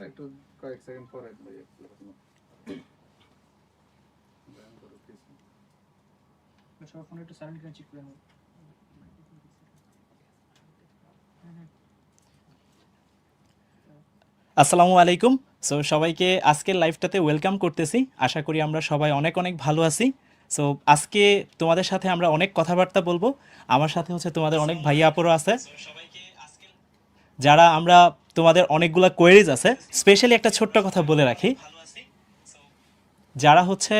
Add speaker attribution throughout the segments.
Speaker 1: একটু কয়েক সেকেন্ড পরে
Speaker 2: সবার ফোনে একটু সাইলেন্ট করে চেক করে নেব।
Speaker 3: আসসালামু আলাইকুম। সো সবাইকে আজকের লাইভটাতে ওয়েলকাম করতেছি। আশা করি আমরা সবাই অনেক অনেক ভালো আছি। সো আজকে তোমাদের সাথে আমরা অনেক কথাবার্তা বলবো। আমার সাথে হচ্ছে তোমাদের অনেক ভাইয়া আপুরও আছে, যারা আমরা তোমাদের অনেকগুলা কোয়েরিজ আছে। স্পেশালি একটা ছোট্ট কথা বলে রাখি, যারা হচ্ছে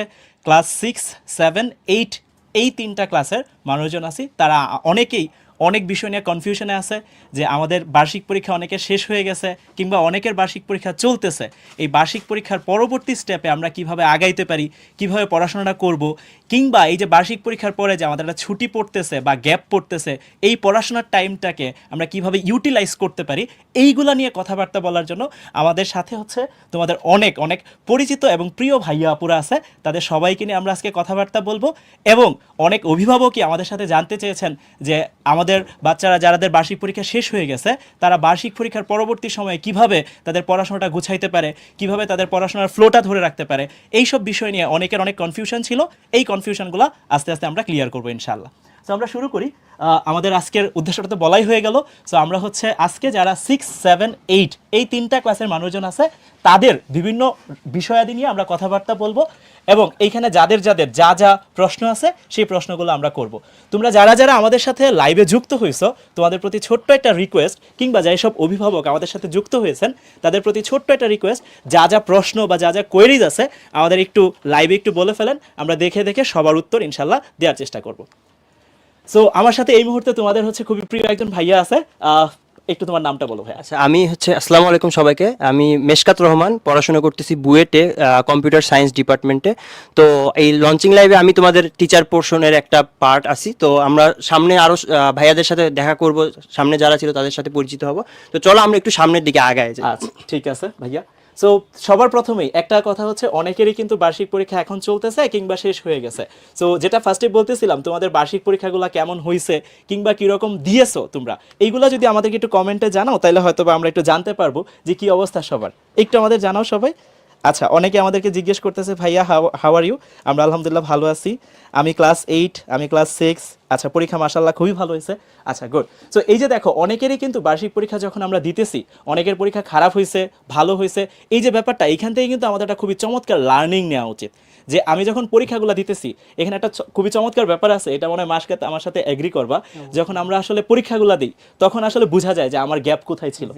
Speaker 3: ক্লাস 6, 7, 8 এই তিনটা ক্লাসের মানুষজন আছি, তারা অনেকেই অনেক বিষয় নিয়ে কনফিউশনে আছে যে আমাদের বার্ষিক পরীক্ষা অনেকের শেষ হয়ে গেছে কিংবা অনেকের বার্ষিক পরীক্ষা চলতেছে। এই বার্ষিক পরীক্ষার পরবর্তী স্টেপে আমরা কিভাবে আগাইতে পারি, কিভাবে পড়াশোনাটা করব, কিংবা এই যে বার্ষিক পরীক্ষার পরে যে আমাদের একটা ছুটি পড়তেছে বা গ্যাপ পড়তেছে, এই পড়াশোনার টাইমটাকে আমরা কিভাবে ইউটিলাইজ করতে পারি, এইগুলা নিয়ে কথাবার্তা বলার জন্য আমাদের সাথে হচ্ছে তোমাদের অনেক অনেক পরিচিত এবং প্রিয় ভাইয়া আপুরা আছে। তাদের সবাইকে নিয়ে আমরা আজকে কথাবার্তা বলবো। এবং অনেক অভিভাবকই আমাদের সাথে জানতে চেয়েছেন যে আমাদের বাচ্চারা যাদের বার্ষিক পরীক্ষা শেষ হয়ে গেছে, তারা বার্ষিক পরীক্ষার পরবর্তী সময়ে কিভাবে তাদের পড়াশোনাটা গুছাইতে পারে, কিভাবে তাদের পড়াশোনার ফ্লোটা ধরে রাখতে পারে। এই সব বিষয় নিয়ে অনেকের অনেক কনফিউশন ছিল। এই কনফিউশনগুলো আস্তে আস্তে আমরা ক্লিয়ার করবো ইনশাল্লাহ। সো আমরা শুরু করি। আমাদের আজকের উদ্দেশ্যটা তো বলাই হয়ে গেল। সো আমরা হচ্ছে আজকে যারা 6, 7, 8 এই তিনটা ক্লাসের মানুষজন আছে, তাদের বিভিন্ন বিষয়াদি নিয়ে আমরা কথাবার্তা বলবো। এবং এইখানে যাদের যাদের যা যা প্রশ্ন আছে সেই প্রশ্নগুলো আমরা করব। তোমরা যারা যারা আমাদের সাথে লাইভে যুক্ত হয়েছো, তোমাদের প্রতি ছোট্ট একটা রিকোয়েস্ট, কিংবা যেসব অভিভাবক আমাদের সাথে যুক্ত হয়েছেন তাদের প্রতি ছোট্ট একটা রিকোয়েস্ট, যা যা প্রশ্ন বা যা যা কোয়েরিজ আছে আমাদের একটু লাইভে একটু বলে ফেলেন। আমরা দেখে দেখে সবার উত্তর ইনশাল্লাহ দেওয়ার চেষ্টা করব। সো আমার সাথে এই মুহূর্তে তোমাদের হচ্ছে খুবই প্রিয় একজন ভাইয়া আছে। একটু তোমার নামটা বলো ভাইয়া।
Speaker 4: আচ্ছা, আমি হচ্ছে আসসালামু আলাইকুম সবাইকে। আমি মেশকাত রহমান, পড়াশোনা করতেছি বুয়েটে, কম্পিউটার সায়েন্স ডিপার্টমেন্টে। তো এই লঞ্চিং লাইভে আমি তোমাদের টিচার পোর্শনের একটা পার্ট আছি। তো আমরা সামনে আরও ভাইয়াদের সাথে দেখা করব, সামনে যারা ছিল তাদের সাথে পরিচিত হব। তো চলো আমরা একটু সামনের দিকে আগাই যাই।
Speaker 3: আচ্ছা ঠিক আছে ভাইয়া। সো সবার প্রথমেই একটা কথা হচ্ছে, অনেকেরই কিন্তু বার্ষিক পরীক্ষা এখন চলতেছে কিংবা শেষ হয়ে গেছে। সো যেটা ফার্স্টে বলতেছিলাম, তোমাদের বার্ষিক পরীক্ষাগুলো কেমন হয়েছে কিংবা কীরকম দিয়েছো তোমরা, এইগুলো যদি আমাদেরকে একটু কমেন্টে জানাও তাহলে হয়তো আমরা একটু জানতে পারবো যে কী অবস্থা সবার। একটু আমাদের জানাও সবাই। আচ্ছা, অনেকে আমাদেরকে জিজ্ঞেস করতেছে ভাইয়া হাউ আর ইউ। আমরা আলহামদুলিল্লাহ ভালো আছি। আমি ক্লাস 8, আমি ক্লাস 6। আচ্ছা, পরীক্ষা মাশাআল্লাহ খুবই ভালো হয়েছে। আচ্ছা গুড। সো এই যে দেখো, অনেকেরই কিন্তু বার্ষিক পরীক্ষা যখন আমরা দিতেছি, অনেকের পরীক্ষা খারাপ হয়েছে, ভালো হয়েছে। এই যে ব্যাপারটা, এইখান থেকে কিন্তু আমাদের একটা খুবই চমৎকার লার্নিং নেওয়া উচিত। যে আমি যখন পরীক্ষাগুলো দিতেছি, এখানে একটা খুবই চমৎকার ব্যাপার আছে, এটা মনে হয় মাসকে আমার সাথে এগ্রি করবা। যখন আমরা আসলে পরীক্ষাগুলো দিই, তখন আসলে বোঝা যায় যে আমার গ্যাপ কোথায় ছিল।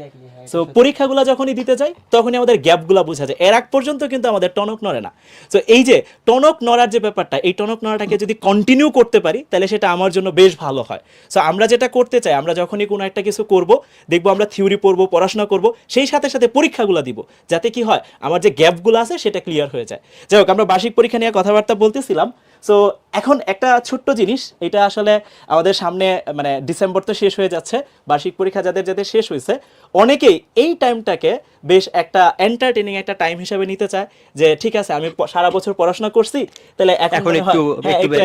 Speaker 3: সো পরীক্ষাগুলো যখনই দিতে যাই, তখনই আমাদের গ্যাপগুলো বোঝা যায়। এর আগ পর্যন্ত কিন্তু আমাদের টনক নড়ে না। সো এই যে টনক নড়ার যে ব্যাপারটা, এই টনক নড়াটাকে যদি কন্টিনিউ করতে পারি, তাহলে সেটা আমার জন্য বেশ ভালো হয়। সো আমরা যেটা করতে চাই, আমরা যখনই কোনো একটা কিছু করব, দেখবো আমরা থিওরি পড়বো, পড়াশোনা করব, সেই সাথে সাথে পরীক্ষাগুলো দিব, যাতে কি হয় আমার যে গ্যাপগুলো আছে সেটা ক্লিয়ার হয়ে যায়। যাই হোক, আমরা বার্ষিক পরীক্ষা নিয়ে কথাবার্তা বলতেছিলাম। সো এখন একটা ছোট্ট জিনিস, এটা আসলে আমাদের সামনে মানে ডিসেম্বর তো শেষ হয়ে যাচ্ছে, বার্ষিক পরীক্ষা যাদের যাদের শেষ হয়েছে, অনেকেই এই টাইমটাকে বেশ একটা এন্টারটেইনিং একটা টাইম হিসেবে নিতে চায়। যে ঠিক আছে, আমি সারা বছর পড়াশোনা করছি, তাহলে এখন একটু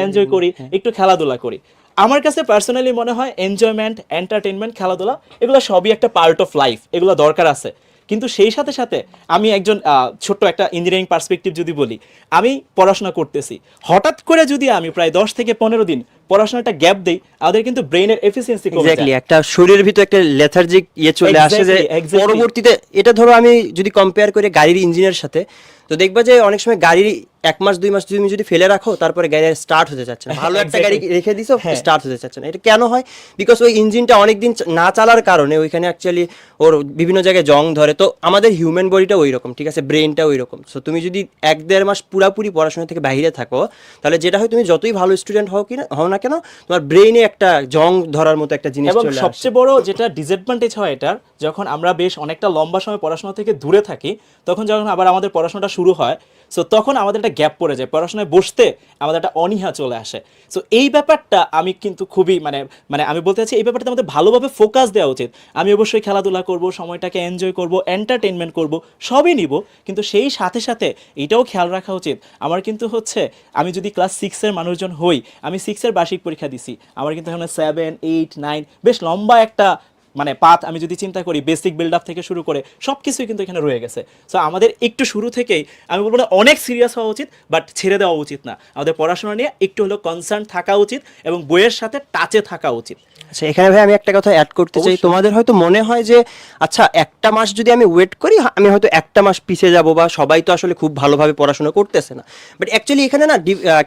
Speaker 3: এনজয় করি, একটু খেলাধুলা করি। আমার কাছে পার্সোনালি মনে হয় এনজয়মেন্ট, এন্টারটেইনমেন্ট, খেলাধুলা এগুলো সবই একটা পার্ট অফ লাইফ, এগুলো দরকার আছে। কিন্তু সেই সাথে সাথে আমি একজন ছোট্ট একটা ইঞ্জিনিয়ারিং পার্সপেক্টিভ যদি বলি, আমি পড়াশোনা করতেছি, হঠাৎ করে যদি আমি প্রায় 10 থেকে 15 দিন পড়াশোনাটা গ্যাপ দেই, আমাদের কিন্তু ব্রেইনের এফিসিয়েন্সি কমে যায়।
Speaker 4: এক্স্যাক্টলি, একটা শরীরের ভিতরে একটা লেথার্জিক চলে আসে, যে পরবর্তীতে এটা ধরো আমি যদি কম্পেয়ার করি গাড়ির ইঞ্জিনের সাথে, তো দেখবা যে অনেক সময় গাড়ির 1 মাস 2 মাস তুমি যদি ফেলে রাখো, তারপরে গাড়ি স্টার্ট হতে চাচ্ছে না। ভালো একটা গাড়ি রেখে দিছো, স্টার্ট হতে চাচ্ছে না। এটা কেন হয়? বিকজ ওই ইঞ্জিনটা অনেকদিন না চালার কারণে ওইখানে অ্যাকচুয়ালি ওর বিভিন্ন জায়গায় জং ধরে। তো আমাদের হিউম্যান বডিটা ওই রকম, ঠিক আছে, ব্রেনটা ওই রকম। সো তুমি যদি 1-1.5 মাস পুরাপুরি পড়াশোনা থেকে বাইরে থাকো, তাহলে যেটা হয়, তুমি যতই ভালো স্টুডেন্ট হও না কেন, তোমার ব্রেইনে একটা জং ধরার মতো একটা জিনিস চলে আসে।
Speaker 3: এবং সবচেয়ে বড় যেটা ডিসঅ্যাডভান্টেজ হয় এটার, যখন আমরা বেশ অনেকটা লম্বা সময় পড়াশোনা থেকে দূরে থাকি, তখন যখন আবার আমাদের পড়াশোনাটা শুরু হয়, সো তখন আমাদের একটা গ্যাপ পড়ে যায়, পড়াশোনায় বসতে আমাদের একটা অনীহা চলে আসে। সো এই ব্যাপারটা আমি কিন্তু খুবই মানে মানে আমি বলতে চাচ্ছি, এই ব্যাপারটা আমাদের ভালোভাবে ফোকাস দেওয়া উচিত। আমি অবশ্যই খেলাধুলা করব, সময়টাকে এনজয় করব, এন্টারটেইনমেন্ট করব, সবই নিব, কিন্তু সেই সাথে সাথে এটাও খেয়াল রাখা উচিত আমার কিন্তু হচ্ছে, আমি যদি ক্লাস 6-এর মানুষজন হই, আমি 6-এর বার্ষিক পরীক্ষা দিছি, আমার কিন্তু এখানে 7, 8, 9 বেশ লম্বা একটা মানে পাথ আমি যদি চিন্তা করি বেসিক বিল্ড আপ থেকে শুরু করে সব কিছুই কিন্তু এখানে রয়ে গেছে। সো আমাদের একটু শুরু থেকেই আমি বলবো না অনেক সিরিয়াস হওয়া উচিত, বাট ছেড়ে দেওয়া উচিত না। আমাদের পড়াশোনা নিয়ে একটু হলেও কনসার্ন থাকা উচিত এবং বইয়ের সাথে টাচে থাকা উচিত।
Speaker 4: আচ্ছা, এখানে ভাই আমি একটা কথা অ্যাড করতে চাই। তোমাদের হয়তো মনে হয় যে আচ্ছা একটা মাস যদি আমি ওয়েট করি আমি হয়তো একটা মাস পিছিয়ে যাব, বা সবাই তো আসলে খুব ভালোভাবে পড়াশোনা করতেছে না। বাট অ্যাকচুয়ালি এখানে না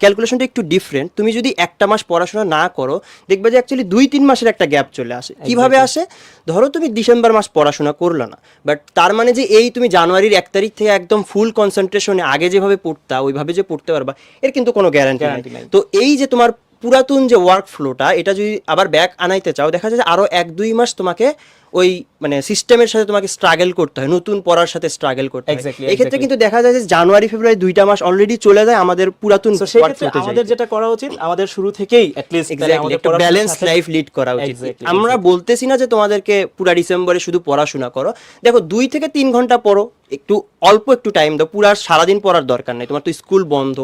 Speaker 4: ক্যালকুলেশনটা একটু ডিফারেন্ট। তুমি যদি একটা মাস পড়াশোনা না করো দেখবে যে অ্যাকচুয়ালি 2-3 মাসের একটা গ্যাপ চলে আসে। কিভাবে আসে? ধরো তুমি ডিসেম্বর মাস পড়াশোনা করলো না, বাট তার মানে যে এই তুমি জানুয়ারির 1 তারিখ থেকে একদম ফুল কনসেন্ট্রেশনে আগে যেভাবে পড়তা ওইভাবে যে পড়তে পারবা এর কিন্তু কোনো গ্যারান্টি নাই। তো এই যে তোমার পুরাতন যে ওয়ার্ক ফ্লোটা এটা যদি আবার ব্যাক আনাইতে চাও দেখা যায় যে আরো 1-2 মাস তোমাকে ওই মানে সিস্টেমের সাথে তোমাকে স্ট্রাগল করতে হয়, নতুন পড়ার সাথে স্ট্রাগল করতে হয়। এই ক্ষেত্রে কিন্তু দেখা যায় যে জানুয়ারি ফেব্রুয়ারি 2টা মাস অলরেডি চলে যায় আমাদের পুরাতন ওয়ার্ক ফ্লোতে।
Speaker 3: আমাদের যেটা করা উচিত আমাদের শুরু থেকেই অ্যাট লিস্ট
Speaker 4: একটা ব্যালেন্স লাইফ লিড করা উচিত। আমরা বলতেছি না যে তোমাদেরকে পুরা ডিসেম্বরে শুধু পড়াশোনা করো, দেখো 2 থেকে 3 ঘন্টা পড়ো, একটু অল্প একটু টাইম দাও, পুরা সারাদিন পড়ার দরকার নেই। তোমার তো স্কুল বন্ধ,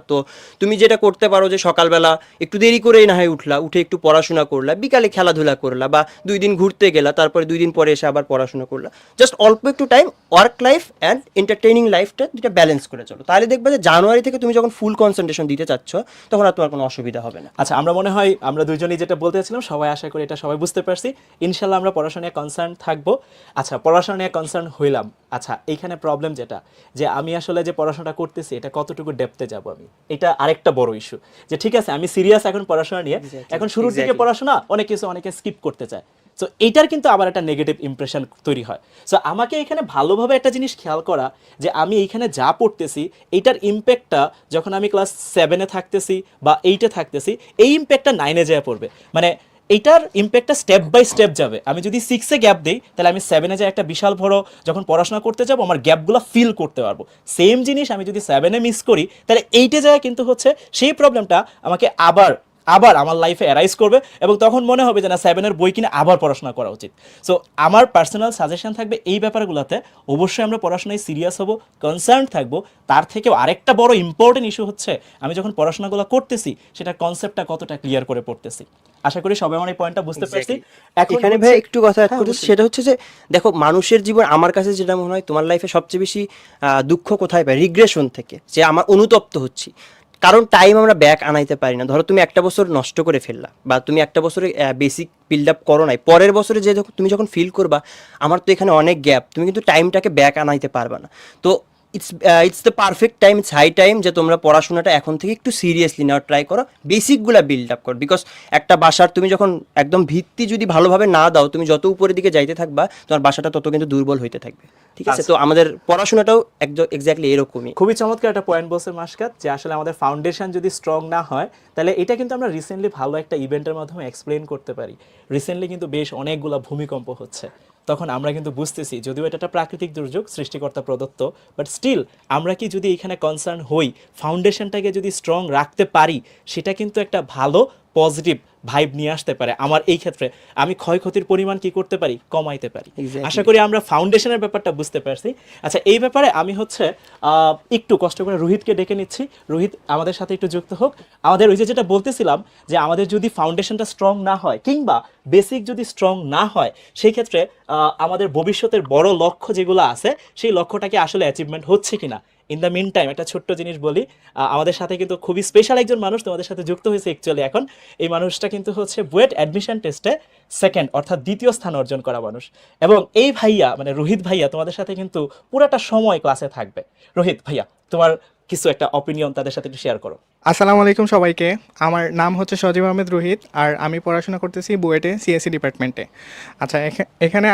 Speaker 4: তো তুমি যেটা করতে পারো যে সকালবেলা একটু দেরি করেই না হয় উঠলা, উঠে একটু পড়াশোনা করলা, বিকালে খেলাধুলা করলা, বা 2 দিন ঘুরতে গেলা, তারপরে 2 দিন পরে এসে আবার পড়াশোনা করলা। জাস্ট অল্প একটু time work life and entertaining লাইফটা দুটা ব্যালেন্স করে চলো, তাহলে দেখবে যে জানুয়ারি থেকে তুমি যখন ফুল কনসেন্ট্রেশন দিতে চাচ্ছ তখন আর তোমার কোনো অসুবিধা হবে না।
Speaker 3: আচ্ছা, আমরা মনে হয় আমরা দুজনেই যেটা বলতে চাচ্ছিলাম সবাই আশা করি এটা সবাই বুঝতে পারছি। ইনশাল্লাহ আমরা পড়াশোনা নিয়ে কনসার্ন থাকবো। আচ্ছা, পড়াশোনা নিয়ে কনসার্ন হইলাম। আচ্ছা, এইখানে প্রবলেম যেটা যে আমি আসলে যে পড়াশোনাটা করতেছি এটা কতটুকু ডেপথে যাব আমি, এটা আরেকটা বড় ইস্যু। যে ঠিক আছে আমি সিরিয়াস এখন পড়াশোনা নিয়ে, এখন শুরুর দিকে পড়াশোনা অনেক কিছু অনেকে স্কিপ করতে চায়। সো এইটার কিন্তু আবার একটা নেগেটিভ ইমপ্রেশন তৈরি হয়। সো আমাকে এখানে ভালোভাবে একটা জিনিস খেয়াল করা যে আমি এইখানে যা পড়তেছি এইটার ইম্প্যাক্টটা যখন আমি ক্লাস 7-এ থাকতেছি বা 8-এ থাকতেছি, এই ইম্প্যাক্টটা 9-এ যেয়ে পড়বে। মানে এইটার ইম্প্যাক্টটা স্টেপ বাই স্টেপ যাবে। আমি যদি 6-এ গ্যাপ দিই তাহলে আমি 7-এ যে একটা বিশাল বড় যখন পড়াশোনা করতে যাবো আমার গ্যাপগুলো ফিল করতে পারবো। সেম জিনিস আমি যদি 7-এ মিস করি তাহলে 8-এ যায় কিন্তু হচ্ছে সেই প্রবলেমটা আমাকে আবার আমার লাইফে অ্যারাইজ করবে এবং তখন মনে হবে যে না 7-এর বই কিনে আবার পড়াশোনা করা উচিত। সো আমার পার্সোনাল সাজেশন থাকবে এই ব্যাপারগুলোতে অবশ্যই আমরা পড়াশোনায় সিরিয়াস হব, কনসার্ন থাকবো। তার থেকেও আরেকটা বড় ইম্পর্টেন্ট ইস্যু হচ্ছে আমি যখন পড়াশোনাগুলো করতেছি সেটা কনসেপ্টটা কতটা ক্লিয়ার করে পড়তেছি। আশা করি সবাই আমার এই পয়েন্টটা বুঝতে পারছি।
Speaker 4: এখানে ভাই একটু কথা অ্যাড করতেছি, সেটা হচ্ছে যে দেখো মানুষের জীবন আমার কাছে যেটা মনে হয় তোমার লাইফে সবচেয়ে বেশি দুঃখ কোথায় পায়? রিগ্রেশন থেকে, যে আমার অনুতপ্ত হচ্ছি কারণ টাইম আমরা ব্যাক আনাইতে পারি না। ধরো তুমি একটা বছর নষ্ট করে ফেললা, বা তুমি একটা বছরে বেসিক বিল্ড আপ করো নাই, পরের বছরে যে তুমি যখন ফিল করবা আমার তো এখানে অনেক গ্যাপ, তুমি কিন্তু টাইমটাকে ব্যাক আনাইতে পারবা না। তো it's the perfect time, it's high time যে তোমরা পড়াশোনাটা এখন থেকে একটু সিরিয়াসলি নেওয়ার ট্রাই করো, বেসিকগুলো বিল্ড আপ করো। বিকজ একটা বাসার তুমি যখন একদম ভিত্তি যদি ভালোভাবে না দাও, তুমি যত উপরের দিকে যাইতে থাকবা তোমার বাসাটা তত কিন্তু দুর্বল হইতে থাকবে। ঠিক আছে, তো আমাদের পড়াশোনাটাও এক্স্যাক্টলি এরকমই।
Speaker 3: খুবই চমৎকার একটা পয়েন্ট বলছে মাসকাত, যে আসলে আমাদের ফাউন্ডেশন যদি স্ট্রং না হয় তাহলে এটা কিন্তু আমরা রিসেন্টলি ভালো একটা ইভেন্টের মাধ্যমে এক্সপ্লেন করতে পারি। রিসেন্টলি কিন্তু বেশ অনেকগুলো ভূমিকম্প হচ্ছে, তখন আমরা কিন্তু বুঝতেছি যদিও এটা একটা প্রাকৃতিক দুর্যোগ সৃষ্টিকর্তা প্রদত্ত, বাট স্টিল আমরা কি যদি এখানে কনসার্ন হই, ফাউন্ডেশনটাকে যদি স্ট্রং রাখতে পারি, সেটা কিন্তু একটা ভালো পজিটিভ ভাইব নিয়ে আসতে পারে। আমার এই ক্ষেত্রে আমি ক্ষয়ক্ষতির পরিমাণ কি করতে পারি, কমাইতে পারি। আশা করি আমরা ফাউন্ডেশনের ব্যাপারটা বুঝতে পারছি। আচ্ছা, এই ব্যাপারে আমি হচ্ছে একটু কষ্ট করে রোহিতকে ডেকে নিচ্ছি। রোহিত আমাদের সাথে একটু যুক্ত হোক। আমাদের ওই যেটা বলতেছিলাম যে আমাদের যদি ফাউন্ডেশনটা স্ট্রং না হয় কিংবা বেসিক যদি স্ট্রং না হয়, সেই ক্ষেত্রে আমাদের ভবিষ্যতের বড় লক্ষ্য যেগুলো আছে সেই লক্ষ্যটাকে আসলে অ্যাচিভমেন্ট হচ্ছে কিনা। ইন দ্য মিন টাইম একটা ছোট্ট জিনিস বলি, আমাদের সাথে কিন্তু খুবই স্পেশাল একজন মানুষ তোমাদের সাথে যুক্ত হয়েছে অ্যাকচুয়ালি এখন। এই মানুষটা কিন্তু হচ্ছে বুয়েট অ্যাডমিশন টেস্টে সেকেন্ড অর্থাৎ দ্বিতীয় স্থান অর্জন করা মানুষ, এবং এই ভাইয়া মানে রোহিত ভাইয়া তোমাদের সাথে কিন্তু পুরাটা সময় ক্লাসে থাকবে। রোহিত ভাইয়া, তোমার কিছু একটা অপিনিয়ন তাদের সাথে একটু শেয়ার করো।
Speaker 1: আসসালামু আলাইকুম সবাইকে। আমার নাম হচ্ছে সজীব আহমেদ রোহিত, আর আমি পড়াশোনা করতেছি বুয়েটে সিএসসি ডিপার্টমেন্টে। আচ্ছা, এখানে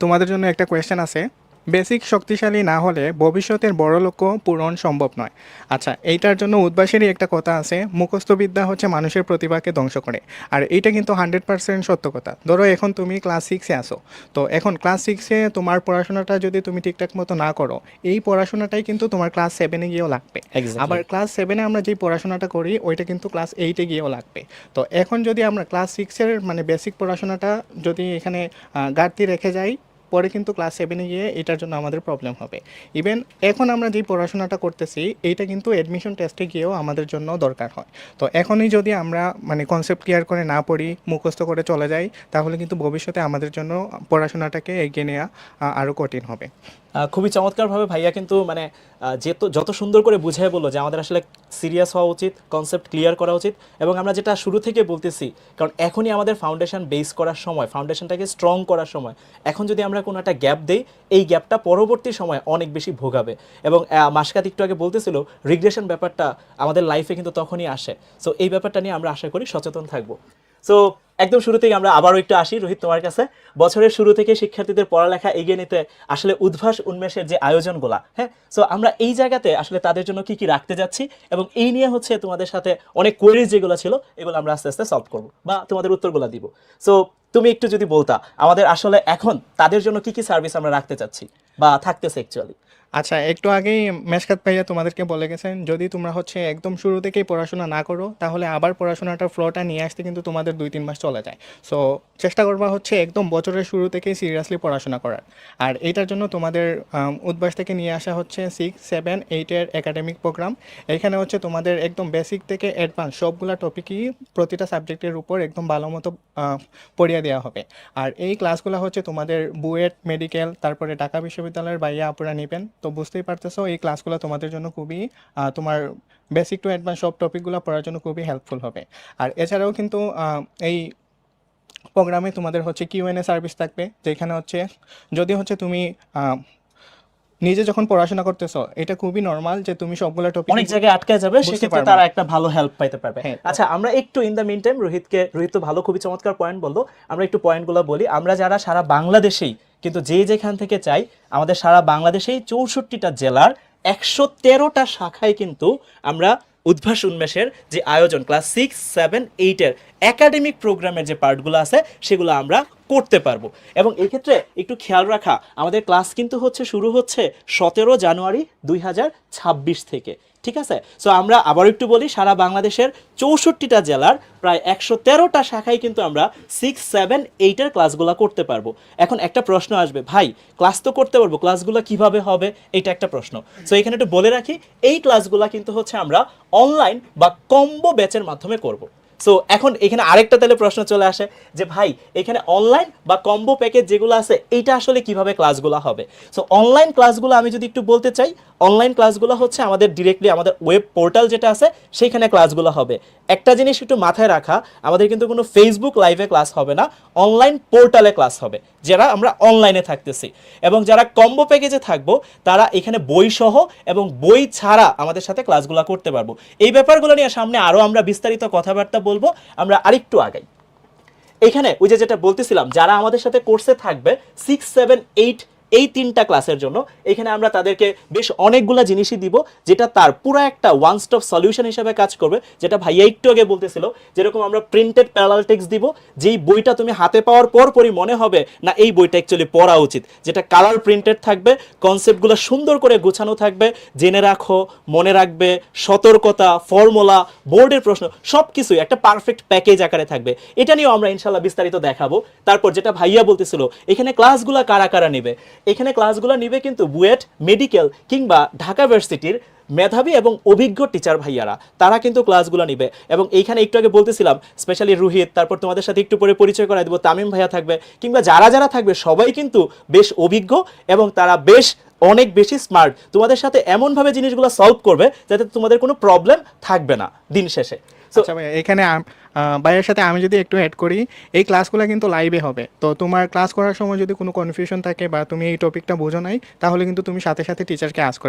Speaker 1: তোমাদের জন্য একটা কোয়েশ্চেন আছে। বেসিক শক্তিশালী না হলে ভবিষ্যতের বড় লক্ষ্য পূরণ সম্ভব নয়। আচ্ছা, এইটার জন্য উদ্ভাসেরই একটা কথা আছে, মুখস্থবিদ্যা হচ্ছে মানুষের প্রতিভাকে ধ্বংস করে। আর এইটা কিন্তু 100% সত্য কথা। ধরো এখন তুমি ক্লাস 6-এ আসো, তো এখন ক্লাস 6-এ তোমার পড়াশোনাটা যদি তুমি ঠিকঠাক মতো না করো, এই পড়াশোনাটাই কিন্তু তোমার ক্লাস 7-এ গিয়েও লাগবে। আবার ক্লাস 7-এ আমরা যেই পড়াশোনাটা করি ওইটা কিন্তু ক্লাস 8-এ গিয়েও লাগবে। তো এখন যদি আমরা ক্লাস 6-এর মানে বেসিক পড়াশোনাটা যদি এখানে ঘাটতি রেখে যাই, পরে কিন্তু ক্লাস 7-এ গিয়ে এটার জন্য আমাদের প্রবলেম হবে। ইভেন এখন আমরা যে পড়াশোনাটা করতেছি এইটা কিন্তু অ্যাডমিশন টেস্টে গিয়েও আমাদের জন্য দরকার হয়। তো এখনই যদি আমরা মানে কনসেপ্ট ক্লিয়ার করে না পড়ি, মুখস্থ করে চলে যাই, তাহলে কিন্তু ভবিষ্যতে আমাদের জন্য পড়াশোনাটাকে এগিয়ে নেওয়া আরও কঠিন হবে।
Speaker 3: খুবই চমৎকারভাবে ভাইয়া কিন্তু মানে যত সুন্দর করে বুঝিয়ে বললো যে আমাদের আসলে সিরিয়াস হওয়া উচিত, কনসেপ্ট ক্লিয়ার করা উচিত, এবং আমরা যেটা শুরু থেকে বলতেছি, কারণ এখনই আমাদের ফাউন্ডেশন বেস করার সময়, ফাউন্ডেশনটাকে স্ট্রং করার সময়। এখন যদি আমরা কোনো একটা গ্যাপ দেই, এই গ্যাপটা পরবর্তী সময় অনেক বেশি ভোগাবে। এবং মাসকাত একটু আগে বলতেছিল রিগ্রেশন ব্যাপারটা আমাদের লাইফে কিন্তু তখনই আসে। সো এই ব্যাপারটা নিয়ে আমরা আশা করি সচেতন থাকবো। সো একদম শুরু থেকে আমরা আবারও একটু আসি রোহিত তোমার কাছে। বছরের শুরু থেকে শিক্ষার্থীদের পড়ালেখা এগিয়ে নিতে আসলে উদ্ভাস উন্মেষের যে আয়োজনগুলা, হ্যাঁ, সো আমরা এই জায়গাতে আসলে তাদের জন্য কি কি রাখতে যাচ্ছি, এবং এই নিয়ে হচ্ছে তোমাদের সাথে অনেক কোয়েরিজ যেগুলো ছিল এগুলো আমরা আস্তে আস্তে সলভ করবো বা তোমাদের উত্তরগুলো দিব। সো তুমি একটু যদি বলতা আমাদের আসলে এখন তাদের জন্য কি কি সার্ভিস আমরা রাখতে চাচ্ছি বা থাকতেছে অ্যাকচুয়ালি।
Speaker 1: আচ্ছা, একটু আগেই মেশকাত ভাইয়া তোমাদেরকে বলে গেছেন যদি তোমরা হচ্ছে একদম শুরু থেকেই পড়াশোনা না করো তাহলে আবার পড়াশোনাটার ফ্লোটা নিয়ে আসতে কিন্তু তোমাদের 2-3 মাস চলে যায়। সো চেষ্টা করবা হচ্ছে একদম বছরের শুরু থেকেই সিরিয়াসলি পড়াশোনা করার। আর এইটার জন্য তোমাদের উদ্ভাস থেকে নিয়ে আসা হচ্ছে 6, 7, 8-এর একাডেমিক প্রোগ্রাম। এখানে হচ্ছে তোমাদের একদম বেসিক থেকে অ্যাডভান্স সবগুলা টপিকই প্রতিটা সাবজেক্টের উপর একদম ভালো মতো পড়িয়ে দেওয়া হবে। আর এই ক্লাসগুলো হচ্ছে তোমাদের বুয়েট, মেডিকেল, তারপরে ঢাকা বিশ্ববিদ্যালয়ের বাইরে আপনারা নেবেন। তো বুঝতেই পারতেছো এই ক্লাসগুলো তোমাদের জন্য খুবই তোমার বেসিক টু অ্যাডভান্স সব টপিকগুলো পড়ার জন্য খুবই হেল্পফুল হবে। আর এছাড়াও কিন্তু এই প্রোগ্রামে তোমাদের হচ্ছে কিউএনএ সার্ভিস থাকবে, যেখানে হচ্ছে যদি হচ্ছে তুমি নিজে যখন পড়াশোনা করতেছো এটা খুবই নর্মাল যে তুমি সবগুলো টপিক
Speaker 3: অনেক জায়গায় আটকে যাবে,
Speaker 1: বুঝতে
Speaker 3: সেক্ষেত্রে
Speaker 1: পারবে
Speaker 3: তারা
Speaker 1: না।
Speaker 3: একটা ভালো হেল্প পাইতে পারবে।
Speaker 1: হ্যাঁ।
Speaker 3: আচ্ছা, আমরা একটু in the meantime Rohit তো ভালো, খুবই চমৎকার পয়েন্ট বললো, আমরা একটু পয়েন্টগুলো বলি। আমরা যারা সারা বাংলাদেশেই কিন্তু যে যেখান থেকে চাই, আমাদের সারা বাংলাদেশেই 64টা জেলার 113টা শাখায় কিন্তু আমরা উদ্ভাস উন্মেষের যে আয়োজন ক্লাস 6, 7, 8-এর একাডেমিক প্রোগ্রামের যে পার্টগুলো আছে সেগুলো আমরা করতে পারবো। এবং এক্ষেত্রে একটু খেয়াল রাখা, আমাদের ক্লাস কিন্তু শুরু হচ্ছে 17 জানুয়ারি 2026 থেকে, ঠিক আছে? সো আমরা আবার একটু বলি, সারা বাংলাদেশের 64টা জেলার প্রায় 113টা শাখায় কিন্তু আমরা 6, 7, 8-এর ক্লাসগুলো করতে পারবো। এখন একটা প্রশ্ন আসবে, ভাই ক্লাস তো করতে পারবো, ক্লাসগুলো কিভাবে হবে, এটা একটা প্রশ্ন। সো এখানে একটু বলে রাখি, এই ক্লাসগুলো কিন্তু আমরা অনলাইন বা কম্বো ব্যাচের মাধ্যমে করব। সো এখন এখানে আরেকটা তাহলে প্রশ্ন চলে আসে যে ভাই এখানে অনলাইন বা কম্বো প্যাকেজ যেগুলো আছে এইটা আসলে কিভাবে ক্লাসগুলো হবে। সো অনলাইন ক্লাসগুলো আমি যদি একটু বলতে চাই, অনলাইন ক্লাসগুলো হচ্ছে আমাদের ডিরেক্টলি আমাদের ওয়েব পোর্টাল যেটা আছে সেইখানে ক্লাসগুলো হবে। একটা জিনিস একটু মাথায় রাখা, আমাদের কিন্তু কোনো ফেসবুক লাইভে ক্লাস হবে না, অনলাইন পোর্টালে ক্লাস হবে যারা আমরা অনলাইনে থাকতেছি। এবং যারা কম্বো প্যাকেজে থাকবো তারা এখানে বই সহ এবং বই ছাড়া আমাদের সাথে ক্লাসগুলো করতে পারবো। এই ব্যাপারগুলো নিয়ে সামনে আরও আমরা বিস্তারিত কথাবার্তা বলবো। আমরা আরেকটু আগাই। এখানে ওই যে যেটা বলতেছিলাম, যারা আমাদের সাথে কোর্সে থাকবে 6, 7, 8 এই 3টা ক্লাসের জন্য এখানে আমরা তাদেরকে বেশ অনেকগুলো জিনিসই দিব, যেটা তার পুরো একটা ওয়ান স্টপ সলিউশন হিসেবে কাজ করবে। যেটা ভাইয়া একটু আগে বলতেছিল, যেরকম আমরা প্রিন্টেড প্যারালাল টেক্সট দিব, যেই বইটা তুমি হাতে পাওয়ার পরই মনে হবে না এই বইটা অ্যাকচুয়ালি পড়া উচিত, যেটা কালার প্রিন্টেড থাকবে, কনসেপ্টগুলো সুন্দর করে গোছানো থাকবে, জেনে রাখো, মনে রাখবে, সতর্কতা, ফর্মুলা, বোর্ডের প্রশ্ন সব কিছুই একটা পারফেক্ট প্যাকেজ আকারে থাকবে। এটা নিয়েও আমরা ইনশাল্লাহ বিস্তারিত দেখাবো। তারপর যেটা ভাইয়া বলতেছিল, এখানে ক্লাসগুলো কারা কারা নেবে, এখানে ক্লাসগুলো নিবে কিন্তু বুয়েট, মেডিকেল কিংবা ঢাকা ভার্সিটির মেধাবী এবং অভিজ্ঞ টিচার ভাইয়ারা, তারা কিন্তু ক্লাসগুলো নিবে। এবং এইখানে একটু আগে বলতেছিলাম স্পেশালি রোহিত, তারপর তোমাদের সাথে একটু পরে পরিচয় করাই দেবো, তামিম ভাইয়া থাকবে, কিংবা যারা যারা থাকবে সবাই কিন্তু বেশ অভিজ্ঞ এবং তারা বেশ অনেক বেশি স্মার্ট। তোমাদের সাথে এমনভাবে জিনিসগুলো সলভ করবে যাতে তোমাদের কোনো প্রবলেম থাকবে না দিন শেষে।
Speaker 1: আচ্ছা ভাইয়া, এখানে ভাইয়ের সাথে আমি যদি একটু অ্যাড করি, এই ক্লাসগুলো কিন্তু লাইভে হবে। তো তোমার ক্লাস করার সময় যদি কোনো কনফিউশন থাকে বা তুমি এই টপিকটা বোঝো নাই, তাহলে কিন্তু তুমি সাথে সাথে টিচারকে আস্ক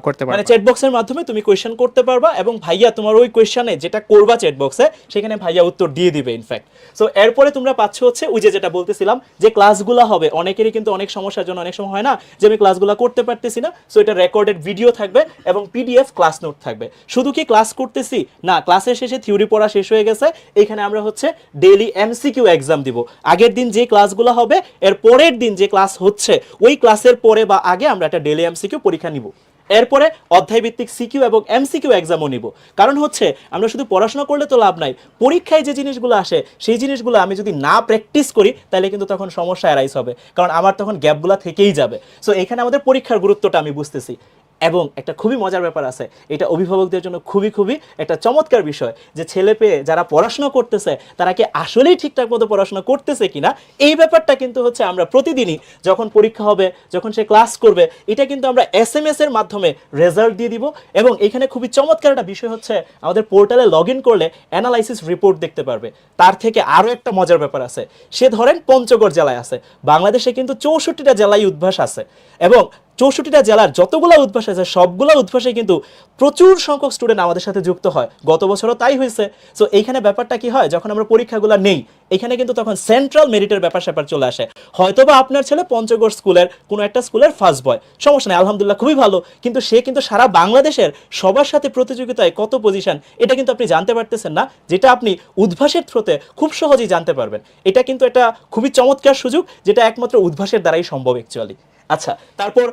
Speaker 1: করতে পারবে,
Speaker 3: মানে চ্যাট বক্সের মাধ্যমে তুমি কোয়েশ্চেন করতে পারবা এবং ভাইয়া তোমার ওই কোয়েশ্চেনে যেটা করবা চ্যাট বক্সে সেখানে ভাইয়া উত্তর দিয়ে দিবে ইনফ্যাক্ট। সো এরপরে তোমরা পাচ্ছ ওই যে যেটা বলতেছিলাম যে ক্লাসগুলো হবে, অনেকেরই কিন্তু অনেক সমস্যার জন্য অনেক সময় হয় না যে আমি ক্লাসগুলো করতে পারতেছি না। সো এটা রেকর্ডেড ভিডিও থাকবে এবং পিডিএফ ক্লাস নোট থাকবে। শুধু কি ক্লাস করতেছি না, ক্লাসের শেষে থিওরি পড়া শেষ হয়ে গেছে, এখানে আমরা ডেইলি এমসিকিউ এক্সাম দিব। আগের দিন যে ক্লাসগুলো হবে এর পরের দিন যে ক্লাস হচ্ছে ওই ক্লাসের পরে বা আগে আমরা একটা ডেইলি এমসিকিউ পরীক্ষা নিব। এরপরে অধ্যায়ভিত্তিক সিকিউ এবং এমসিকিউ এক্সামও নিব। কারণ হচ্ছে আমরা শুধু পড়াশোনা করলে তো লাভ নাই, পরীক্ষায় যে জিনিসগুলো আসে সেই জিনিসগুলো আমি যদি না প্র্যাকটিস করি তাহলে কিন্তু তখন সমস্যা অ্যারাইজ হবে, কারণ আমার তখন গ্যাপগুলো থেকেই যাবে। সো এখানে আমাদের পরীক্ষার গুরুত্বটা আমি বুঝতেছি। এবং একটা খুবই মজার ব্যাপার আছে, এটা অভিভাবকদের জন্য খুবই খুবই একটা চমৎকার বিষয়, যে ছেলে পেয়ে যারা পড়াশোনা করতেছে তারা কি আসলেই ঠিকঠাক মতো পড়াশোনা করতেছে কিনা, এই ব্যাপারটা কিন্তু হচ্ছে আমরা প্রতিদিনই যখন পরীক্ষা হবে, যখন সে ক্লাস করবে, এটা কিন্তু আমরা SMS এর মাধ্যমে রেজাল্ট দিয়ে দিব। এবং এখানে খুবই চমৎকার একটা বিষয় হচ্ছে আমাদের পোর্টালে লগ ইন করলে অ্যানালাইসিস রিপোর্ট দেখতে পারবে। তার থেকে আরও একটা মজার ব্যাপার আছে, সে ধরেন পঞ্চগড় জেলায় আছে, বাংলাদেশে কিন্তু 64টা জেলায় উদ্ভাস আছে, এবং 64টা জেলার যতগুলো উদ্ভাস আছে সবগুলো উদ্ভাসে কিন্তু প্রচুর সংখ্যক স্টুডেন্ট আমাদের সাথে যুক্ত হয়, গত বছরও তাই হয়েছে। সো এইখানে ব্যাপারটা কি হয়, যখন আমরা পরীক্ষাগুলো নেই এখানে কিন্তু তখন সেন্ট্রাল মেরিটের ব্যাপার স্যাপার চলে আসে। হয়তোবা আপনার ছেলে পঞ্চগড় স্কুলের কোনো একটা স্কুলের ফার্স্ট বয়, সমস্যা নেই, আলহামদুলিল্লাহ খুবই ভালো, কিন্তু সে কিন্তু সারা বাংলাদেশের সবার সাথে প্রতিযোগিতায় কত পজিশন এটা কিন্তু আপনি জানতে পারতেছেন না, যেটা আপনি উদ্ভাসের থ্রুতে খুব সহজেই জানতে পারবেন। এটা কিন্তু একটা খুবই চমৎকার সুযোগ, যেটা একমাত্র উদ্ভাসের দ্বারাই সম্ভব অ্যাকচুয়ালি। আচ্ছা, তারপর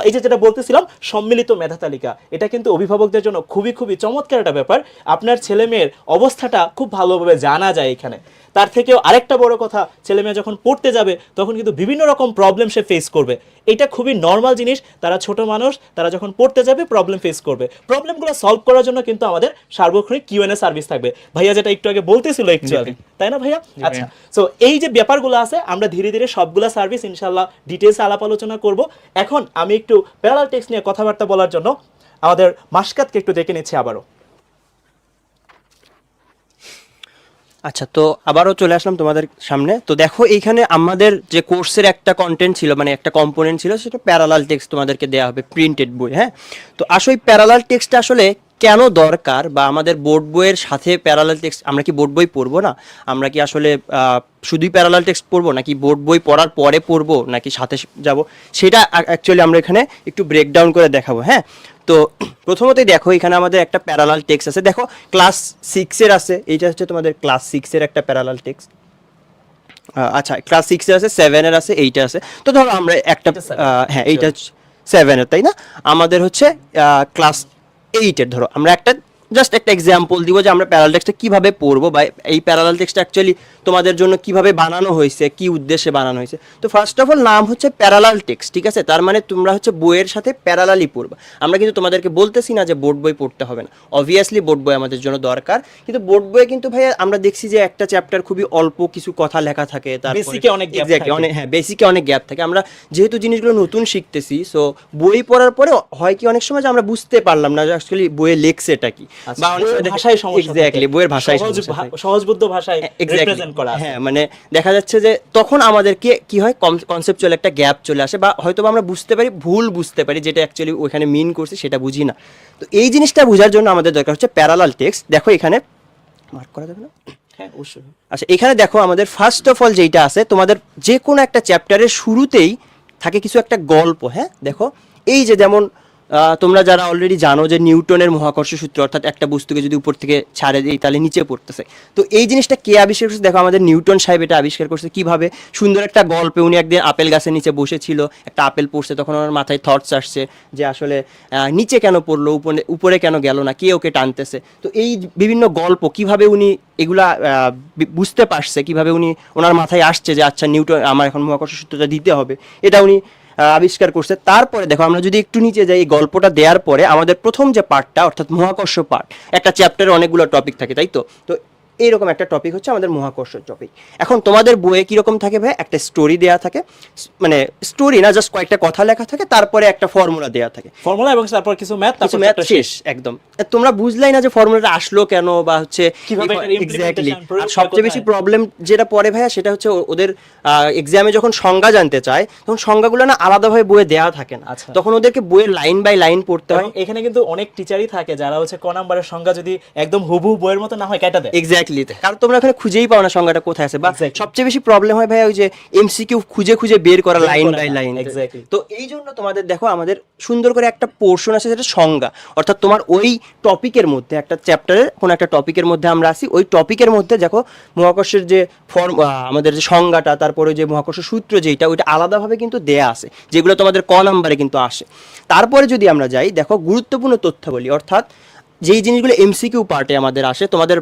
Speaker 3: এই যে যেটা বলতেছিলাম সম্মিলিত মেধা তালিকা, এটা কিন্তু অভিভাবকদের জন্য খুবই খুবই চমৎকার একটা ব্যাপার। আপনার ছেলে মেয়ের অবস্থাটা খুব ভালোভাবে জানা যায় এখানে। তার থেকেও আরেকটা বড় কথা, ছেলে মেয়ে যখন পড়তে যাবে তখন কিন্তু বিভিন্ন রকম প্রবলেম সে ফেস করবে, এটা খুবই নর্মাল জিনিস। তারা ছোট মানুষ, তারা যখন পড়তে যাবে প্রবলেম ফেস করবে, প্রবলেমগুলো সলভ করার জন্য কিন্তু আমাদের সার্বক্ষণিক Q&A সার্ভিস থাকবে। ভাইয়া যেটা একটু আগে বলতেছিল অ্যাকচুয়ালি, তাই না ভাইয়া? আচ্ছা, সো এই যে ব্যাপারগুলো আছে আমরা ধীরে ধীরে সবগুলা সার্ভিস ইনশাল্লাহ ডিটেলসে আলাপ আলোচনা করব। এখন আমি একটু প্যারালাল টেক্সট নিয়ে কথাবার্তা বলার জন্য আমাদের মাসকাতকে একটু ডেকে নিচ্ছি আবারও।
Speaker 4: আচ্ছা, তো আবারও চলে আসলাম তোমাদের সামনে। তো দেখো এইখানে আমাদের যে কোর্সের একটা কন্টেন্ট ছিল, মানে একটা কম্পোনেন্ট ছিল, সেটা প্যারালাল টেক্সট তোমাদেরকে দেওয়া হবে, প্রিন্টেড বই। হ্যাঁ, তো আসলে প্যারালাল টেক্সটটা আসলে কেন দরকার, বা আমাদের বোর্ড বইয়ের সাথে প্যারালাল টেক্সট, আমরা কি বোর্ড বই পড়বো না? আমরা কি আসলে শুধুই প্যারালাল টেক্সট পড়বো, নাকি বোর্ড বই পড়ার পরে পড়বো, নাকি সাথে যাব, সেটা অ্যাকচুয়ালি আমরা এখানে একটু ব্রেকডাউন করে দেখাবো। হ্যাঁ, তো প্রথমতই দেখো এখানে আমাদের একটা প্যারালাল টেক্সট আছে, দেখো ক্লাস 6-এর আছে, এইটা হচ্ছে তোমাদের ক্লাস 6-এর একটা প্যারালাল টেক্সট। আচ্ছা, ক্লাস 6-এর আছে, 7-এর আছে, 8-এর আছে। তো ধরো আমরা একটা, হ্যাঁ এইটা 7-এর, তাই না? আমাদের হচ্ছে ক্লাস 8-এর, ধরো আমরা একটা জাস্ট একটা এক্সাম্পল দিব যে আমরা প্যারালাল টেক্সটটা কীভাবে পড়বো, বা এই প্যারালাল টেক্সটটা অ্যাকচুয়ালি তোমাদের জন্য কিভাবে বানানো হয়েছে, কি উদ্দেশ্যে বানানো হয়েছে। তো ফার্স্ট অফ অল নাম হচ্ছে প্যারালাল টেক্সট, ঠিক আছে? তার মানে তোমরা হচ্ছে বইয়ের সাথে প্যারালালি পড়বা। আমরা কিন্তু তোমাদেরকে বলতেছি না যে বোর্ড বই পড়তে হবে না, অবভিয়াসলি বোর্ড বই আমাদের জন্য দরকার, কিন্তু বোর্ড বইয়ে কিন্তু ভাইয়া আমরা দেখছি যে একটা চ্যাপ্টার খুবই অল্প কিছু কথা লেখা থাকে,
Speaker 3: বেসিকে অনেক গ্যাপ থাকে।
Speaker 4: হ্যাঁ, বেসিকে অনেক গ্যাপ থাকে। আমরা যেহেতু জিনিসগুলো নতুন শিখতেছি, সো বই পড়ার পরে হয় কি অনেক সময় যে আমরা বুঝতে পারলাম না যে অ্যাকচুয়ালি বইয়ে লেখছে এটা কি, বা অনেক সময়
Speaker 3: ভাষায় সমস্যা,
Speaker 4: এক্স্যাক্টলি বইয়ের ভাষায়
Speaker 3: সহজবোধ্য ভাষায় রিপ্রেজেন্ট করা।
Speaker 4: হ্যাঁ, মানে দেখা যাচ্ছে যে তখন আমাদেরকে কি হয়, কনসেপচুয়াল একটা গ্যাপ চলে আসে, বা হয়তো আমরা বুঝতে পারি, ভুল বুঝতে পারি, যেটা অ্যাকচুয়ালি ওখানে মিন করছে সেটা বুঝি না। তো এই জিনিসটা বোঝার জন্য আমাদের দরকার হচ্ছে প্যারালাল টেক্সট। দেখো এখানে মার্ক করা যাবে না?
Speaker 3: হ্যাঁ, অবশ্যই।
Speaker 4: আচ্ছা, এখানে দেখো আমাদের ফার্স্ট অফ অল যেটা আছে, তোমাদের যে কোনো একটা চ্যাপ্টারের শুরুতেই থাকে কিছু একটা গল্প। হ্যাঁ, দেখো এই যে যেমন তোমরা যারা অলরেডি জানো যে নিউটনের মহাকর্ষ সূত্র, অর্থাৎ একটা বস্তুকে যদি উপর থেকে ছাড়ে দিই তাহলে নিচে পড়তেছে। তো এই জিনিসটা কে আবিষ্কার করছে? দেখো আমাদের নিউটন সাহেব এটা আবিষ্কার করছে। কিভাবে? সুন্দর একটা গল্পে, উনি একদিন আপেল গাছের নিচে বসেছিল, একটা আপেল পড়ছে, তখন ওনার মাথায় থটস আসছে যে আসলে নিচে কেন পড়লো, উপরে কেন গেল না, কে ওকে টানতেছে। তো এই বিভিন্ন গল্প কিভাবে উনি এগুলা বুঝতে পারছে, কিভাবে উনি ওনার মাথায় আসছে যে আচ্ছা নিউটন আমার এখন মহাকর্ষ সূত্রটা দিতে হবে, এটা উনি আবিষ্কার করছে। তারপরে দেখো আমরা যদি একটু নিচে যাই, এই গল্পটা দেওয়ার পরে আমাদের প্রথম যে পার্টটা, অর্থাৎ মহাকর্ষ পার্ট, একটা চ্যাপ্টারে অনেকগুলো টপিক থাকে, তাই তো? তো এইরকম একটা টপিক হচ্ছে আমাদের মহাকর্ষ টপিক। এখন তোমাদের বইয়ে কিরকম থাকে ভাই? একটা স্টোরি দেয়া থাকে, মানে স্টোরি না, জাস্ট কয়েকটা কথা লেখা থাকে, তারপরে একটা ফর্মুলা দেয়া থাকে,
Speaker 3: ফর্মুলা এবং তারপর কিছু ম্যাথ, তারপর
Speaker 4: ম্যাথ শেষ একদম। তোমরা বুঝলাই না যে ফর্মুলাটা আসলো কেন, বা হচ্ছে
Speaker 3: কিভাবে
Speaker 4: এক্স্যাক্টলি। আর সবচেয়ে বেশি প্রবলেম যেটা পড়ে ভাইয়া, সেটা হচ্ছে ওদের এক্সামে যখন সংজ্ঞা জানতে চায়, তখন সংজ্ঞাগুলো না আলাদাভাবে বইয়ে দেওয়া থাকে না, তখন ওদেরকে বইয়ের লাইন বাই লাইন পড়তে হয়।
Speaker 3: এখানে কিন্তু অনেক টিচারই থাকে যারা হচ্ছে ক নাম্বারের সংজ্ঞা যদি একদম হুবহু বইয়ের মতো না হয় কেটে দেয়।
Speaker 4: এক্স্যাক্টলি, এক্স্যাক্টলি, কারণ তোমরা ওখানে খুঁজেই পাও না সংজ্ঞাটা কোথায় আছে, বা
Speaker 3: Exactly.
Speaker 4: সবচেয়ে বেশি প্রবলেম হয় ভাই ওই যে এমসিকিউ খুঁজে খুঁজে বের করা লাইন বাই লাইন।
Speaker 3: এক্স্যাক্টলি।
Speaker 4: তো এই জন্য তোমাদের দেখো আমাদের সুন্দর করে একটা পোর্শন আছে যেটা সংজ্ঞা, অর্থাৎ তোমার ওই টপিকের মধ্যে একটা চ্যাপ্টারের কোনো একটা টপিকের মধ্যে আমরা আসি, ওই টপিকের মধ্যে দেখো মহাকর্ষের যে ফর্ম, আমাদের যে সংজ্ঞাটা, তারপরে যে মহাকর্ষ সূত্র যেটা, ওইটা আলাদাভাবে কিন্তু দেয়া আছে, যেগুলো তোমাদের ক নাম্বারে কিন্তু আসে। তারপরে যদি আমরা যাই দেখো গুরুত্বপূর্ণ তথ্যাবলী, অর্থাৎ যেই জিনিসগুলো এমসিকিউ পার্টে আমাদের আসে, তোমাদের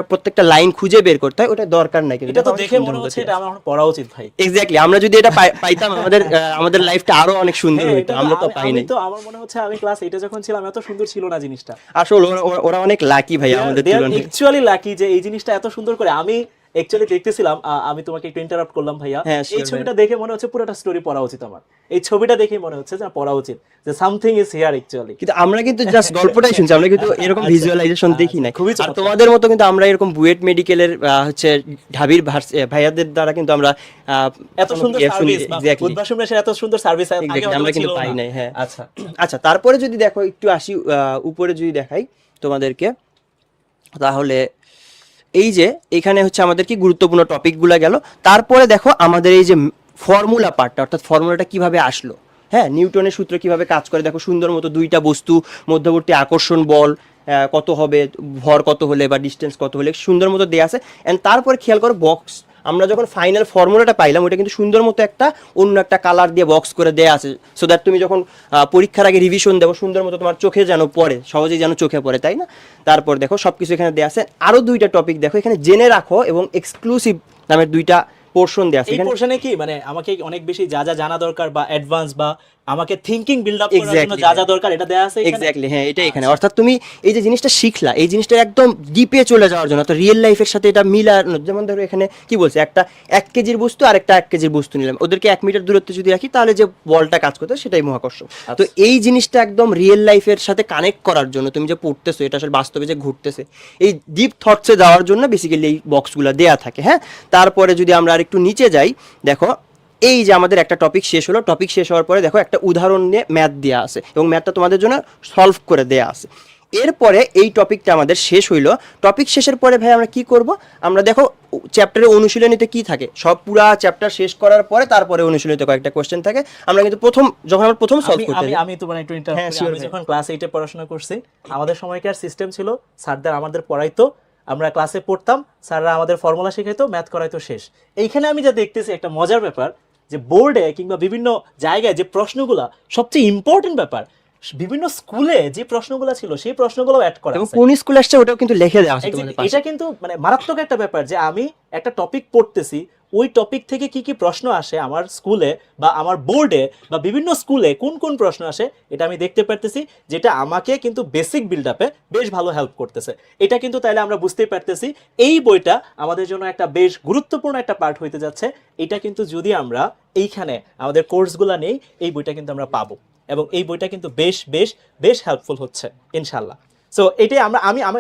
Speaker 4: প্রত্যেকটা লাইন খুঁজে বের করতে হয়, ওটা দরকার নাই কিন্তু
Speaker 3: এটা তো দেখে মনে হচ্ছে এটা আমার পড়া উচিত ভাই।
Speaker 4: এক্স্যাক্টলি, আমরা যদি এটা পাইতাম আমাদের লাইফটা আরো অনেক সুন্দর
Speaker 3: হ্যাঁ,
Speaker 4: হতো, আমরা তো পাই নাই।
Speaker 3: তো আমার মনে হচ্ছে আমি ক্লাস 8 এ যখন ছিলাম এত সুন্দর ছিল না জিনিসটা।
Speaker 4: আসলে ওরা অনেক লাকি ভাই আমাদের তুলনায়।
Speaker 3: অ্যাকচুয়ালি লাকি যে এই জিনিসটা এত সুন্দর করে আমি অ্যাকচুয়ালি দেখতেছিলাম। আমি তোমাকে একটু ইন্টারাপ্ট করলাম ভাইয়া।
Speaker 4: হ্যাঁ,
Speaker 3: এই ছবিটা দেখে মনে হচ্ছে পুরোটা স্টোরি পড়া উচিত আমার। এই ছবিটা দেখে মনে হচ্ছে যে পড়া উচিত, যে সামথিং ইজ হিয়ার অ্যাকচুয়ালি।
Speaker 4: কিন্তু আমরা কিন্তু জাস্ট গল্পটাই শুনছি, আমরা কিন্তু এরকম ভিজুয়ালাইজেশন দেখি না।
Speaker 3: খুবই
Speaker 4: আর
Speaker 3: চমৎকার।
Speaker 4: তোমাদের মতো কিন্তু আমরা এরকম বুয়েট মেডিকেলের হচ্ছে ঢাবির ভাইয়াদের দ্বারা কিন্তু আমরা
Speaker 3: এত সুন্দর সার্ভিস, উদ্ভাসন মেশে এত সুন্দর সার্ভিস আগে
Speaker 4: আমরা কিন্তু
Speaker 3: ছিল
Speaker 4: পাই
Speaker 3: না।
Speaker 4: নাই। হ্যাঁ,
Speaker 3: আচ্ছা
Speaker 4: আচ্ছা, তারপরে যদি দেখো একটু আসি উপরে যদি দেখাই তোমাদেরকে, তাহলে এই যে এখানে হচ্ছে আমাদের কি গুরুত্বপূর্ণ টপিকগুলো গেল। তারপরে দেখো আমাদের এই যে ফর্মুলা পার্টটা, অর্থাৎ ফর্মুলাটা কিভাবে আসলো, হ্যাঁ, নিউটনের সূত্র কিভাবে কাজ করে, দেখো সুন্দর মতো দুইটা বস্তু মধ্যবর্তী আকর্ষণ বল কত হবে, ভর কত হলে বা ডিস্টেন্স কত হলে সুন্দর মতো দেয়া আছে। অ্যান্ড তারপরে খেয়াল করো বক্স, আমরা যখন ফাইনাল ফর্মুলাটা পাইলাম ওটা কিন্তু সুন্দর মতো একটা অন্য একটা কালার দিয়ে বক্স করে দেয়া আছে, সো দ্যাট তুমি যখন পরীক্ষার আগে রিভিশন দেবো সুন্দর মতো তোমার চোখে যেন পড়ে, সহজেই যেন চোখে পড়ে, তাই না? তারপর দেখো সবকিছু এখানে দেয়া আছে। আরো দুইটা টপিক দেখো এখানে, জেনে রাখো এবং এক্সক্লুসিভ নামের দুইটা পোর্শন দেয়া আছে
Speaker 3: এই
Speaker 4: এখানে।
Speaker 3: পোরশনে কি মানে আমাকে অনেক বেশি যা যা জানা দরকার বা অ্যাডভান্স বা আমাকে থিংকিং বিল্ড আপ করার জন্য
Speaker 4: Exactly,
Speaker 3: যা যা দরকার এটা দেয়া আছে এখানে।
Speaker 4: এক্স্যাক্টলি, হ্যাঁ, এটা এখানে। অর্থাৎ তুমি এই যে জিনিসটা শিখলা, এই জিনিসটা একদম ডিপে চলে যাওয়ার জন্য, তো রিয়েল লাইফের সাথে এটা মিলানো। যেমন ধরো এখানে কি বলছে, একটা 1 কেজির বস্তু আর একটা 1 কেজির বস্তু নিলাম, ওদেরকে 1 মিটার দূরত্বে যদি রাখি তাহলে যে বলটা কাজ করতে সেটাই মহাকর্ষ। তো এই জিনিসটা একদম রিয়েল লাইফের সাথে কানেক্ট করার জন্য, তুমি যে পড়তেছো এটা আসলে বাস্তবে যে ঘুরতেছে, এই ডিপ থটসে যাওয়ার জন্য বেসিক্যালি এই বক্সগুলো দেয়া থাকে। হ্যাঁ, তারপরে যদি আমরা আর একটু নিচে যাই, দেখো এই যে আমাদের একটা টপিক শেষ হলো, টপিক শেষ হওয়ার পরে দেখো একটা উদাহরণ নিয়ে ম্যাথ দেওয়া আছে এবং ম্যাথটা তোমাদের জন্য সলভ করে দেয়া আছে। এরপরে এই টপিকটা আমাদের শেষ হইলো। টপিক শেষের পরে ভাই আমরা কি করব, আমরা দেখো চ্যাপ্টারের অনুশীলনীতে কি থাকে, সব পুরা চ্যাপ্টার শেষ করার পরে তারপরে অনুশীলনীতে কয়েকটা কোশ্চেন থাকে। আমরা কিন্তু যখন আমরা প্রথম সলভ করতে যাই,
Speaker 3: আমি তোমার একটু ইন্টারাপ্ট
Speaker 4: হ্যাঁ,
Speaker 3: করি।
Speaker 4: sure
Speaker 3: আমি
Speaker 4: ভাই।
Speaker 3: যখন ক্লাস 8 এ পড়াশোনা করছি, আমাদের সময়কার সিস্টেম ছিল স্যারদের আমাদের পড়াইতো, আমরা ক্লাসে পড়তাম, স্যাররা আমাদের ফর্মুলা শেখাইতো, ম্যাথ করাইতো, শেষ। এইখানে আমি যা দেখতেছি একটা মজার ব্যাপার, যে বোর্ডে কিংবা বিভিন্ন জায়গায় যে প্রশ্নগুলা সবচেয়ে ইম্পর্টেন্ট ব্যাপার, বিভিন্ন স্কুলে যে প্রশ্নগুলো ছিল সেই প্রশ্নগুলো অ্যাড করা
Speaker 4: এবং
Speaker 3: আছে।
Speaker 4: কোন স্কুল আসছে ওটাও কিন্তু লিখে দেওয়া আছে তোমাদের পাশে।
Speaker 3: এটা কিন্তু মানে মারাত্মক একটা ব্যাপার, যে আমি একটা টপিক পড়তেছি, ওই টপিক থেকে কি কি প্রশ্ন আসে আমার স্কুলে বা আমার বোর্ডে বা বিভিন্ন স্কুলে কোন কোন প্রশ্ন আসে এটা আমি দেখতে পারতেছি, যেটা আমাকে কিন্তু বেসিক বিল্ড আপে বেশ ভালো হেল্প করতেছে। এটা কিন্তু তাইলে আমরা বুঝতেই পারতেছি এই বইটা আমাদের জন্য একটা বেশ গুরুত্বপূর্ণ একটা পার্ট হইতে যাচ্ছে। এটা কিন্তু যদি আমরা এইখানে আমাদের কোর্সগুলো নেই, এই বইটা কিন্তু আমরা পাবো এবং এই বইটা কিন্তু বেশ বেশ বেশ হেল্পফুল হচ্ছে ইনশাল্লাহ। সো এটাই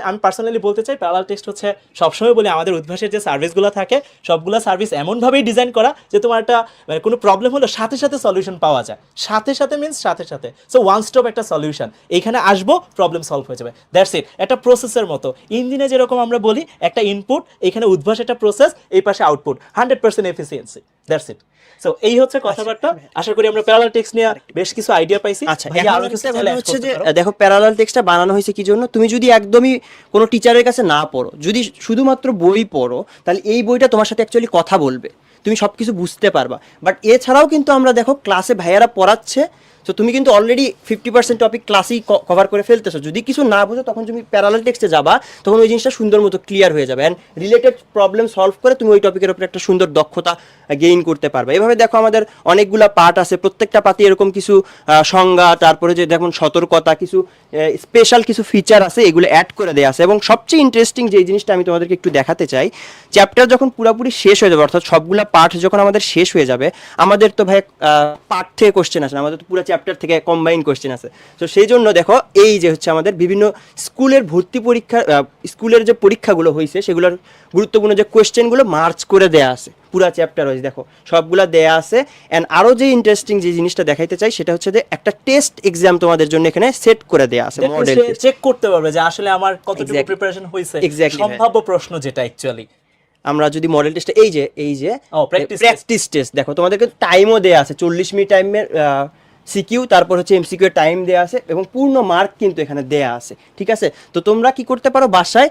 Speaker 3: আমি পার্সোনালি বলতে চাই, প্যারালাল টেক্সট হচ্ছে সবসময় বলি আমাদের উদ্ভাসের যে সার্ভিসগুলো থাকে সবগুলো সার্ভিস এমনভাবেই ডিজাইন করা যে তোমার একটা মানে কোনো প্রবলেম হলো সাথে সাথে সলিউশন পাওয়া যায়, সাথে সাথে মিনস সাথে সাথে। সো ওয়ান স্টপ একটা সলিউশন, এইখানে আসবো প্রবলেম সলভ হয়ে যাবে, দ্যাটস ইট। একটা প্রসেসের মতো, ইঞ্জিনে যেরকম আমরা বলি একটা ইনপুট, এখানে উদ্ভাস একটা প্রসেস, এই পাশে output, 100% efficiency, that's it. So এই হচ্ছে কথাবার্তা। আশা করি আমরা প্যারালাল টেক্সট নিয়ে বেশ কিছু আইডিয়া পাইছি।
Speaker 4: আচ্ছা,
Speaker 3: ভাইয়া,
Speaker 4: এখন
Speaker 3: আরো কিছু চাইলে add
Speaker 4: হচ্ছে
Speaker 3: করতে
Speaker 4: যে
Speaker 3: পারো।
Speaker 4: দেখো প্যারালাল টেক্সটটা বানানো হয়েছে কি জন্য, তুমি যদি একদমই কোনো টিচারের কাছে না পড়ো, যদি শুধুমাত্র বই পড়ো, তাহলে এই বইটা তোমার সাথে অ্যাকচুয়ালি কথা বলবে, তুমি সব কিছু বুঝতে পারবা। বাট এছাড়াও কিন্তু আমরা দেখো ক্লাসে ভাইয়ারা পড়াচ্ছে, তো তুমি কিন্তু অলরেডি 50% টপিক ক্লাসেই কভার করে ফেলতেছো। যদি কিছু না বুঝো তখন তুমি প্যারালাল টেক্সটে যাবা, তখন ওই জিনিসটা সুন্দর মতো ক্লিয়ার হয়ে যাবে, অ্যান্ড রিলেটেড প্রবলেম সলভ করে তুমি ওই টপিকের উপরে একটা সুন্দর দক্ষতা গেইন করতে পারবে। এভাবে দেখো আমাদের অনেকগুলা পার্ট আছে, প্রত্যেকটা পার্টে এরকম কিছু সংজ্ঞা, তারপরে যে দেখুন সতর্কতা, কিছু স্পেশাল কিছু ফিচার আছে, এগুলো অ্যাড করে দেওয়া আছে। এবং সবচেয়ে ইন্টারেস্টিং যে জিনিসটা আমি তোমাদেরকে একটু দেখাতে চাই, চ্যাপ্টার যখন পুরোপুরি শেষ হয়ে যাবে, অর্থাৎ সবগুলা পার্ট যখন আমাদের শেষ হয়ে যাবে, আমাদের তো ভাই পার্ট থেকে কোশ্চেন আসে না, আমাদের তো পুরো চ্যাপ্টার থেকে কম্বাইন কোশ্চেন আছে। তো সেই জন্য দেখো এই যে হচ্ছে আমাদের বিভিন্ন স্কুলের ভর্তি পরীক্ষা, স্কুলের যে পরীক্ষাগুলো হয়েছে সেগুলোর গুরুত্বপূর্ণ যে কোশ্চেনগুলো মার্চ করে দেয়া আছে। পুরা চ্যাপ্টার ওয়াইজ দেখো সবগুলা দেয়া আছে। অ্যান্ড আরো যে ইন্টারেস্টিং যে জিনিসটা দেখাইতে চাই সেটা হচ্ছে যে একটা টেস্ট এক্সাম তোমাদের জন্য এখানে সেট করে দেয়া আছে, মডেল
Speaker 3: চেক করতে পারবে যে আসলে আমার কতটুকু
Speaker 4: Exactly.
Speaker 3: প্রিপারেশন হয়েছে,
Speaker 4: Exactly,
Speaker 3: সম্ভাব্য প্রশ্ন যেটা অ্যাকচুয়ালি।
Speaker 4: আমরা যদি মডেল টেস্টে এই যে
Speaker 3: practice
Speaker 4: প্র্যাকটিস টেস্ট দেখো তোমাদেরকে টাইমও দেয়া আছে, 40 মিনিট টাইমের সিকিউ, তারপর হচ্ছে এমসিকিউ এর টাইম দেয়া আছে এবং পূর্ণ মার্ক কিন্তু এখানে দেয়া আছে, ঠিক আছে? তো তোমরা কি করতে পারো বাসায়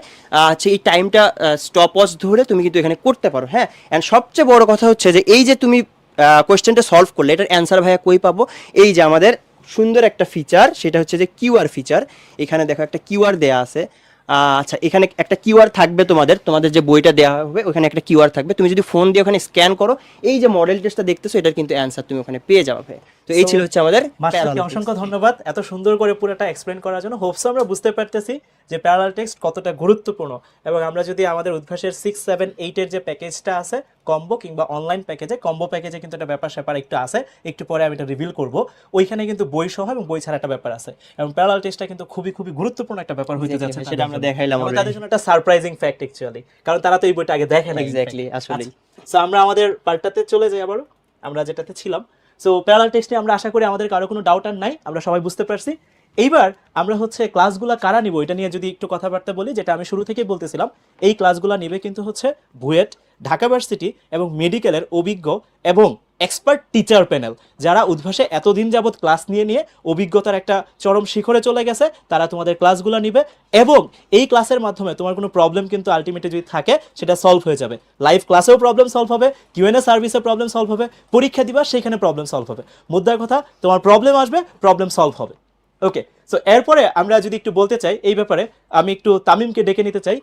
Speaker 4: হচ্ছে এই টাইমটা স্টপ ওয়াচ ধরে তুমি কিন্তু এখানে করতে পারো, হ্যাঁ। অ্যান্ড সবচেয়ে বড় কথা হচ্ছে যে এই যে তুমি কোয়েশ্চেনটা সলভ করলে এটার অ্যান্সার ভাইয়া কই পাবো? এই যে আমাদের সুন্দর একটা ফিচার, সেটা হচ্ছে যে কিউআর ফিচার। এখানে দেখো একটা কিউআর দেয়া আছে। আচ্ছা, এখানে একটা কিউআর থাকবে, তোমাদের যে বইটা দেওয়া হবে ওখানে একটা কিউআর থাকবে। তুমি যদি ফোন দিয়ে ওখানে স্ক্যান করো, এই যে মডেল টেস্টটা দেখতেছো এটার কিন্তু অ্যান্সার তুমি ওখানে পেয়ে যাবে। তো এই ছিল হচ্ছে আমাদের
Speaker 3: মাস্টারকে অসংখ্য ধন্যবাদ এত সুন্দর করে পুরোটা এক্সপ্লেন করার জন্য। হোপস আমরা বুঝতে পারতেছি যে প্যারালাল টেক্সট কতটা গুরুত্বপূর্ণ, এবং আমরা যদি আমাদের উদ্ভাসের 6, 7, 8 এর যে প্যাকেজটা আছে কম্বো কিংবা অনলাইন প্যাকেজে, কম্বো প্যাকেজে কিন্তু একটা ব্যাপার স্যাপার একটু আছে, একটু পরে আমি এটা রিভিল করব। ওইখানে কিন্তু বই সহ এবং বই ছাড়া একটা ব্যাপার আছে, এবং প্যারালাল টেক্সটটা কিন্তু খুবই খুবই গুরুত্বপূর্ণ একটা ব্যাপার হইতে যাচ্ছে।
Speaker 4: সেটা আমরা দেখাইলাম
Speaker 3: এবং তাদের জন্য একটা সারপ্রাইজিং ফ্যাক্ট অ্যাকচুয়ালি, কারণ তারা তো এই বইটা আগে দেখে না।
Speaker 4: এক্স্যাক্টলি, আসলে
Speaker 3: সো আমরা আমাদের পার্টটাতে চলে যাই আবারও, আমরা যেটাতে ছিলাম। সো প্যারালাল টেক্সটে আমরা আশা করি আমাদের কারো কোনো ডাউট আর নাই, আমরা সবাই বুঝতে পারছি। এইবার আমরা হচ্ছে ক্লাসগুলো কারা নিব এটা নিয়ে যদি একটু কথাবার্তা বলি, যেটা আমি শুরু থেকেই বলতেছিলাম, এই ক্লাসগুলো নিবে কিন্তু হচ্ছে বুয়েট, ঢাকা ভার্সিটি এবং মেডিকেলের অভিজ্ঞ এবং এক্সপার্ট টিচার প্যানেল, যারা উদ্ভাসে এতদিন যাবত ক্লাস নিয়ে নিয়ে অভিজ্ঞতার একটা চরম শিখরে চলে গেছে, তারা তোমাদের ক্লাসগুলো নিবে। এবং এই ক্লাসের মাধ্যমে তোমার কোনো প্রবলেম কিন্তু আলটিমেটলি যদি থাকে সেটা সলভ হয়ে যাবে। লাইভ ক্লাসেও প্রবলেম সলভ হবে, কিউএনএ সার্ভিসে প্রবলেম সলভ হবে, পরীক্ষা দিবা সেখানে প্রবলেম সলভ হবে। মুদ্রার কথা, তোমার প্রবলেম আসবে, প্রবলেম সলভ হবে। ওকে, সো এরপরে আমরা যদি একটু বলতে চাই এই ব্যাপারে, আমি একটু তামিমকে ডেকে নিতে চাই।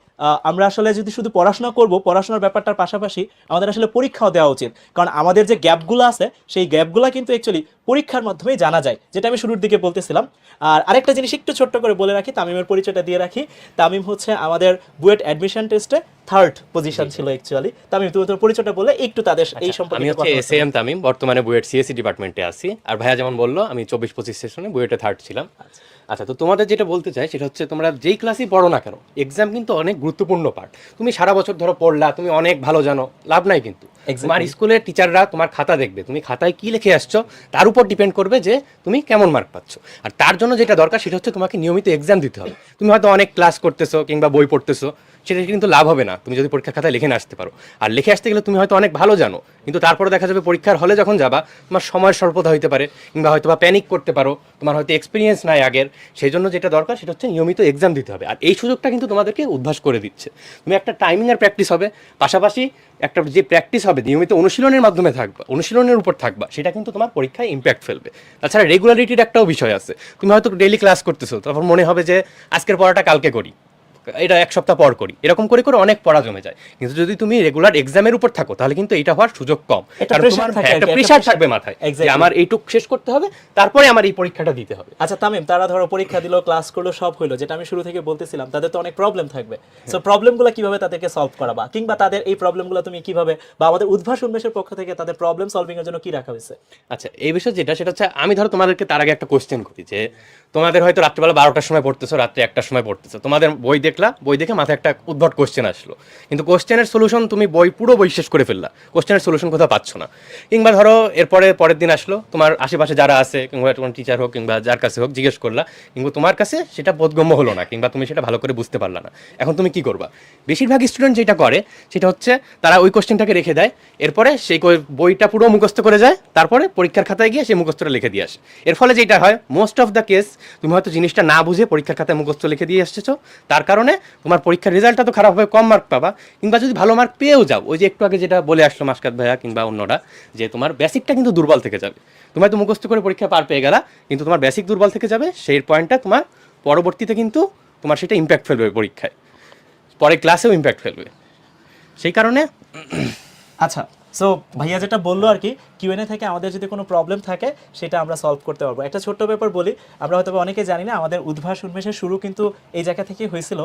Speaker 3: আমরা আসলে যদি শুধু পড়াশোনা করব, পড়াশোনার ব্যাপারটার পাশাপাশি আমাদের আসলে পরীক্ষাও দেওয়া উচিত, কারণ আমাদের যে গ্যাপগুলো আছে সেই গ্যাপগুলো কিন্তু অ্যাকচুয়ালি পরীক্ষার মাধ্যমেই জানা যায়, যেটা আমি শুরুর দিকে বলতেছিলাম। আর আরেকটা জিনিস একটু ছোট্ট করে বলে রাখি, তামিমের পরিচয়টা দিয়ে রাখি। তামিম হচ্ছে আমাদের বুয়েট অ্যাডমিশন টেস্টে 3rd পজিশন ছিল অ্যাকচুয়ালি। তামিম, তুমি তোর পরিচয়টা বলে একটু তাদের এই সম্পর্কে।
Speaker 5: আমি হচ্ছে এসএম তামিম, বর্তমানে বুয়েট সিএসসি ডিপার্টমেন্টে আছি। আর ভাইয়া যেমন বললো, আমি 24-25 সেশনে বুয়েটে 3rd ছিলাম। আচ্ছা, তো তোমাদের যেটা বলতে চাই সেটা হচ্ছে, তোমরা যেই ক্লাসই পড়ো না কেন, এক্সাম কিন্তু অনেক গুরুত্বপূর্ণ পার্ট। তুমি সারা বছর ধরো পড়লা, তুমি অনেক ভালো জানো, লাভ নাই কিন্তু। তোমার স্কুলের টিচাররা তোমার খাতা দেখবে, তুমি খাতায় কি লিখে আসছো তার উপর ডিপেন্ড করবে যে তুমি কেমন মার্ক পাচ্ছ। আর তার জন্য যেটা দরকার সেটা হচ্ছে তোমাকে নিয়মিত এক্সাম দিতে হবে। তুমি হয়তো অনেক ক্লাস করতেছো কিংবা বই পড়তেছো, সেটা কিন্তু লাভ হবে না তুমি যদি পরীক্ষার খাতায় লিখে না আসতে পারো। আর লিখে আসতে গেলে তুমি হয়তো অনেক ভালো জানো, কিন্তু তারপরে দেখা যাবে পরীক্ষার হলে যখন যাবা তোমার সময়ের স্বল্পতা হইতে পারে, কিংবা হয়তো বা প্যানিক করতে পারো, তোমার হয়তো এক্সপিরিয়েন্স নাই আগের। সেই জন্য যেটা দরকার সেটা হচ্ছে নিয়মিত এক্সাম দিতে হবে। আর এই সুযোগটা কিন্তু তোমাদেরকে উদ্ভাস করে দিচ্ছে। তুমি একটা টাইমিংয়ের প্র্যাকটিস হবে, পাশাপাশি একটা যে প্র্যাকটিস হবে নিয়মিত অনুশীলনের মাধ্যমে থাকবা, অনুশীলনের উপর থাকবা, সেটা কিন্তু তোমার পরীক্ষায় ইম্প্যাক্ট ফেলবে। তাছাড়া রেগুলারিটির একটাও বিষয় আছে। তুমি হয়তো ডেইলি ক্লাস করতেছো, তারপর মনে হবে যে আজকের পড়াটা কালকে করি, এটা এক সপ্তাহ পর করি, এরকম করে করে অনেক পড়া জমে যায়। কিন্তু যদি তুমি রেগুলার এক্সামের উপর থাকো তাহলে কিন্তু এটা হওয়ার সুযোগ কম, কারণ তোমার একটা প্রেশার থাকবে মাথায় যে আমার এইটুক শেষ করতে হবে, তারপরে আমার এই পরীক্ষাটা দিতে হবে।
Speaker 3: আচ্ছা তামিম, তারা ধরো পরীক্ষা দিলো, ক্লাস করলো, সব হইলো, যেটা আমি শুরু থেকে বলতেছিলাম, তাদের তো অনেক প্রবলেম থাকবে। সো প্রবলেমগুলো কিভাবে তাদেরকে সলভ করাবা, কিংবা তাদের এই প্রবলেমগুলো তুমি কিভাবে, বা আমাদের উদ্ভাস উন্মেষের পক্ষ থেকে তাদের প্রবলেম সলভিং এর জন্য কি রাখা হয়েছে?
Speaker 5: আচ্ছা, এই বিষয়ে যেটা সেটা হচ্ছে, আমি ধরো তোমাদেরকে তার আগে একটা কোশ্চেন করি যে তোমাদের হয়তো রাত্রিবেলা 12টার সময় পড়তেছো, রাত্রে 1টার সময় পড়তেছো, তোমাদের বই দেখলা, বই দেখে মাথায় একটা উদ্ভট কোশ্চেন আসলো, কিন্তু কোশ্চেনের সলিউশন তুমি পুরো বই শেষ করে ফেললা, কোশ্চেনের সলিউশন কোথাও পাচ্ছ না। কিংবা ধরো পরের দিন আসলো, তোমার আশেপাশে যারা আছে কিংবা তোমার টিচার হোক কিংবা যার কাছে হোক জিজ্ঞেস করলা, কিন্তু তোমার কাছে সেটা বোধগম্য হলো না, কিংবা তুমি সেটা ভালো করে বুঝতে পারলা না। এখন তুমি কি করবা? বেশিরভাগ স্টুডেন্ট যেটা করে সেটা হচ্ছে তারা ওই কোশ্চেনটাকে রেখে দেয়, এরপরে সেই বইটা পুরো মুখস্থ করে যায়, তারপরে পরীক্ষার খাতায় গিয়ে সেই মুখস্থটা লিখে দিয়ে আসে। এর ফলে যেটা হয়, মোস্ট অফ দ্য কেস তুমি হয়তো জিনিসটা না বুঝে পরীক্ষার খাতায় মুখস্থ লিখে দিয়ে এসেছো, তার কারণে তোমার পরীক্ষার রেজাল্টটা তো খারাপ হবে, কম মার্ক পাবা। কিংবা যদি ভালো মার্ক পেয়েও যাও, ওই যে একটু আগে যেটা বলে আসলো মাসকাত ভাইয়া কিংবা অন্যরা, যে তোমার বেসিকটা কিন্তু দুর্বল থেকে যাবে। তুমি হয়তো মুখস্থ করে পরীক্ষা পার পেয়ে গেলা, কিন্তু তোমার বেসিক দুর্বল থেকে যাবে, সেই পয়েন্টটা তোমার পরবর্তীতে কিন্তু তোমার সেটা ইম্প্যাক্ট ফেলবে পরীক্ষায়, পরে ক্লাসেও ইম্প্যাক্ট ফেলবে। সেই কারণে
Speaker 3: আচ্ছা, সো ভাইয়া যেটা বললো আর কি, কিউএনএ থেকে আমাদের যদি কোনো প্রবলেম থাকে সেটা আমরা সলভ করতে পারবো। একটা ছোট্ট ব্যাপার বলি, আমরা হয়তো অনেকে জানি না, আমাদের উদ্ভাস উন্মেষের শুরু কিন্তু এই জায়গা থেকেই হয়েছিল।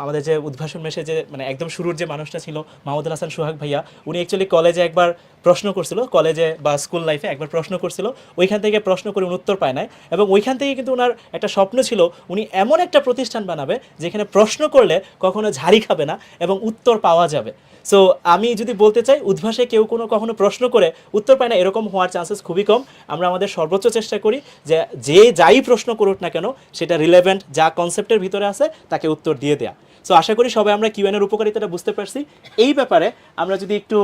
Speaker 3: আমাদের যে উদ্ভাসন মেশে যে মানে একদম শুরুর যে মানুষটা ছিল মাহমুদুল হাসান সোহাগ ভাইয়া, উনি অ্যাকচুয়ালি কলেজে একবার প্রশ্ন করছিল, কলেজে বা স্কুল লাইফে একবার প্রশ্ন করছিল, ওইখান থেকে প্রশ্ন করে উনি উত্তর পায় নাই, এবং ওইখান থেকে কিন্তু ওনার একটা স্বপ্ন ছিল উনি এমন একটা প্রতিষ্ঠান বানাবে যেখানে প্রশ্ন করলে কখনো ঝাড়ি খাবে না এবং উত্তর পাওয়া যাবে। সো আমি যদি বলতে চাই, উদ্ভাসে কেউ কখনো প্রশ্ন করে উত্তর পায় না এরকম হওয়ার চান্সেস খুবই কম। আমরা আমাদের সর্বোচ্চ চেষ্টা করি যে যাই প্রশ্ন করুক না কেন সেটা রিলেভেন্ট, যা কনসেপ্টের ভিতরে আছে তাকে উত্তর দিয়ে দেয়া। সো আশা করি সবাই আমরা কিউএন এর উপকারিতাটা বুঝতে পারছি। এই ব্যাপারে আমরা যদি একটু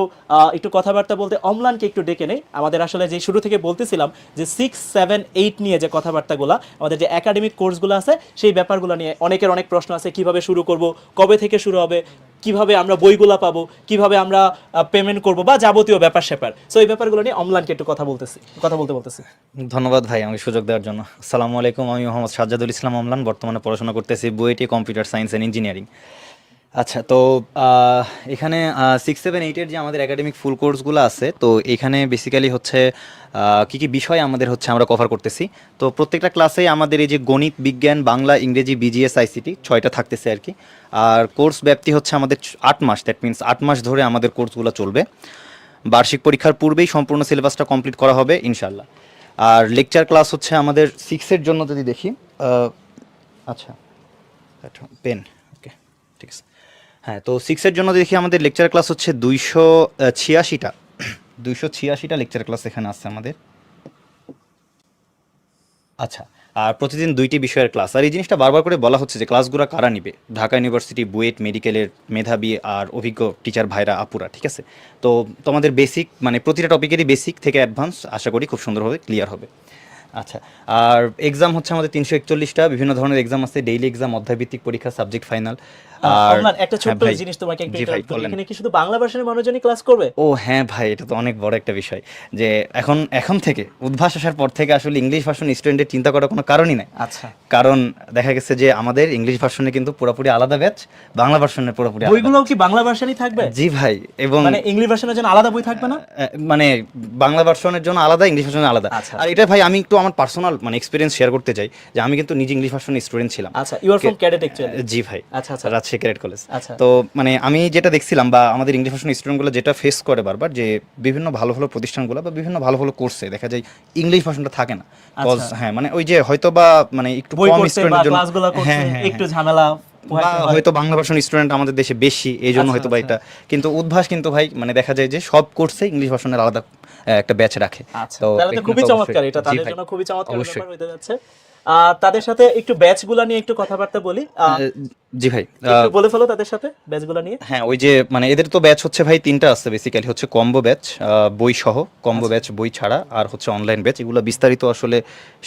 Speaker 3: কথাবার্তা বলতে অম্লানকে একটু ডেকে নেই। আমাদের আসলে যে শুরু থেকে বলতেছিলাম যে 6, 7, 8 নিয়ে যে কথাবার্তাগুলো, আমাদের যে একাডেমিক কোর্সগুলো আছে সেই ব্যাপারগুলো নিয়ে অনেকের অনেক প্রশ্ন আছে। কিভাবে শুরু করব, কবে থেকে শুরু হবে, কিভাবে আমরা বইগুলো পাবো, কিভাবে আমরা পেমেন্ট করব, বা যাবতীয় ব্যাপার স্যাপার। সো এই ব্যাপারগুলো নিয়ে অম্লানকে একটু কথা বলতেছি।
Speaker 6: ধন্যবাদ ভাই আমাকে সুযোগ দেওয়ার জন্য। আসসালামু আলাইকুম, আমি মোহাম্মদ সাজ্জাদুল ইসলাম অমলান, বর্তমানে পড়াশোনা করতেছি বুয়েটে কম্পিউটার সায়েন্স অ্যান্ড ইঞ্জিনিয়ারিং। আচ্ছা, তো এখানে 6, 7, 8-এর যে আমাদের একাডেমিক ফুল কোর্সগুলো আছে, তো এখানে বেসিক্যালি হচ্ছে কী কী বিষয় আমাদের হচ্ছে আমরা কভার করতেছি। তো প্রত্যেকটা ক্লাসেই আমাদের এই যে গণিত, বিজ্ঞান, বাংলা, ইংরেজি, বিজিএস, আইসিটি 6টা থাকতেছে আর কি। আর কোর্স ব্যাপ্তি হচ্ছে আমাদের 8 মাস, দ্যাট মিনস 8 মাস ধরে আমাদের কোর্সগুলো চলবে। বার্ষিক পরীক্ষার পূর্বেই সম্পূর্ণ সিলেবাসটা কমপ্লিট করা হবে ইনশাল্লাহ। আর লেকচার ক্লাস হচ্ছে আমাদের 6-এর জন্য যদি দেখি, আচ্ছা পেন, ওকে ঠিক আছে। হ্যাঁ, তো 6-এর জন্য দেখি আমাদের লেকচার ক্লাস হচ্ছে 286টা লেকচার ক্লাস এখানে আছে আমাদের। আচ্ছা, আর প্রতিদিন 2টি বিষয়ের ক্লাস। আর এই জিনিসটা বারবার করে বলা হচ্ছে যে ক্লাসগুলো কারা নিবে, ঢাকা ইউনিভার্সিটি, বুয়েট মেডিকেলের মেধাবী আর অভিজ্ঞ টিচার ভাইরা, আপুরা, ঠিক আছে। তো তোমাদের বেসিক মানে প্রতিটা টপিকেরই বেসিক থেকে অ্যাডভান্স আশা করি খুব সুন্দরভাবে ক্লিয়ার হবে। আচ্ছা, আর এক্সাম হচ্ছে আমাদের 341টা, বিভিন্ন ধরনের এক্সাম আছে, ডেইলি এক্সাম, অধ্যায়ভিত্তিক পরীক্ষা, সাবজেক্ট ফাইনাল। আর
Speaker 3: অম্লান, একটা ছোট্ট
Speaker 6: হ্যাঁ ভাই,
Speaker 3: জিনিস তোমাকে একটু
Speaker 6: জি ভাই,
Speaker 3: interrupt করি।
Speaker 6: বলেন।
Speaker 3: এখানে কি শুধু বাংলা ভার্সনের মানুষজনই ক্লাস করবে?
Speaker 6: ও হ্যাঁ ভাই, এটা তো অনেক বড় একটা বিষয় যে এখন থেকে উদ্ভাস আসার পর থেকে আসলে ইংলিশ ভার্সন স্টুডেন্টের চিন্তা করার কোনো কারণই নাই।
Speaker 3: আচ্ছা,
Speaker 6: কারণ দেখা গেছে যে আমাদের ইংলিশ ভার্সনে কিন্তু পুরোপুরি আলাদা ব্যাচ, বাংলা ভার্সনের পুরোপুরি আলাদা।
Speaker 3: বইগুলোও কি বাংলা ভার্সনই থাকবে?
Speaker 6: জি ভাই, এবং
Speaker 3: মানে ইংলিশ ভার্সনের জন্য আলাদা বই থাকবে না?
Speaker 6: মানে বাংলা ভার্সনের জন্য আলাদা, ইংলিশ ভার্সনের আলাদা।
Speaker 3: আচ্ছা।
Speaker 6: আর এটা ভাই আমি একটু আমার পার্সোনাল মানে এক্সপিরিয়েন্স শেয়ার করতে চাই যে আমি কিন্তু নিজে ইংলিশ ভার্সনের স্টুডেন্ট ছিলাম।
Speaker 3: আচ্ছা, you are from cadet actually?
Speaker 6: জি ভাই,
Speaker 3: আচ্ছা, আচ্ছা।
Speaker 6: Rajshahi cadet college.
Speaker 3: আচ্ছা।
Speaker 6: তো মানে আমি যেটা দেখছিলাম বা আমাদের ইংলিশ ভার্সন স্টুডেন্টগুলো যেটা ফেস করে বারবার, যে বিভিন্ন ভালো ভালো প্রতিষ্ঠানগুলো বা বিভিন্ন ভালো ভালো কোর্সে দেখা যায় ইংলিশ ভার্সনটা থাকে না। কজ হ্যাঁ, মানে ওই যে হয়তো বা মানে একটু
Speaker 3: বই
Speaker 6: কম
Speaker 3: করতে বা
Speaker 6: স্টুডেন্টের জন্য,
Speaker 3: ক্লাসগুলো করতে
Speaker 6: হ্যাঁ হ্যাঁ
Speaker 3: একটু ঝামেলা
Speaker 6: বা হয়তো বাংলা ভার্সন স্টুডেন্ট আমাদের দেশে বেশি, এই জন্য
Speaker 3: আচ্ছা,
Speaker 6: হয়তো বা
Speaker 3: আচ্ছা।
Speaker 6: এটা। কিন্তু উদ্ভাস কিন্তু ভাই মানে দেখা যায় যে সব কোর্সে ইংলিশ ভার্সনের আলাদা একটা ব্যাচ রাখে।
Speaker 3: আচ্ছা, তাহলে তো
Speaker 6: এখানে
Speaker 3: খুবই
Speaker 6: তো
Speaker 3: চমৎকার,
Speaker 6: অবশ্যই-
Speaker 3: এটা
Speaker 6: জি
Speaker 3: তাদের
Speaker 6: ভাই,
Speaker 3: জন্য খুবই চমৎকার
Speaker 6: অবশ্যই।
Speaker 3: ব্যাপার হতে যাচ্ছে। তাদের সাথে একটু ব্যাচগুলো নিয়ে একটু কথাবার্তা বলি।
Speaker 6: জি ভাই,
Speaker 3: একটু বলে ফেলো তাদের সাথে ব্যাচগুলো নিয়ে।
Speaker 6: হ্যাঁ, ওই যে মানে এদের তো ব্যাচ হচ্ছে ভাই 3টা আছে বেসিক্যালি, হচ্ছে কম্বো ব্যাচ, বই সহ, কম্বো ব্যাচ বই ছাড়া, আর হচ্ছে অনলাইন ব্যাচ। এগুলো বিস্তারিত আসলে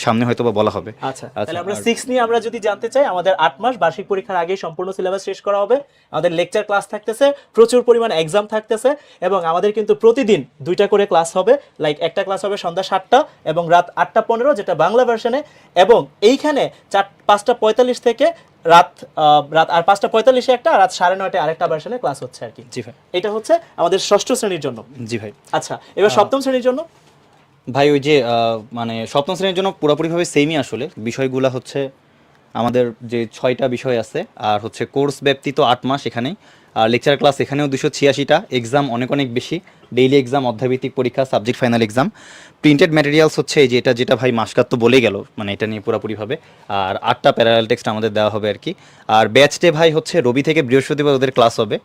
Speaker 6: সামনে হয়তো বা বলা হবে।
Speaker 3: আচ্ছা, তাহলে আমরা 6 নিয়ে আমরা যদি জানতে চাই, আমাদের 8 মাস বার্ষিক পরীক্ষার আগেই সম্পূর্ণ সিলেবাস শেষ করা হবে। আমাদের লেকচার ক্লাস থাকতেছে, প্রচুর পরিমাণ এক্সাম থাকতেছে, এবং আমাদের কিন্তু প্রতিদিন 2টা করে ক্লাস হবে। লাইক একটা ক্লাস হবে সন্ধ্যা 7টা এবং রাত 8টা 15, যেটা বাংলা ভার্সনে, এবং এইখানে 5টা 45 থেকে রাত আর 5টা 45-এ একটা, রাত 9:30-টায় আরেকটা ভার্সনে ক্লাস হচ্ছে আর কি।
Speaker 6: জি ভাই,
Speaker 3: এটা হচ্ছে আমাদের ষষ্ঠ শ্রেণীর জন্য।
Speaker 6: জি ভাই।
Speaker 3: আচ্ছা, এবার সপ্তম শ্রেণীর জন্য?
Speaker 6: ভাই ওই যে মানে সপ্তম শ্রেণীর জন্য পুরোপুরিভাবে সেমই আসলে। বিষয়গুলো হচ্ছে আমাদের যে 6টা বিষয় আছে, আর হচ্ছে কোর্স ব্যাপ্তি তো 8 মাস এখানেই। আর লেকচার ক্লাস এখানেও 286টা, এক্সাম অনেক অনেক বেশি, ডেইলি এক্সাম, অধ্যায়ভিত্তিক পরীক্ষা, subject final exam. Printed materials হচ্ছে এই যে যেটা ভাই মাসকাত তো বলেই গেল, মানে এটা নিয়ে পুরোপুরিভাবে। আর 8টা প্যারালাল টেক্সট আমাদের দেওয়া হবে আর কি। আর ব্যাচটে ভাই হচ্ছে রবি থেকে বৃহস্পতিবার ওদের ক্লাস হবে,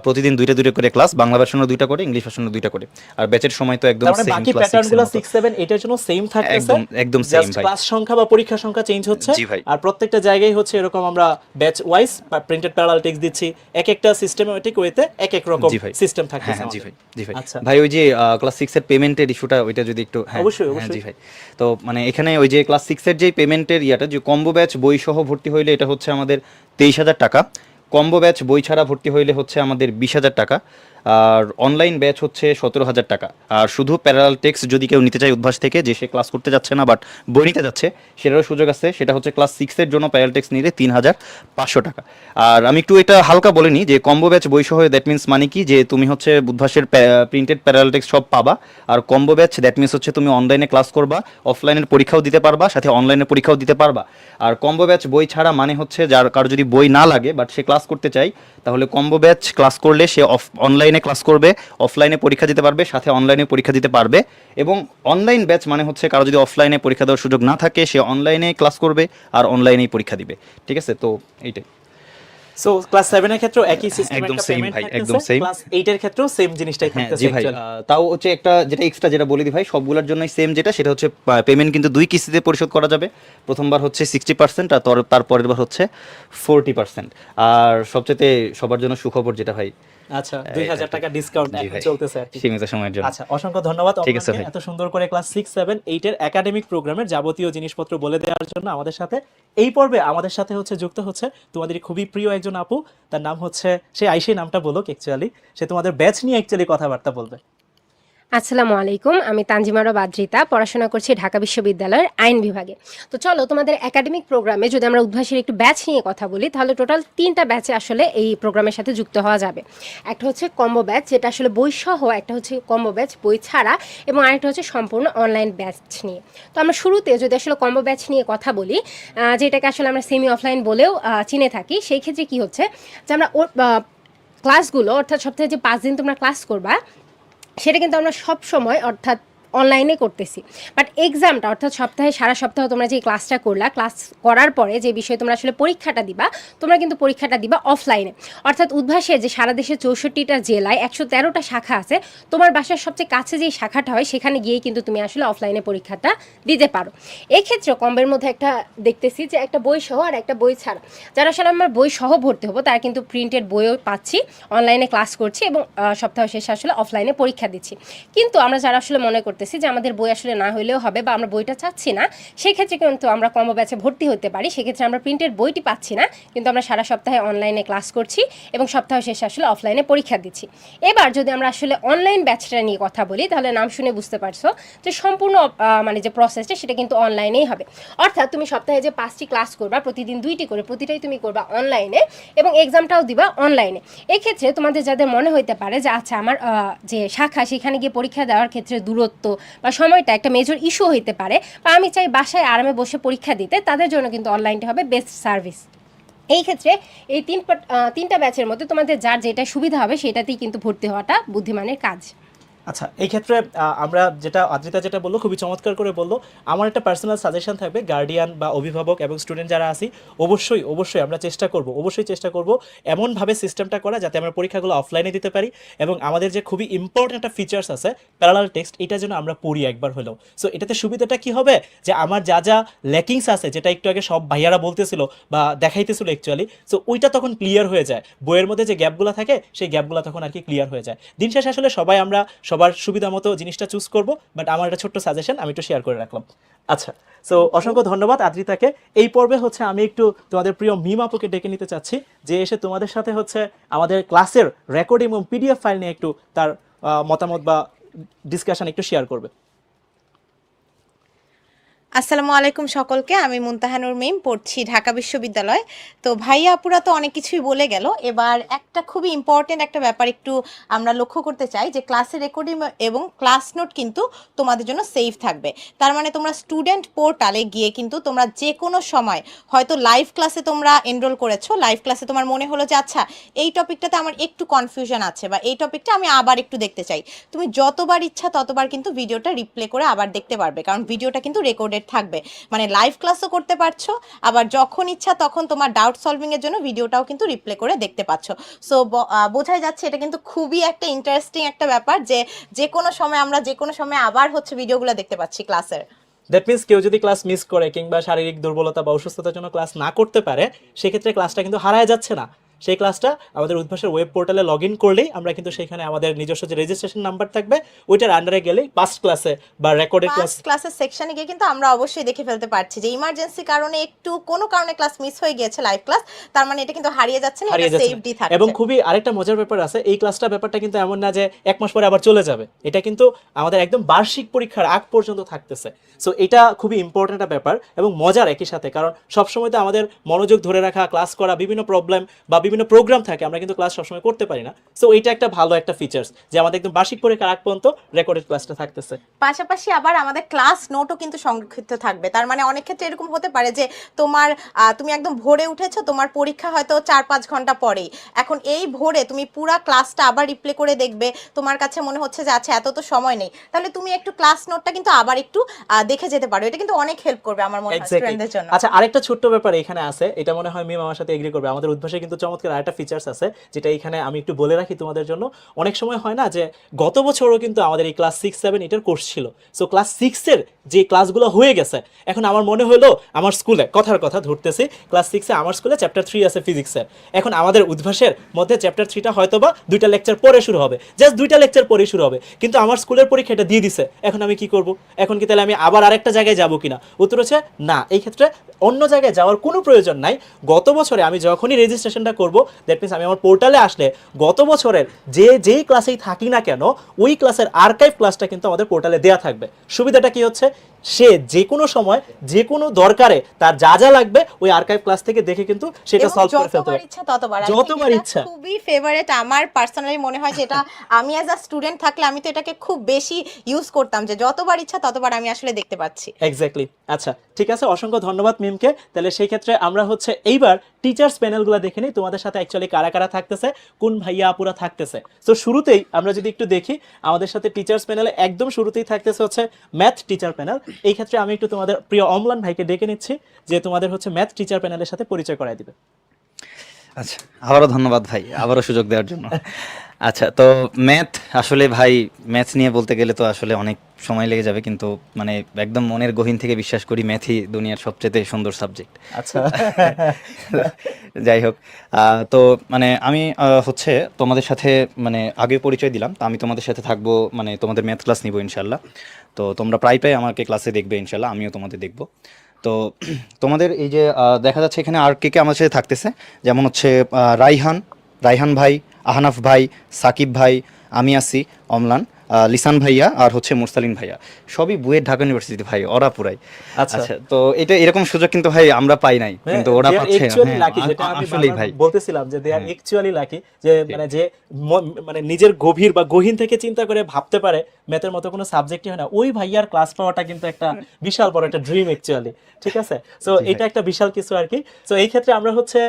Speaker 6: প্রতিদিন 2টা করে ক্লাস, বাংলা ভার্সনের 2টা করে, ইংলিশ ভার্সনের 2টা করে। আর ব্যাচের সময় তো একদম
Speaker 3: তার মানে
Speaker 6: সেম
Speaker 3: বাকি
Speaker 6: ক্লাস,
Speaker 3: প্যাটার্নগুলো 6, 7, 8 এর জন্য সেম থাকতেছে,
Speaker 6: একদম সেম ভাই।
Speaker 3: ক্লাস সংখ্যা বা পরীক্ষা সংখ্যা চেঞ্জ হচ্ছে।
Speaker 6: জি ভাই।
Speaker 3: আর প্রত্যেকটা জায়গায় হচ্ছে এরকম আমরা batch wise printed parallel text দিচ্ছি, এক একটা সিস্টেমেটিক ওয়েতে এক এক রকম
Speaker 6: জি ভাই,
Speaker 3: সিস্টেম
Speaker 6: হ্যাঁ
Speaker 3: থাকতেছে
Speaker 6: হ্যাঁ, জি
Speaker 3: আমাদের।
Speaker 6: ভাই, জি ভাই।
Speaker 3: আচ্ছা।
Speaker 6: ভাই ওই যে ক্লাস 6 এর পেমেন্টের ইস্যুটা, ওইটা যদি একটু, হ্যাঁ
Speaker 3: অবশ্যই,
Speaker 6: হ্যাঁ,
Speaker 3: অবশ্যই।
Speaker 6: জি ভাই। তো মানে এখানে ওই যে ক্লাস 6 এর যে পেমেন্টের ইয়াটা, যে কম্বো ব্যাচ বই সহ ভর্তি হইলে এটা হচ্ছে আমাদের 23,000 টাকা। কম্বো ব্যাচ বই ছাড়া ভর্তি হইলে হচ্ছে আমাদের 20,000 টাকা, আর অনলাইন ব্যাচ হচ্ছে 17,000 টাকা। আর শুধু প্যারালাল টেক্সট যদি কেউ নিতে চায় উদ্ভাস থেকে, যে সে ক্লাস করতে যাচ্ছে না বাট বই নিতে যাচ্ছে, সেটারও সুযোগ আছে। সেটা হচ্ছে ক্লাস 6-এর জন্য প্যারালাল টেক্সট নিলে 3,500 টাকা। আর আমি একটু এটা হালকা বলে নিই যে কম্বো ব্যাচ বই সহ দ্যাট মিনস মানে কি, যে তুমি হচ্ছে উদ্ভাসের প্রিন্টেড প্যারালাল টেক্সট সব পাবা। আর কম্বো ব্যাচ দ্যাট মিনস হচ্ছে তুমি অনলাইনে ক্লাস করবা, অফলাইনের পরীক্ষাও দিতে পারবা, সাথে অনলাইনের পরীক্ষাও দিতে পারবা। আর কম্বো ব্যাচ বই ছাড়া মানে হচ্ছে যার কারো যদি বই না লাগে বাট সে ক্লাস করতে চায়, তাহলে কম্বো ব্যাচ ক্লাস করলে সে অনলাইনে ক্লাস করবে, অফলাইনে পরীক্ষা দিতে পারবে, সাথে অনলাইনে পরীক্ষা দিতে পারবে। এবং অনলাইন ব্যাচ মানে হচ্ছে কারো যদি অফলাইনে পরীক্ষা দেওয়ার সুযোগ না থাকে, সে অনলাইনে ক্লাস করবে আর অনলাইনেই পরীক্ষা দিবে। ঠিক আছে, তো এইটাই।
Speaker 3: সো ক্লাস 7 এর ক্ষেত্রেও একই সিস্টেম,
Speaker 6: একদম
Speaker 3: একটা
Speaker 6: same
Speaker 3: পেমেন্ট
Speaker 6: ভাই,
Speaker 3: থাকতেছে,
Speaker 6: একদম same।
Speaker 3: ক্লাস 8 এর ক্ষেত্রেও সেম জিনিসটাই
Speaker 6: হ্যাঁ
Speaker 3: থাকতেছে
Speaker 6: জি ভাই,
Speaker 3: actually।
Speaker 6: তাও হচ্ছে একটা যেটা এক্সট্রা যেটা বলে দিই ভাই, সবগুলোর জন্যই সেম, সেটা হচ্ছে পেমেন্ট কিন্তু 2 কিস্তিতে পরিশোধ করা যাবে। প্রথমবার হচ্ছে 60% আর তারপরের বার হচ্ছে 40%। আর সবচেয়ে সবার জন্য সুখবর যেটা ভাই,
Speaker 3: আচ্ছা 2000 টাকা ডিসকাউন্ট
Speaker 6: জি
Speaker 3: এখন
Speaker 6: ভাই,
Speaker 3: চলতেছে আর কি।
Speaker 6: সীমিত সময়ের জন্য।
Speaker 3: আচ্ছা অসংখ্য ধন্যবাদ
Speaker 6: ঠিক আছে
Speaker 3: আপনাকে
Speaker 6: ভাই।
Speaker 3: এত সুন্দর করে ক্লাস 6, 7, 8 এর একাডেমিক প্রোগ্রামের যাবতীয় জিনিসপত্র বলে দেওয়ার জন্য আমাদের সাথে। এই পর্বে আমাদের সাথে হচ্ছে যুক্ত হচ্ছে তোমাদের খুবই প্রিয় একজন আপু, তার নাম হচ্ছে, সে আইসে নামটা বলো অ্যাকচুয়ালি, সে তোমাদের ব্যাচ নিয়ে অ্যাকচুয়ালি কথাবার্তা বলবে।
Speaker 7: আসসালামু আলাইকুম, আমি তানজিমারা বাদ্রিতা, পড়াশোনা করছি ঢাকা বিশ্ববিদ্যালয়ের আইন বিভাগে। তো চলো তোমাদের একাডেমিক প্রোগ্রামে যদি আমরা উদ্ভাসের একটু ব্যাচ নিয়ে কথা বলি, তাহলে টোটাল 3টা ব্যাচে আসলে এই প্রোগ্রামের সাথে যুক্ত হওয়া যাবে। একটা হচ্ছে কম্বো ব্যাচ, যেটা আসলে বই সহ, একটা হচ্ছে কম্বো ব্যাচ বই ছাড়া, এবং আরেকটা হচ্ছে সম্পূর্ণ অনলাইন ব্যাচ নিয়ে। তো আমরা শুরুতে যদি আসলে কম্বো ব্যাচ নিয়ে কথা বলি, যেটাকে আসলে আমরা সেমি অফলাইন বলেও চিনে থাকি, সেই ক্ষেত্রে কি হচ্ছে যে আমরা ওর ক্লাসগুলো, অর্থাৎ সপ্তাহে যে 5 দিন তোমরা ক্লাস করবা, সেটা কিন্তু আমরা সব সময় অর্থাৎ অনলাইনে করতেছি। বাট এক্সামটা অর্থাৎ সপ্তাহে সারা সপ্তাহ তোমরা যে ক্লাসটা করলা, ক্লাস করার পরে যে বিষয়ে তোমরা আসলে পরীক্ষাটা দিবা, তোমরা কিন্তু পরীক্ষাটা দিবা অফলাইনে। অর্থাৎ উদ্ভাসে যে সারা দেশে 64টা জেলায় 113টা শাখা আছে, তোমার বাসার সবচেয়ে কাছে যেই শাখাটা হয় সেখানে গিয়েই কিন্তু তুমি আসলে অফলাইনে পরীক্ষাটা দিতে পারো। এক্ষেত্রে কম্বের মধ্যে একটা দেখতেছি যে একটা বই সহ আর একটা বই ছাড়া। যারা আসলে আমার বই সহ ভর্তি হবো, তারা কিন্তু প্রিন্টেড বইও পাচ্ছি, অনলাইনে ক্লাস করছি এবং সপ্তাহ শেষে আসলে অফলাইনে পরীক্ষা দিচ্ছি। কিন্তু আমরা যারা আসলে মনে করতেছি যে আমাদের বই আসলে না হইলেও হবে, বা আমরা বইটা চাচ্ছি না, সেক্ষেত্রে কিন্তু আমরা কম্বো ব্যাচে ভর্তি হতে পারি। সেক্ষেত্রে আমরা প্রিন্টেড বইটি পাচ্ছি না, কিন্তু আমরা সারা সপ্তাহে অনলাইনে ক্লাস করছি এবং সপ্তাহ শেষে আসলে অফলাইনে পরীক্ষা দিচ্ছি। এবার যদি আমরা আসলে অনলাইন ব্যাচটা নিয়ে কথা বলি, তাহলে নাম শুনে বুঝতে পারছো যে সম্পূর্ণ মানে যে প্রসেসটা সেটা কিন্তু অনলাইনেই হবে। অর্থাৎ তুমি সপ্তাহে যে 5টি ক্লাস করবা, প্রতিদিন 2টি করে, প্রতিটাই তুমি করবা অনলাইনে এবং এক্সামটাও দিবা অনলাইনে। এক্ষেত্রে তোমাদের যাদের মনে হইতে পারে যে আচ্ছা আমার যে শাখা সেখানে গিয়ে পরীক্ষা দেওয়ার ক্ষেত্রে দূরত্ব বা সময়টা একটা মেজর ইস্যু হইতে পারে, বা আমি চাই বাসায় আরামে বসে পরীক্ষা দিতে, তাদের জন্য কিন্তু অনলাইনটা হবে বেস্ট সার্ভিস। এই ক্ষেত্রে এই 3টা ব্যাচের মধ্যে তোমাদের যার যেটা সুবিধা হবে সেটাতেই কিন্তু ভর্তি হওয়াটা বুদ্ধিমানের কাজ।
Speaker 3: আচ্ছা এই ক্ষেত্রে আমরা যেটা আদ্রিতা যেটা বললো খুবই চমৎকার করে বললো। আমার একটা পার্সোনাল সাজেশন থাকবে, গার্ডিয়ান বা অভিভাবক এবং স্টুডেন্ট যারা আছি, অবশ্যই আমরা চেষ্টা করব এমনভাবে সিস্টেমটা করা যাতে আমরা পরীক্ষাগুলো অফলাইনে দিতে পারি, এবং আমাদের যে খুবই ইম্পর্টেন্ট একটা ফিচার্স আছে প্যারালাল টেক্সট, এটা যেন আমরা পড়ি একবার হলেও। সো এটাতে সুবিধাটা কি হবে, যে আমার যা যা ল্যাকিংস আছে, যেটা একটু আগে সব ভাইয়ারা বলতেছিল বা দেখাইতেছিল অ্যাকচুয়ালি, সো ওইটা তখন ক্লিয়ার হয়ে যায়। বইয়ের মধ্যে যে গ্যাপগুলো থাকে সেই গ্যাপগুলো তখন আর কি ক্লিয়ার হয়ে যায়। দিন শেষে আসলে সবাই আমরা সবার সুবিধা মতো জিনিসটা চুজ করব, বাট আমার একটা ছোট্ট সাজেশন আমি একটু শেয়ার করে রাখলাম। আচ্ছা, সো অসংখ্য ধন্যবাদ আদ্রিতাকে। এই পর্বে হচ্ছে আমি একটু তোমাদের প্রিয় মিম আপুকে ডেকে নিতে চাচ্ছি, যে এসে তোমাদের সাথে হচ্ছে আমাদের ক্লাসের রেকর্ডিং এবং পিডিএফ ফাইল নিয়ে একটু তার মতামত বা ডিসকাশন একটু শেয়ার করবে।
Speaker 8: আসসালামু আলাইকুম সকলকে, আমি মুনতাহানুর মিম, পড়ছি ঢাকা বিশ্ববিদ্যালয়। তো ভাইয়া আপুরা তো অনেক কিছুই বলে গেল, এবার একটা খুবই ইম্পর্টেন্ট একটা ব্যাপার একটু আমরা লক্ষ্য করতে চাই, যে ক্লাসের রেকর্ডিং এবং ক্লাস নোট কিন্তু তোমাদের জন্য সেফ থাকবে। তার মানে তোমরা স্টুডেন্ট পোর্টালে গিয়ে কিন্তু তোমরা যে কোনো সময়, হয়তো লাইভ ক্লাসে তোমরা এনরোল করেছো, লাইভ ক্লাসে তোমার মনে হলো যে আচ্ছা এই টপিকটাতে আমার একটু কনফিউশন আছে বা এই টপিকটা আমি আবার একটু দেখতে চাই, তুমি যতবার ইচ্ছা ততবার কিন্তু ভিডিওটা রিপ্লে করে আবার দেখতে পারবে, কারণ ভিডিওটা কিন্তু রেকর্ডেড থাকবে। মানে লাইভ ক্লাসও করতে পারছো, আবার যখন ইচ্ছা তখন তোমার ডাউট সলভিং এর জন্য ভিডিওটাও কিন্তু রিপ্লে করে দেখতে পাচ্ছ। সো বোঝাই যাচ্ছে এটা কিন্তু খুবই একটা ইন্টারেস্টিং একটা ব্যাপার, যে যে কোনো সময় আমরা যে কোনো সময় আবার হচ্ছে ভিডিওগুলো দেখতে পাচ্ছি ক্লাসের।
Speaker 3: দ্যাট মিনস কেউ যদি ক্লাস মিস করে কিংবা শারীরিক দুর্বলতা বা অসুস্থতার জন্য ক্লাস না করতে পারে, সেক্ষেত্রে ক্লাসটা কিন্তু হারায় যাচ্ছে না, সেই ক্লাসটা আমাদের উদ্ভাসের ওয়েব পোর্টালে লগ ইন করলেই আমরা কিন্তু সেখানে আমাদের নিজস্ব যে রেজিস্ট্রেশন নাম্বার থাকবে ওইটার আন্ডারে গেলেই পাস্ট ক্লাসে বা রেকর্ডেড ক্লাস
Speaker 8: ফার্স্ট ক্লাসের সেকশনে গিয়ে কিন্তু আমরা অবশ্যই দেখে ফেলতে পারছি যে ইমার্জেন্সি কারণে একটু কোনো কারণে ক্লাস মিস হয়ে গিয়েছে লাইভ ক্লাস, তার মানে এটা কিন্তু হারিয়ে যাচ্ছে না,
Speaker 3: হারিয়ে
Speaker 8: এটা
Speaker 3: যাচ্ছে
Speaker 8: সেভডি
Speaker 3: না।
Speaker 8: থাকছে।
Speaker 3: এবং খুবই আরেকটা মজার ব্যাপার আছে, এই ক্লাসটা ব্যাপারটা কিন্তু এমন না যে এক মাস পরে আবার চলে যাবে, এটা কিন্তু আমাদের একদম বার্ষিক পরীক্ষার আগ পর্যন্ত থাকতেছে। সো এটা খুবই ইম্পর্টেন্ট একটা ব্যাপার এবং মজার একই সাথে, কারণ সবসময় তো আমাদের মনোযোগ ধরে রাখা, ক্লাস করা, বিভিন্ন প্রবলেম বা বিভিন্ন প্রোগ্রাম থাকে, আমরা কিন্তু ক্লাস সবসময় করতে পারি না। সো এটা একটা ভালো একটা ফিচার্স যে আমাদের একদম বার্ষিক পরীক্ষার আগ পর্যন্ত রেকর্ডেড ক্লাসটা থাকতেছে।
Speaker 8: পাশাপাশি আবার আমাদের ক্লাস নোটও কিন্তু সংরক্ষিত থাকবে। তার মানে অনেক ক্ষেত্রে এরকম হতে পারে যে তোমার তুমি একদম ভোরে উঠেছো, তোমার পরীক্ষা হয়তো 4-5 ঘন্টা পরেই, এখন এই ভোরে তুমি পুরা ক্লাসটা আবার রিপ্লে করে দেখবে, তোমার কাছে মনে হচ্ছে যে আচ্ছা এত তো সময় নেই, তাহলে তুমি একটু ক্লাস নোটটা কিন্তু আবার একটু দেখে যেতে পারো। এটা কিন্তু অনেক হেল্প করবে আমার মনে হয় স্টুডেন্টদের জন্য।
Speaker 3: আচ্ছা, আরেকটা ছোট্ট ব্যাপার এখানে আছে, এটা মনে হয় মিম আমার সাথে এগ্রি করবে, আমাদের উদ্ভাসে কিন্তু চমৎকার আরেকটা ফিচার্স আছে যেটা এখানে আমি একটু বলে রাখি তোমাদের জন্য। অনেক সময় হয় না যে গত বছরও কিন্তু আমাদের এই ক্লাস 6, 7, 8 কোর্স ছিল। সো ক্লাস 6 এর যে ক্লাসগুলো হয়ে গেছে, এখন আমার মনে হলো আমার স্কুলে কথার কথা ধরতেছি, ক্লাস 6 এ আমার স্কুলে চ্যাপ্টার 3 আছে ফিজিক্সের, এখন আমাদের উদ্ভাসের মধ্যে চ্যাপ্টার 3টা হয়তো বা 2টা লেকচার পরে শুরু হবে, জাস্ট 2টা লেকচার পরে শুরু হবে, কিন্তু আমার স্কুলের পরীক্ষাটা দিয়ে দিছে, এখন আমি কি করব? এখন কি তাহলে আমি আবার আরেকটা জায়গায় যাব কিনা? উত্তর হচ্ছে না, এই ক্ষেত্রে অন্য জায়গায় যাওয়ার কোনো প্রয়োজন নাই। গত বছরে আমি যখনই রেজিস্ট্রেশনটা করব, দ্যাট মিনস আমি আমার পোর্টালে আসলে গত বছরের যেই ক্লাসেই থাকি না কেন ওই ক্লাসের আর্কাইভ ক্লাসটা কিন্তু আমাদের পোর্টালে দেওয়া থাকবে। সুবিধাটা কি হচ্ছে, সে যে কোনো সময় যে কোনো দরকারে তার যা যা লাগবে ওই আর্কাইভ ক্লাস থেকে দেখে কিন্তু সেটা সলভ করে ফেলতে
Speaker 8: যতবার
Speaker 3: হবে।
Speaker 8: ইচ্ছা ততবার,
Speaker 3: যতবার ইচ্ছা।
Speaker 8: খুবই ফেভারিট আমার পার্সোনালি মনে হয় যে এটা আমি অ্যাজ আ স্টুডেন্ট থাকলে আমি তো এটাকে খুব বেশি ইউজ করতাম, যে যতবার ইচ্ছা ততবার আমি আসলে দেখতে পাচ্ছি।
Speaker 3: এক্স্যাক্টলি। আচ্ছা ঠিক আছে, অসংখ্য ধন্যবাদ মিমকে। তাহলে সেই ক্ষেত্রে আমরা হচ্ছে এইবার টিচার্স প্যানেলগুলো দেখে নিই, তোমাদের সাথে অ্যাকচুয়ালি কারা কারা থাকতেছে, কোন ভাইয়া আপুরা থাকতেছে। তো শুরুতেই আমরা যদি একটু দেখি, আমাদের সাথে টিচার্স প্যানেলে একদম শুরুতেই থাকতেছে হচ্ছে ম্যাথ টিচার প্যানেল। এই ক্ষেত্রে আমি একটু তোমাদের প্রিয় অম্লান ভাইকে ডেকে নিচ্ছি যে তোমাদের হচ্ছে ম্যাথ টিচার প্যানেলের সাথে পরিচয় করায় দিবে।
Speaker 6: আচ্ছা, আবারও ধন্যবাদ ভাই আবারও সুযোগ দেওয়ার জন্য। আচ্ছা, তো ম্যাথ আসলে ভাই ম্যাথ নিয়ে বলতে গেলে তো আসলে অনেক সময় লেগে যাবে, কিন্তু মানে একদম মনের গহীন থেকে বিশ্বাস করি ম্যাথই দুনিয়ার সবচেয়ে সুন্দর সাবজেক্ট।
Speaker 3: আচ্ছা
Speaker 6: যাই হোক, তো মানে আমি হচ্ছে তোমাদের সাথে মানে আগে পরিচয় দিলাম, তো আমি তোমাদের সাথে থাকবো, মানে তোমাদের ম্যাথ ক্লাস নিব ইনশাল্লাহ। তো তোমরা প্রায় আমাকে ক্লাসে দেখবে ইনশাল্লাহ, আমিও তোমাদের দেখবো। তো তোমাদের এই যে দেখা যাচ্ছে এখানে আর কে কে আমার সাথে থাকতেছে, যেমন হচ্ছে রাইহান ভাই, আহনাফ ভাই, সাকিব ভাই, আমি আছি, অমলান, লিসান ভাইয়া আর হচ্ছে মুরসালিন ভাইয়া, সবই বুয়েট ঢাকা ইউনিভার্সিটি ভাই, ওরা পুরাই।
Speaker 3: আচ্ছা।
Speaker 6: আচ্ছা, তো এটা এরকম সুযোগ কিন্তু ভাই আমরা পাই নাই, কিন্তু ওরা পাচ্ছে।
Speaker 3: আসলেই ভাই বলতেছিলাম যে দে আর অ্যাকচুয়ালি লাকি, যে মানে যে মানে নিজের গভীর বা গহীন থেকে চিন্তা করে ভাবতে পারে ম্যাথের মতো কোনো সাবজেক্টই হয় না, ওই ভাইয়ার ক্লাস পাওয়াটা কিন্তু একটা বিশাল বড় একটা ড্রিম অ্যাকচুয়ালি। ঠিক আছে, সো এটা একটা বিশাল কিছু আর কি। সো এই ক্ষেত্রে আমরা হচ্ছে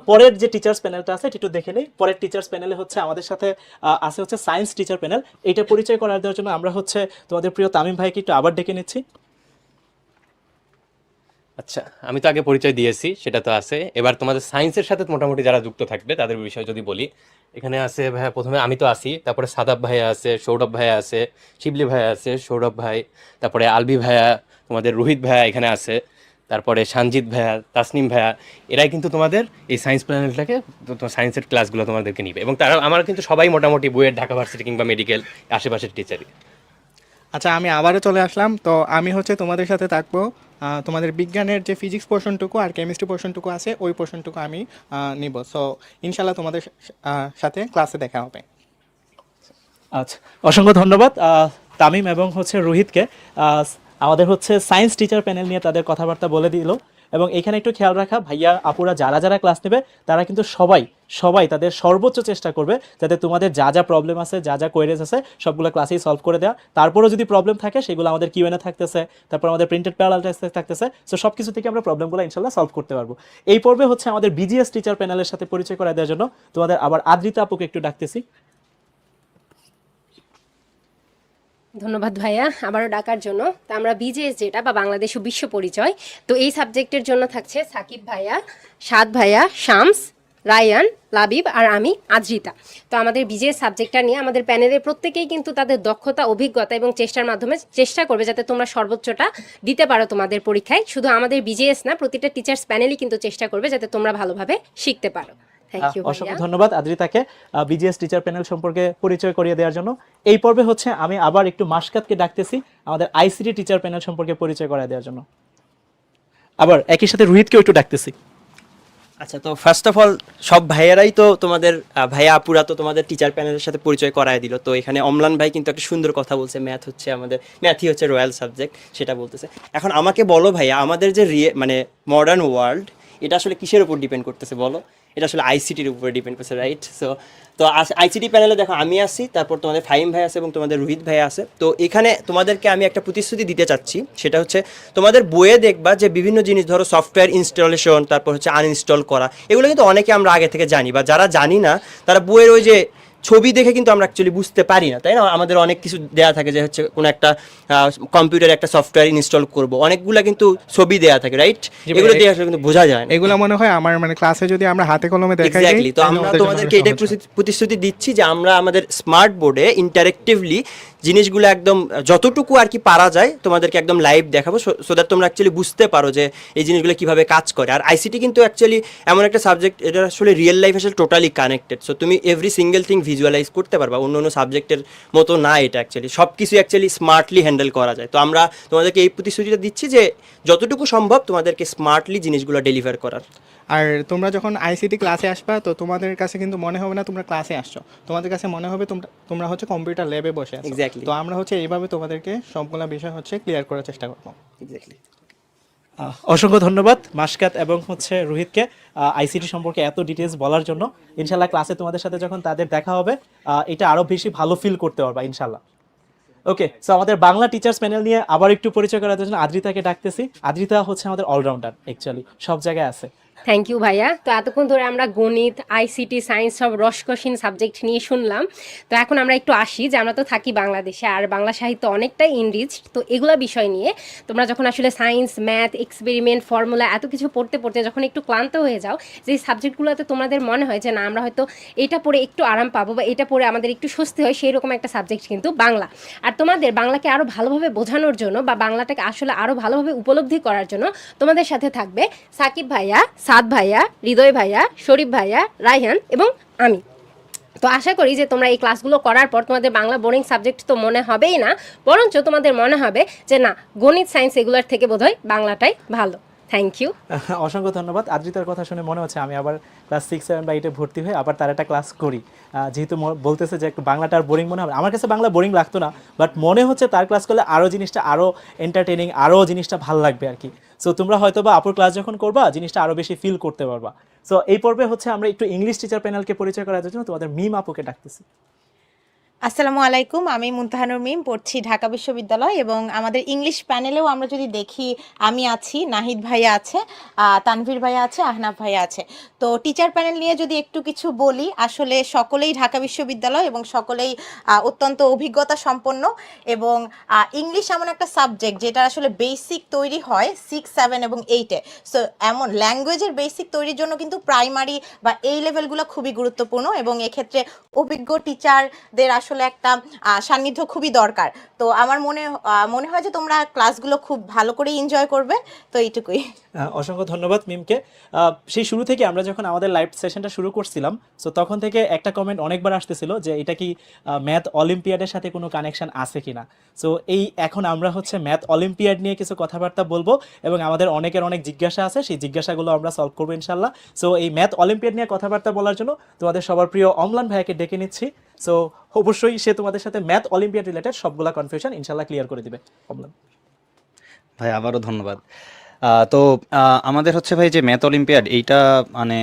Speaker 3: পরের যে টিচার্স প্যানেলটা আছে একটু দেখে নিই। পরের টিচার্স প্যানেলে হচ্ছে আমাদের সাথে আছে হচ্ছে সায়েন্স টিচার প্যানেল। এটা পরিচয় করার দেওয়ার জন্য আমরা হচ্ছে তোমাদের প্রিয় তামিম ভাইকে একটু আবার ডেকে নিচ্ছি।
Speaker 5: আচ্ছা, আমি তো আগে পরিচয় দিয়েছি, সেটা তো আছে। এবার তোমাদের সায়েন্সের সাথে মোটামুটি যারা যুক্ত থাকবে তাদের বিষয়ে যদি বলি, এখানে আছে ভাইয়া, প্রথমে আমি তো আছি, তারপরে সাদাব ভাইয়া আছে, সৌরভ ভাইয়া আছে, শিবলি ভাইয়া আছে, সৌরভ ভাই, তারপরে আলবি ভাইয়া, তোমাদের রোহিত ভাইয়া এখানে আছে, তারপরে সানজিৎ ভাইয়া, তাসনিম ভাইয়া, এরাই কিন্তু তোমাদের এই সায়েন্স প্যানেলটাকে সায়েন্সের ক্লাসগুলো তোমাদেরকে নিবে। এবং তারা আমার কিন্তু সবাই মোটামুটি বুয়েট, ঢাকা ভার্সিটি কিংবা মেডিকেল আশেপাশের টিচারই।
Speaker 1: আচ্ছা, আমি আবারও চলে আসলাম। তো আমি হচ্ছে তোমাদের সাথে থাকবো তোমাদের বিজ্ঞানের যে ফিজিক্স পোর্শনটুকু আর কেমিস্ট্রি পোর্শনটুকু আছে ওই পোর্শনটুকু আমি নিব। সো ইনশাল্লাহ তোমাদের সাথে ক্লাসে দেখা হবে।
Speaker 3: আচ্ছা, অসংখ্য ধন্যবাদ তামিম এবং হচ্ছে রোহিতকে। আমাদের হচ্ছে সায়েন্স টিচার প্যানেল নিয়ে তাদের কথাবার্তা বলে দিল। এবং এখানে একটু খেয়াল রাখা, ভাইয়া আপুরা যারা যারা ক্লাস নেবে তারা কিন্তু সবাই তাদের সর্বোচ্চ চেষ্টা করবে যাতে তোমাদের যা যা প্রবলেম আছে, যা যা কোয়েরিজ আছে সবগুলো ক্লাসেই সলভ করে দেওয়া। তারপরেও যদি প্রবলেম থাকে সেগুলো আমাদের কিউএনএ থাকতেছে, তারপর আমাদের প্রিন্টেড প্যারালাল টেস্ট থাকতেছে। সো সব কিছু থেকে আমরা প্রবলেমগুলো ইনশাল্লাহ সলভ করতে পারবো। এই পর্বে হচ্ছে আমাদের বিজিএস টিচার প্যানেলের সাথে পরিচয় করা দেওয়ার জন্য তোমাদের আবার আদ্রিতা আপুকে একটু ডাকতেছি।
Speaker 7: ধন্যবাদ ভাইয়া আবারও ডাকার জন্য। তো আমরা বিজেএস যেটা বা বাংলাদেশ ও বিশ্ব পরিচয়, তো এই সাবজেক্টের জন্য থাকছে সাকিব ভাইয়া, সাদ ভাইয়া, শামস, রায়ান, লাবিব আর আমি আদ্রিতা। তো আমাদের বিজেএস সাবজেক্টটা নিয়ে আমাদের প্যানেলের প্রত্যেকেই কিন্তু তাদের দক্ষতা, অভিজ্ঞতা এবং চেষ্টার মাধ্যমে চেষ্টা করবে যাতে তোমরা সর্বোচ্চটা দিতে পারো তোমাদের পরীক্ষায়। শুধু আমাদের বিজেএস না, প্রতিটা টিচার্স প্যানেলই কিন্তু চেষ্টা করবে যাতে তোমরা ভালোভাবে শিখতে পারো। থ্যাংক ইউ
Speaker 3: অসংখ্য ধন্যবাদ আদ্রিতাকে বিজিএস টিচার প্যানেল সম্পর্কে পরিচয় করিয়ে দেওয়ার জন্য। এই পর্বে হচ্ছে আমি আবার একটু মাসকাতকে ডাকতেছি আমাদের আইসিটি টিচার প্যানেল সম্পর্কে পরিচয় করিয়ে দেওয়ার জন্য। আবার একই সাথে রোহিতকেও একটু ডাকতেছি।
Speaker 4: আচ্ছা, তো ফার্স্ট অফ অল সব ভাইয়ারাই তো তোমাদের ভাইয়া আপুরা তো তোমাদের টিচার প্যানেলের সাথে পরিচয় করায় দিল। তো এখানে অম্লান ভাই কিন্তু একটা সুন্দর কথা বলছে, ম্যাথই হচ্ছে রয়্যাল সাবজেক্ট, সেটা বলতেছে। এখন আমাকে বলো ভাইয়া, আমাদের যে মানে মডার্ন ওয়ার্ল্ড, এটা আসলে কিসের উপর ডিপেন্ড করতেছে বলো? এটা আসলে আইসিটির উপরে ডিপেন্ড করছে, রাইট? তো আইসিটি প্যানেলে দেখো আমি আছি, তারপর তোমাদের ফাহিম ভাই আছে এবং তোমাদের রোহিত ভাই আছে। তো এখানে তোমাদেরকে আমি একটা প্রতিশ্রুতি দিতে চাচ্ছি, সেটা হচ্ছে তোমাদের বইয়ে দেখবা যে বিভিন্ন জিনিস, ধরো সফটওয়্যার ইনস্টলেশন, তারপর হচ্ছে আনইনস্টল করা, এগুলো কিন্তু অনেকে আমরা আগে থেকে জানি, বা যারা জানি না তারা বইয়ের ওই যে ছবি দেখে কিন্তু আমরা অ্যাকচুয়ালি বুঝতে পারি না, তাই না? আমাদের অনেক কিছু দেয়া থাকে যে হচ্ছে কোনো একটা কম্পিউটারে একটা সফটওয়্যার ইনস্টল করব, অনেকগুলা কিন্তু ছবি দেয়া থাকে, রাইট? এগুলো দিয়ে আসলে কিন্তু বোঝা যায় না।
Speaker 1: এগুলো মনে হয় আমার মানে ক্লাসে যদি আমরা হাতে কলমে দেখাই
Speaker 4: এক্স্যাক্টলি। তো আমরা তোমাদেরকে এটাই প্রতিশ্রুতি দিচ্ছি যে আমরা আমাদের স্মার্ট বোর্ডে ইন্টারেক্টিভলি জিনিসগুলো একদম যতটুকু আর কি পারা যায় তোমাদেরকে একদম লাইভ দেখাবো, সো দ্যাট তোমরা অ্যাকচুয়ালি বুঝতে পারো যে এই জিনিসগুলো কিভাবে কাজ করে। আর আইসিটি কিন্তু অ্যাকচুয়ালি এমন একটা সাবজেক্ট, এটা আসলে রিয়েল লাইফের সাথে টোটালি কানেক্টেড। সো তুমি এভরি সিঙ্গেল থিং ভিজুয়ালাইজ করতে পারবা, অন্য অন্য সাবজেক্টের মতো না এটা অ্যাকচুয়ালি। সব কিছু অ্যাকচুয়ালি স্মার্টলি হ্যান্ডেল করা যায়। তো আমরা তোমাদেরকে এই প্রতিশ্রুতিটা দিচ্ছি যে যতটুকু সম্ভব তোমাদেরকে স্মার্টলি জিনিসগুলো ডেলিভার করার।
Speaker 1: আর তোমরা যখন আইসিটি ক্লাসে আসবা, তো তোমাদের কাছে কিন্তু মনে হবে না তোমরা ক্লাসে আসছো, তোমাদের কাছে মনে হবে তোমরা হচ্ছে কম্পিউটার ল্যাবে বসে আছো।
Speaker 4: Exactly.
Speaker 1: তো আমরা হচ্ছে এইভাবে তোমাদেরকে সবগুলা বিষয় হচ্ছে ক্লিয়ার করার চেষ্টা করবো।
Speaker 4: এক্স্যাক্টলি।
Speaker 3: অসংখ্য ধন্যবাদ মাসকাত এবং হচ্ছে রোহিতকে আইসিটি সম্পর্কে এত ডিটেলস বলার জন্য। ইনশাল্লাহ ক্লাসে তোমাদের সাথে যখন তাদের দেখা হবে এটা আরো বেশি ভালো ফিল করতে পারবা ইনশাল্লাহ। ওকে, সো আমাদের বাংলা টিচার্স প্যানেল নিয়ে আবার একটু পরিচয় করার জন্য আদ্রিতাকে ডাকতেছি। আদ্রিতা হচ্ছে আমাদের অলরাউন্ডার, অ্যাকচুয়ালি সব জায়গায় আছে।
Speaker 7: থ্যাংক ইউ ভাইয়া। তো এতক্ষণ ধরে আমরা গণিত, আইসিটি, সায়েন্স সব রসকসীন সাবজেক্ট নিয়ে শুনলাম। তো এখন আমরা একটু আসি যে আমরা তো থাকি বাংলাদেশে, আর বাংলা সাহিত্য অনেকটাই ইনরিচ। তো এগুলা বিষয় নিয়ে তোমরা যখন আসলে সায়েন্স, ম্যাথ, এক্সপেরিমেন্ট, ফর্মুলা এত কিছু পড়তে পড়তে যখন একটু ক্লান্ত হয়ে যাও, যে সাবজেক্টগুলোতে তোমাদের মনে হয় যে না আমরা হয়তো এটা পড়ে একটু আরাম পাবো বা এটা পড়ে আমাদের একটু স্বস্তি হয়, সেই রকম একটা সাবজেক্ট কিন্তু বাংলা। আর তোমাদের বাংলাকে আরও ভালোভাবে বোঝানোর জন্য বা বাংলাটাকে আসলে আরও ভালোভাবে উপলব্ধি করার জন্য তোমাদের সাথে থাকবে সাকিব ভাইয়া, সাদ ভাইয়া, হৃদয় ভাইয়া, শরীফ ভাইয়া, রায়হান এবং আমি। তো আশা করি যে তোমরা এই ক্লাসগুলো করার পর তোমাদের বাংলা বোরিং সাবজেক্ট তো মনে হবেই না, বরঞ্চ তোমাদের মনে হবে যে না গণিত, সায়েন্স এগুলোর থেকে বোধহয় বাংলাটাই ভালো। Thank you.
Speaker 3: অসংখ্য ধন্যবাদ। আদ্রিতার কথা শুনে মনে হচ্ছে আমি আবার ক্লাস 6, 7 বা 8-এ ভর্তি হয়ে আবার তার একটা ক্লাস করি, যেহেতু বলতেছে যে একটু বাংলাটা আর বোরিং মনে হবে। আমার কাছে বাংলা বোরিং লাগতো না, বাট মনে হচ্ছে তার ক্লাস করলে আরও জিনিসটা আরও এন্টারটেনিং, আরও জিনিসটা ভালো লাগবে আর কি। সো তোমরা হয়তো বা আপুর ক্লাস যখন করবা জিনিসটা আরও বেশি ফিল করতে পারবা। সো এই পর্বে হচ্ছে আমরা একটু ইংলিশ টিচার প্যানেলকে পরিচয় করার জন্য তোমাদের মিম আপুকে ডাকতেছি।
Speaker 8: আসসালামু আলাইকুম, আমি মুনতাহানুর মিম, পড়ছি ঢাকা বিশ্ববিদ্যালয়। এবং আমাদের ইংলিশ প্যানেলেও আমরা যদি দেখি, আমি আছি, নাহিদ ভাইয়া আছে, তানভীর ভাইয়া আছে, আহনাফ ভাইয়া আছে। তো টিচার প্যানেল নিয়ে যদি একটু কিছু বলি, আসলে সকলেই ঢাকা বিশ্ববিদ্যালয় এবং সকলেই অত্যন্ত অভিজ্ঞতা সম্পন্ন। এবং ইংলিশ এমন একটা সাবজেক্ট যেটা আসলে বেসিক তৈরি হয় 6, 7 এবং 8-এ। সো এমন ল্যাঙ্গুয়েজের বেসিক তৈরির জন্য কিন্তু প্রাইমারি বা এই লেভেলগুলো খুবই গুরুত্বপূর্ণ, এবং এক্ষেত্রে অভিজ্ঞ টিচারদের আসলে একটা সান্নিধ্য খুবই দরকার। তো আমার মনে হয় যে তোমরা ক্লাসগুলো খুব ভালো করে এনজয় করবে। তো এইটুকুই।
Speaker 3: অসংখ্য ধন্যবাদ মিমকে। সেই শুরু থেকে আমরা যখন আমাদের লাইভ সেশনটা শুরু করছিলাম, সো তখন থেকে একটা কমেন্ট অনেকবার আসতেছিল যে এটা কি ম্যাথ অলিম্পিয়াডের সাথে কোনো কানেকশন আছে কিনা। সো এখন আমরা হচ্ছে ম্যাথ অলিম্পিয়াড নিয়ে কিছু কথাবার্তা বলবো, এবং আমাদের অনেকের অনেক জিজ্ঞাসা আছে, সেই জিজ্ঞাসাগুলো আমরা সলভ করবো ইনশাল্লাহ। সো এই ম্যাথ অলিম্পিয়াড নিয়ে কথাবার্তা বলার জন্য তোমাদের সবার প্রিয় অম্লান ভাইয়াকে ডেকে নিচ্ছি। সো অবশ্যই সে তোমাদের সাথে ম্যাথ অলিম্পিয়াড রিলেটেড সবগুলা কনফিউশন ইনশাল্লাহ ক্লিয়ার করে দিবে। অম্লান
Speaker 6: ভাই আবারও ধন্যবাদ। তো আমাদের হচ্ছে ভাই যে ম্যাথ অলিম্পিয়াড, এইটা মানে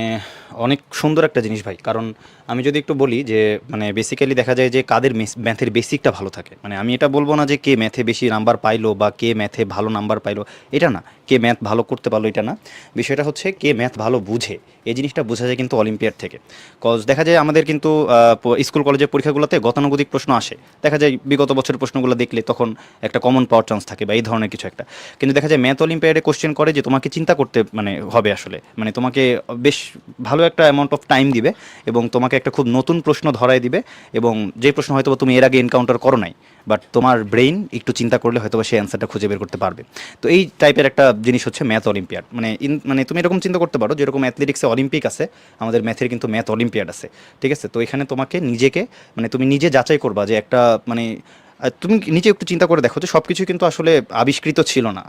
Speaker 6: অনেক সুন্দর একটা জিনিস ভাই। কারণ আমি যদি একটু বলি যে মানে বেসিক্যালি দেখা যায় যে কাদের ম্যাথের বেসিকটা ভালো থাকে। মানে আমি এটা বলবো না যে কে ম্যাথে বেশি নাম্বার পাইলো বা কে ম্যাথে ভালো নাম্বার পাইলো, এটা না। কে ম্যাথ ভালো করতে পারলো এটা না, বিষয়টা হচ্ছে কে ম্যাথ ভালো বুঝে। এই জিনিসটা বোঝা যায় কিন্তু অলিম্পিয়াড থেকে। কজ দেখা যায় আমাদের কিন্তু স্কুল কলেজের পরীক্ষাগুলোতে গতানুগতিক প্রশ্ন আসে, দেখা যায় বিগত বছরের প্রশ্নগুলো দেখলে তখন একটা কমন পাওয়ার চান্স থাকে বা এই ধরনের কিছু একটা। কিন্তু দেখা যায় ম্যাথ অলিম্পিয়াডে কোশ্চেন করে যে তোমাকে চিন্তা করতে মানে হবে আসলে, মানে তোমাকে বেশ ভালো ভালো একটা অ্যামাউন্ট অফ টাইম দিবে এবং তোমাকে একটা খুব নতুন প্রশ্ন ধরাই দিবে, এবং যে প্রশ্ন হয়তো তুমি এর আগে এনকাউন্টার করো নাই, বাট তোমার ব্রেইন একটু চিন্তা করলে হয়তো সেই অ্যান্সারটা খুঁজে বের করতে পারবে। তো এই টাইপের একটা জিনিস হচ্ছে ম্যাথ অলিম্পিয়াড। মানে তুমি এরকম চিন্তা করতে পারো যেরকম অ্যাথলেটিক্সে অলিম্পিক আছে, আমাদের ম্যাথের কিন্তু ম্যাথ অলিম্পিয়াড আছে, ঠিক আছে? তো এখানে তোমাকে নিজেকে মানে তুমি নিজে যাচাই করবা যে একটা মানে তুমি নিজে একটু চিন্তা করে দেখো যে সব কিছু কিন্তু আসলে আবিষ্কৃত ছিল না।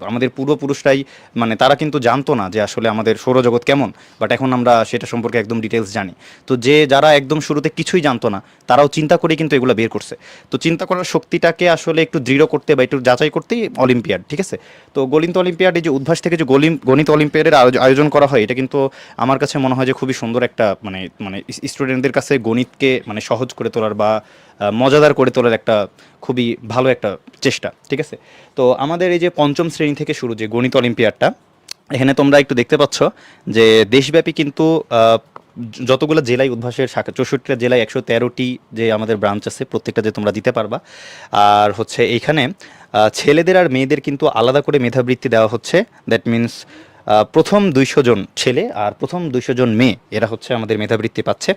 Speaker 6: আমাদের পূর্বপুরুষরাই মানে তারা কিন্তু জানতো না যে আসলে আমাদের সৌরজগৎ কেমন, বাট এখন আমরা সেটা সম্পর্কে একদম ডিটেলস জানি। তো যারা একদম শুরুতে কিছুই জানতো না, তারাও চিন্তা করে কিন্তু এগুলো বের করছে। তো চিন্তা করার শক্তিটাকে আসলে একটু দৃঢ় করতে বা একটু যাচাই করতেই অলিম্পিয়াড, ঠিক আছে? তো গণিত অলিম্পিয়াড, এই যে উদ্ভাস থেকে যে গণিত অলিম্পিয়াডের আয়োজন করা হয়, এটা কিন্তু আমার কাছে মনে হয় যে খুবই সুন্দর একটা মানে মানে স্টুডেন্টদের কাছে গণিতকে মানে সহজ করে তোলার বা মজাদার করে তোলার একটা খুবই ভালো একটা চেষ্টা, ঠিক আছে? তো আমাদের এই যে পঞ্চম শ্রেণী থেকে শুরু যে গণিত অলিম্পিয়াডটা, এখানে তোমরা একটু দেখতে পাচ্ছ যে দেশব্যাপী কিন্তু যতগুলো জেলায় উদ্ভাসের শাখা, 64টা জেলায় 113টি যে আমাদের ব্রাঞ্চ আছে, প্রত্যেকটা যে তোমরা দিতে পারবা। আর হচ্ছে এইখানে ছেলেদের আর মেয়েদের কিন্তু আলাদা করে মেধাবৃত্তি দেওয়া হচ্ছে। দ্যাট মিনস প্রথম 200 জন ছেলে আর প্রথম 200 জন মেয়ে, এরা হচ্ছে আমাদের মেধাবৃত্তি পাচ্ছে।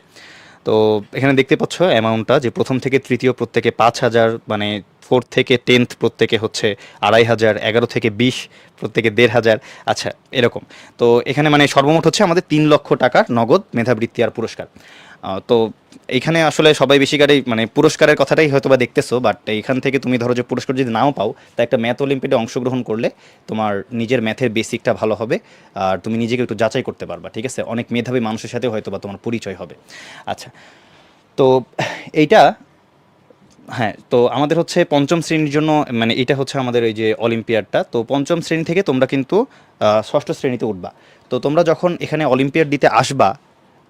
Speaker 6: তো এখানে দেখতে পাচ্ছ অ্যামাউন্টটা, যে প্রথম থেকে তৃতীয় প্রত্যেকে 5,000, মানে 4 থেকে 10th প্রত্যেকে হচ্ছে 2,500, 11 থেকে 20 প্রত্যেকে 1,500। আচ্ছা, এরকম। তো এখানে মানে সর্বমোট হচ্ছে আমাদের 3 লক্ষ টাকার নগদ মেধাবৃত্তি আর পুরস্কার। তো এইখানে আসলে সবাই বেশিকারই মানে পুরস্কারের কথাটাই হয়তো বা দেখতেছো, বাট এইখান থেকে তুমি ধরো যে পুরস্কার যদি নাও পাও, তা একটা ম্যাথ অলিম্পিয়াডে অংশগ্রহণ করলে তোমার নিজের ম্যাথের বেসিকটা ভালো হবে আর তুমি নিজেকে একটু যাচাই করতে পারবা, ঠিক আছে? অনেক মেধাবী মানুষের সাথে হয়তো বা তোমার পরিচয় হবে। আচ্ছা, তো এইটা, হ্যাঁ, তো আমাদের হচ্ছে পঞ্চম শ্রেণীর জন্য মানে এটা হচ্ছে আমাদের এই যে অলিম্পিয়াডটা। তো পঞ্চম শ্রেণী থেকে তোমরা কিন্তু ষষ্ঠ শ্রেণীতে উঠবা। তো তোমরা যখন এখানে অলিম্পিয়াড দিতে আসবা,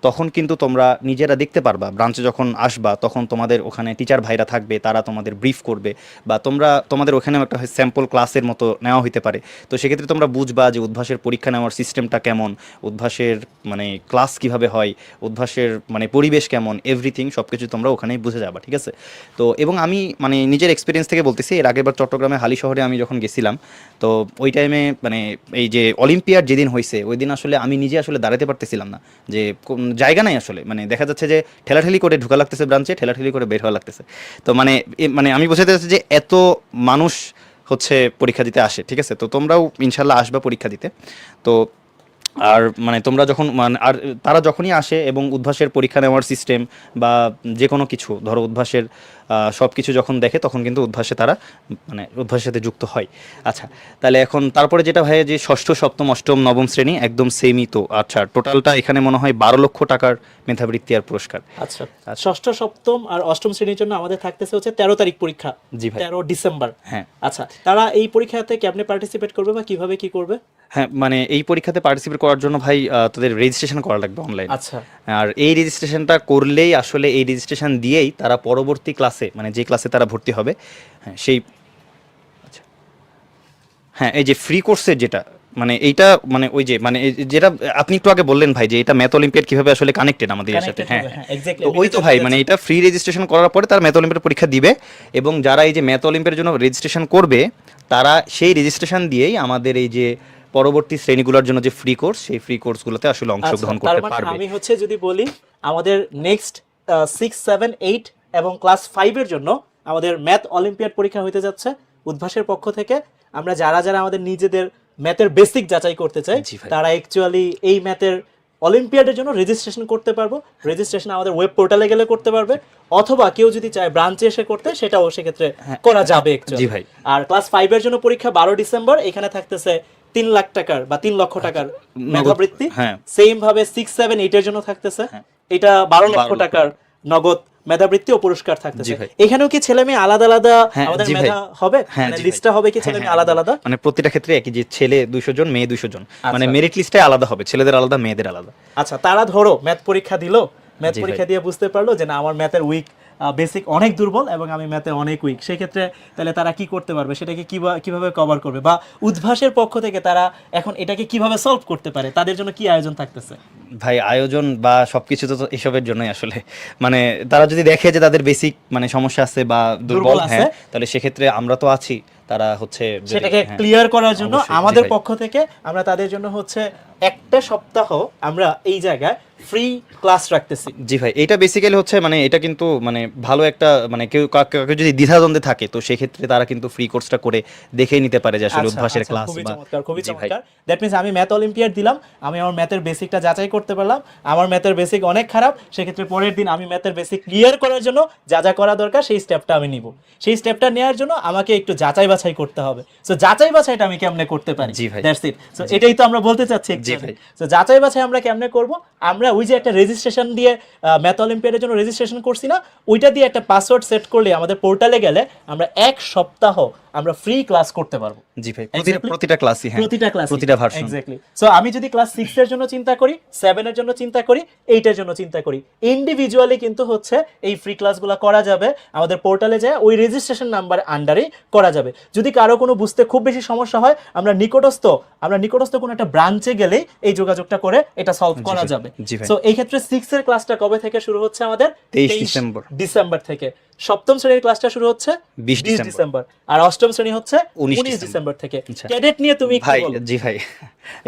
Speaker 6: তখন কিন্তু তোমরা নিজেরা দেখতে পারবা, ব্রাঞ্চে যখন আসবা তখন তোমাদের ওখানে টিচার ভাইরা থাকবে, তারা তোমাদের ব্রিফ করবে, বা তোমাদের ওখানেও একটা স্যাম্পল ক্লাসের মতো নেওয়া হতে পারে। তো সেক্ষেত্রে তোমরা বুঝবা যে উদ্ভাসের পরীক্ষা নেওয়ার সিস্টেমটা কেমন, উদ্ভাসের মানে ক্লাস কিভাবে হয়, উদ্ভাসের মানে পরিবেশ কেমন, এভরিথিং সব কিছু তোমরা ওখানেই বুঝে যাবা, ঠিক আছে? তো এবং আমি মানে নিজের এক্সপিরিয়েন্স থেকে বলতেছি, এর আগেরবার চট্টগ্রামে হালি শহরে আমি যখন গেছিলাম, তো ওই টাইমে মানে এই যে অলিম্পিয়াড যেদিন হয়েছে ওই দিন আসলে আমি নিজে আসলে দাঁড়াতে পারতেছিলাম না, যে জায়গা নাই আসলে। মানে দেখা যাচ্ছে যে ঠেলাঠেলি করে ঢোকা লাগতেছে ব্রাঞ্চে, ঠেলাঠেলি করে বের হওয়া লাগতেছে। তো মানে আমি বোঝাতে চাচ্ছি যে এত মানুষ হচ্ছে পরীক্ষা দিতে আসে, ঠিক আছে? তো তোমরাও ইনশাল্লাহ আসবা পরীক্ষা দিতে। তো আর মানে তোমরা যখন মানে আর তারা যখনই আসে এবং উদ্ভাসের পরীক্ষা নেওয়ার সিস্টেম বা যে কোনো কিছু ধরো উদ্ভাসের সব কিছু যখন দেখে, তখন কিন্তু উদ্ভাসে তারা মানে উদ্ভাসের সাথে যুক্ত হয়। আচ্ছা, তাহলে এখন তারপরে যেটা হয় যে ষষ্ঠ, সপ্তম, অষ্টম, নবম শ্রেণী একদম সেমই। তো আচ্ছা, টোটালটা এখানে মনে হয় 12 লক্ষ টাকার মেধাবৃত্তি আর পুরস্কার।
Speaker 3: আচ্ছা, ষষ্ঠ, সপ্তম আর অষ্টম শ্রেণীর জন্য আমাদের থাকতেছে হচ্ছে 13 তারিখ পরীক্ষা।
Speaker 6: জি ভাই।
Speaker 3: 13 ডিসেম্বর।
Speaker 6: হ্যাঁ।
Speaker 3: আচ্ছা, তারা এই পরীক্ষাতে কেমনে পার্টিসিপেট করবে বা কিভাবে কি করবে?
Speaker 6: হ্যাঁ, মানে এই পরীক্ষাতে পার্টিসিপেট করার জন্য ভাই তাদের রেজিস্ট্রেশন করা লাগবে অনলাইনে।
Speaker 3: আচ্ছা।
Speaker 6: আর এই রেজিস্ট্রেশনটা করলেই আসলে এই রেজিস্ট্রেশন দিয়েই তারা পরবর্তী ক্লাসে মানে যে ক্লাসে তারা ভর্তি হবে, হ্যাঁ সেই, আচ্ছা হ্যাঁ, এই যে ফ্রি কোর্সের যেটা মানে এইটা মানে ওই যে মানে যেটা আপনি একটু আগে বললেন ভাই, যে এটা ম্যাথ অলিম্পিয়াড কিভাবে আসলে কানেক্টেড আমাদের এর সাথে। হ্যাঁ,
Speaker 3: এক্স্যাক্টলি।
Speaker 6: তো ওই তো ভাই মানে এটা ফ্রি রেজিস্ট্রেশন করার পরে তারা ম্যাথ অলিম্পিয়াড পরীক্ষা দিবে, এবং যারা এই যে ম্যাথ অলিম্পিয়াডের জন্য রেজিস্ট্রেশন করবে, তারা সেই রেজিস্ট্রেশন দিয়েই আমাদের এই যে পরবর্তী শ্রেণীগুলোর জন্য যে ফ্রি কোর্স, সেই ফ্রি কোর্সগুলোতে আসলে অংশগ্রহণ করতে পারবে।
Speaker 3: আমি হচ্ছে যদি বলি, আমাদের নেক্সট 6, 7, 8 এবং ক্লাস 5 এর জন্য আমাদের ম্যাথ অলিম্পিয়াড পরীক্ষা হতে যাচ্ছে উদ্ভাসের পক্ষ থেকে। আমরা যারা যারা আমাদের নিজেদের ম্যাথের বেসিক যাচাই করতে চাই, তারা অ্যাকচুয়ালি এই ম্যাথের অলিম্পিয়াডের জন্য রেজিস্ট্রেশন করতে পারবো। রেজিস্ট্রেশন আমাদের ওয়েব পোর্টালে গেলে করতে পারবে, অথবা কেউ যদি চায় ব্রাঞ্চে এসে করতে, সেটাও সেক্ষেত্রে করা যাবে
Speaker 6: জি ভাই।
Speaker 3: আর ক্লাস 5 এর জন্য পরীক্ষা 12 ডিসেম্বর। এখানে থাকতেছে 3 লাখ টাকার বা 3 লক্ষ টাকার মেধাবৃত্তি। সেম ভাবে 6, 7, 8 এর জন্য থাকতেছে এটা 12 লক্ষ টাকার নগদ মেধাবৃত্তি ও পুরস্কার থাকতেছে। এখানেও কি ছেলে মেয়ে আলাদা আলাদা আমাদের মেধা হবে, মানে লিস্টটা হবে কি ছেলে মেয়ে আলাদা আলাদা?
Speaker 6: মানে প্রতিটা ক্ষেত্রে একই, যে ছেলে 200 জন, মেয়ে 200 জন, মানে মেরিট লিস্টে আলাদা হবে, ছেলেদের আলাদা, মেয়েদের আলাদা।
Speaker 3: আচ্ছা, তারা ধরো ম্যাথ পরীক্ষা দিলো, ম্যাথ পরীক্ষা দিয়ে বুঝতে পারলো যে না, আমার ম্যাথের উইক বেসিক অনেক দুর্বল এবং আমি ম্যাথে অনেক উইক। সেই ক্ষেত্রে তাহলে তারা কি করতে পারবে, সেটাকে কিভাবে কভার করবে, বা উদ্ভাসের পক্ষ থেকে তারা এখন এটাকে কিভাবে সলভ করতে পারে, তাদের জন্য কি আয়োজন থাকতেছে?
Speaker 6: ভাই আয়োজন বা সবকিছু তো এসবের জন্যই আসলে, মানে তারা যদি দেখে যে তাদের বেসিক মানে সমস্যা আছে বা দুর্বল, হ্যাঁ, তাহলে সেক্ষেত্রে আমরা তো আছি, তারা হচ্ছে যদি-
Speaker 3: সেটাকে
Speaker 6: হ্যাঁ,
Speaker 3: ক্লিয়ার করার জন্য
Speaker 6: অবশ্যই, জি
Speaker 3: আমাদের
Speaker 6: ভাই।
Speaker 3: পক্ষ থেকে আমরা তাদের জন্য হচ্ছে একটা সপ্তাহ আমরা এই জায়গায় ফ্রি ক্লাস রাখতেছি।
Speaker 6: জি ভাই, এটা বেসিক্যালি হচ্ছে মানে এটা কিন্তু মানে ভালো একটা মানে কেউ কাউকে যদি দ্বিধাদ্বন্দ্বে থাকে তো সেক্ষেত্রে তারা কিন্তু ফ্রি কোর্সটা করে দেখেই নিতে পারে যে আসলে
Speaker 3: আচ্ছা,
Speaker 6: উদ্ভাসের
Speaker 3: আচ্ছা,
Speaker 6: ক্লাস
Speaker 3: খুবই
Speaker 6: বা
Speaker 3: চমৎকার, খুবই
Speaker 6: জি ভাই।
Speaker 3: চমৎকার। দ্যাট মিন্স আমি ম্যাথ অলিম্পিয়াড দিলাম, আমি আমার ম্যাথের বেসিকটা যাচাই করতে পারলাম, আমার ম্যাথের বেসিক অনেক খারাপ, সেক্ষেত্রে পরের দিন আমি ম্যাথের বেসিক ক্লিয়ার করার জন্য যা যা করা দরকার সেই স্টেপটা আমি নিব। সেই স্টেপটা নেওয়ার জন্য আমাকে একটু যাচাই বাছাই করতে হবে। সো যাচাই বাছাইটা আমি কেমনে করতে পারি?
Speaker 6: জি ভাই।
Speaker 3: That's it. সো এটাই তো আমরা বলতে চাচ্ছি।
Speaker 6: জি ভাই।
Speaker 3: সো যাচাই বাছাই আমরা কেমনে করব? আমরা ওই যে একটা রেজিস্ট্রেশন দিয়ে ম্যাথ অলিম্পিয়াডের জন্য রেজিস্ট্রেশন করছি না, ওইটা দিয়ে একটা পাসওয়ার্ড সেট করলে আমাদের পোর্টালে গেলে আমরা এক সপ্তাহ আমরা ফ্রি ক্লাস করতে পারবো।
Speaker 6: জি ভাই,
Speaker 3: Exactly.
Speaker 6: প্রতিটা ক্লাসই, হ্যাঁ,
Speaker 3: প্রতিটা ক্লাস,
Speaker 6: প্রতিটা ভার্সন।
Speaker 3: এক্স্যাক্টলি। সো আমি যদি ক্লাস 6 এর জন্য চিন্তা করি, 7 এর জন্য চিন্তা করি, 8 এর জন্য চিন্তা করি, ইন্ডিভিজুয়ালি কিন্তু হচ্ছে এই ফ্রি ক্লাসগুলো করা যাবে আমাদের পোর্টালে যায়, ওই রেজিস্ট্রেশন নাম্বার আন্ডারেই করা যাবে। যদি কারো কোনো বুঝতে খুব বেশি সমস্যা হয়, আমরা নিকটস্থ কোনো একটা ব্রাঞ্চে গেলেই এই যোগাযোগটা করে এটা সলভ করা
Speaker 6: ভাই,
Speaker 3: যাবে।
Speaker 6: জি ভাই।
Speaker 3: সো এই ক্ষেত্রে 6 এর ক্লাসটা কবে থেকে শুরু হচ্ছে আমাদের?
Speaker 6: 23
Speaker 3: ডিসেম্বর থেকে। সপ্তম শ্রেণীর ক্লাসটা শুরু হচ্ছে
Speaker 6: 20
Speaker 3: ডিসেম্বর, আর অষ্টম শ্রেণী হচ্ছে
Speaker 6: 19
Speaker 3: ডিসেম্বর থেকে।
Speaker 6: আচ্ছা।
Speaker 3: ক্যাডেট নিয়ে তুমি কি
Speaker 6: ভাই,
Speaker 3: বলো?
Speaker 6: জি ভাই,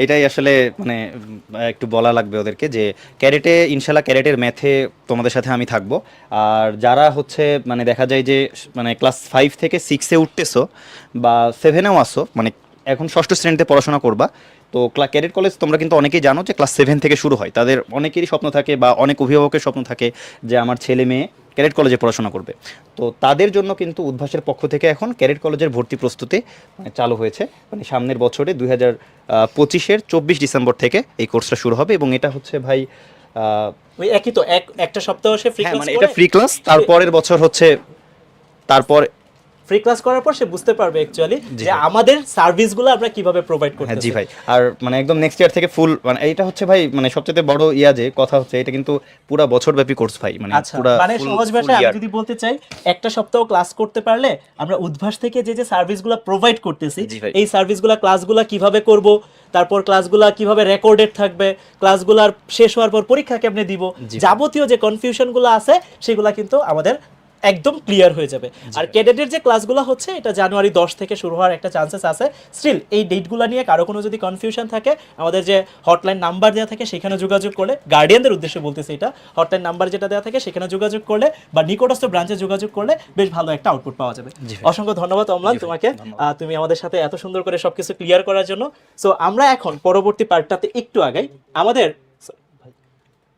Speaker 6: এটাই আসলে মানে একটু বলা লাগবে ওদেরকে যে ক্যারেটে ইনশাল্লাহ ক্যারেটের ম্যাথে তোমাদের সাথে আমি থাকবো। আর যারা হচ্ছে মানে দেখা যায় যে মানে ক্লাস 5 থেকে 6-এ উঠতেছো বা 7-এও আসো, মানে এখন ষষ্ঠ শ্রেণীতে পড়াশোনা করবা, তো ক্যাডেট কলেজ তোমরা কিন্তু অনেকেই জানো যে ক্লাস 7 থেকে শুরু হয়। তাদের অনেকেরই স্বপ্ন থাকে বা অনেক অভিভাবকের স্বপ্ন থাকে যে আমার ছেলে মেয়ে ক্যাডেট কলেজে পড়াশোনা করবে। তো তাদের জন্য কিন্তু উদ্ভাসের পক্ষ থেকে এখন ক্যাডেট কলেজের ভর্তি প্রস্তুতি মানে চালু হয়েছে। মানে সামনের বছরে 2025-এর 24 ডিসেম্বর থেকে এই কোর্সটা শুরু হবে এবং এটা হচ্ছে ভাই
Speaker 3: ওই একই তো, একটা সপ্তাহ সে ফ্রি
Speaker 6: হ্যাঁ,
Speaker 3: ক্লাস
Speaker 6: মানে এটা ফ্রি ক্লাস, তারপরের বছর হচ্ছে তারপর
Speaker 3: ফ্রি ক্লাস করার পর সে বুঝতে পারবে অ্যাকচুয়ালি
Speaker 6: জি
Speaker 3: যে
Speaker 6: ভাই।
Speaker 3: আমাদের সার্ভিসগুলো আমরা কিভাবে প্রোভাইড
Speaker 6: হ্যাঁ,
Speaker 3: করতেছি।
Speaker 6: জি ভাই। আর মানে একদম নেক্সট ইয়ার থেকে ফুল মানে এটা হচ্ছে ভাই মানে সবচেয়ে বড় যে কথা হচ্ছে এটা কিন্তু পুরো বছরব্যাপী কোর্স ভাই, মানে
Speaker 3: আচ্ছা,
Speaker 6: পুরো
Speaker 3: মানে সহজ ভাষায় আমি যদি বলতে চাই, একটা সপ্তাহ ক্লাস করতে পারলে আমরা উদ্ভাস থেকে যে সার্ভিসগুলো প্রোভাইড করতেছি,
Speaker 6: জি ভাই।
Speaker 3: এই সার্ভিসগুলো ক্লাসগুলো কিভাবে করব, তারপর ক্লাসগুলো কিভাবে রেকর্ডেড থাকবে, ক্লাসগুলোর শেষ হওয়ার পর পরীক্ষা কেমনে দিব,
Speaker 6: জি ভাই।
Speaker 3: যাবতীয় যে কনফিউশনগুলো আছে সেগুলো কিন্তু আমাদের একদম ক্লিয়ার হয়ে যাবে। আর ক্যাডেটের যে ক্লাসগুলো হচ্ছে এটা জানুয়ারি 10 থেকে শুরু হওয়ার একটা চান্সেস আছে। স্টিল এই ডেটগুলো নিয়ে কারো কোনো যদি কনফিউশন থাকে, আমাদের যে হটলাইন নাম্বার দেওয়া থাকে সেখানে যোগাযোগ করলে, গার্ডিয়ানদের উদ্দেশ্যে বলতেছি এটা, হটলাইন নাম্বার যেটা দেওয়া থাকে সেখানে যোগাযোগ করলে বা নিকটস্থ ব্রাঞ্চে যোগাযোগ করলে বেশ ভালো একটা আউটপুট পাওয়া যাবে। অসংখ্য ধন্যবাদ অম্লান তোমাকে, তুমি আমাদের সাথে এত সুন্দর করে সবকিছু ক্লিয়ার করার জন্য। সো আমরা এখন পরবর্তী পার্টটাতে একটু আগাই।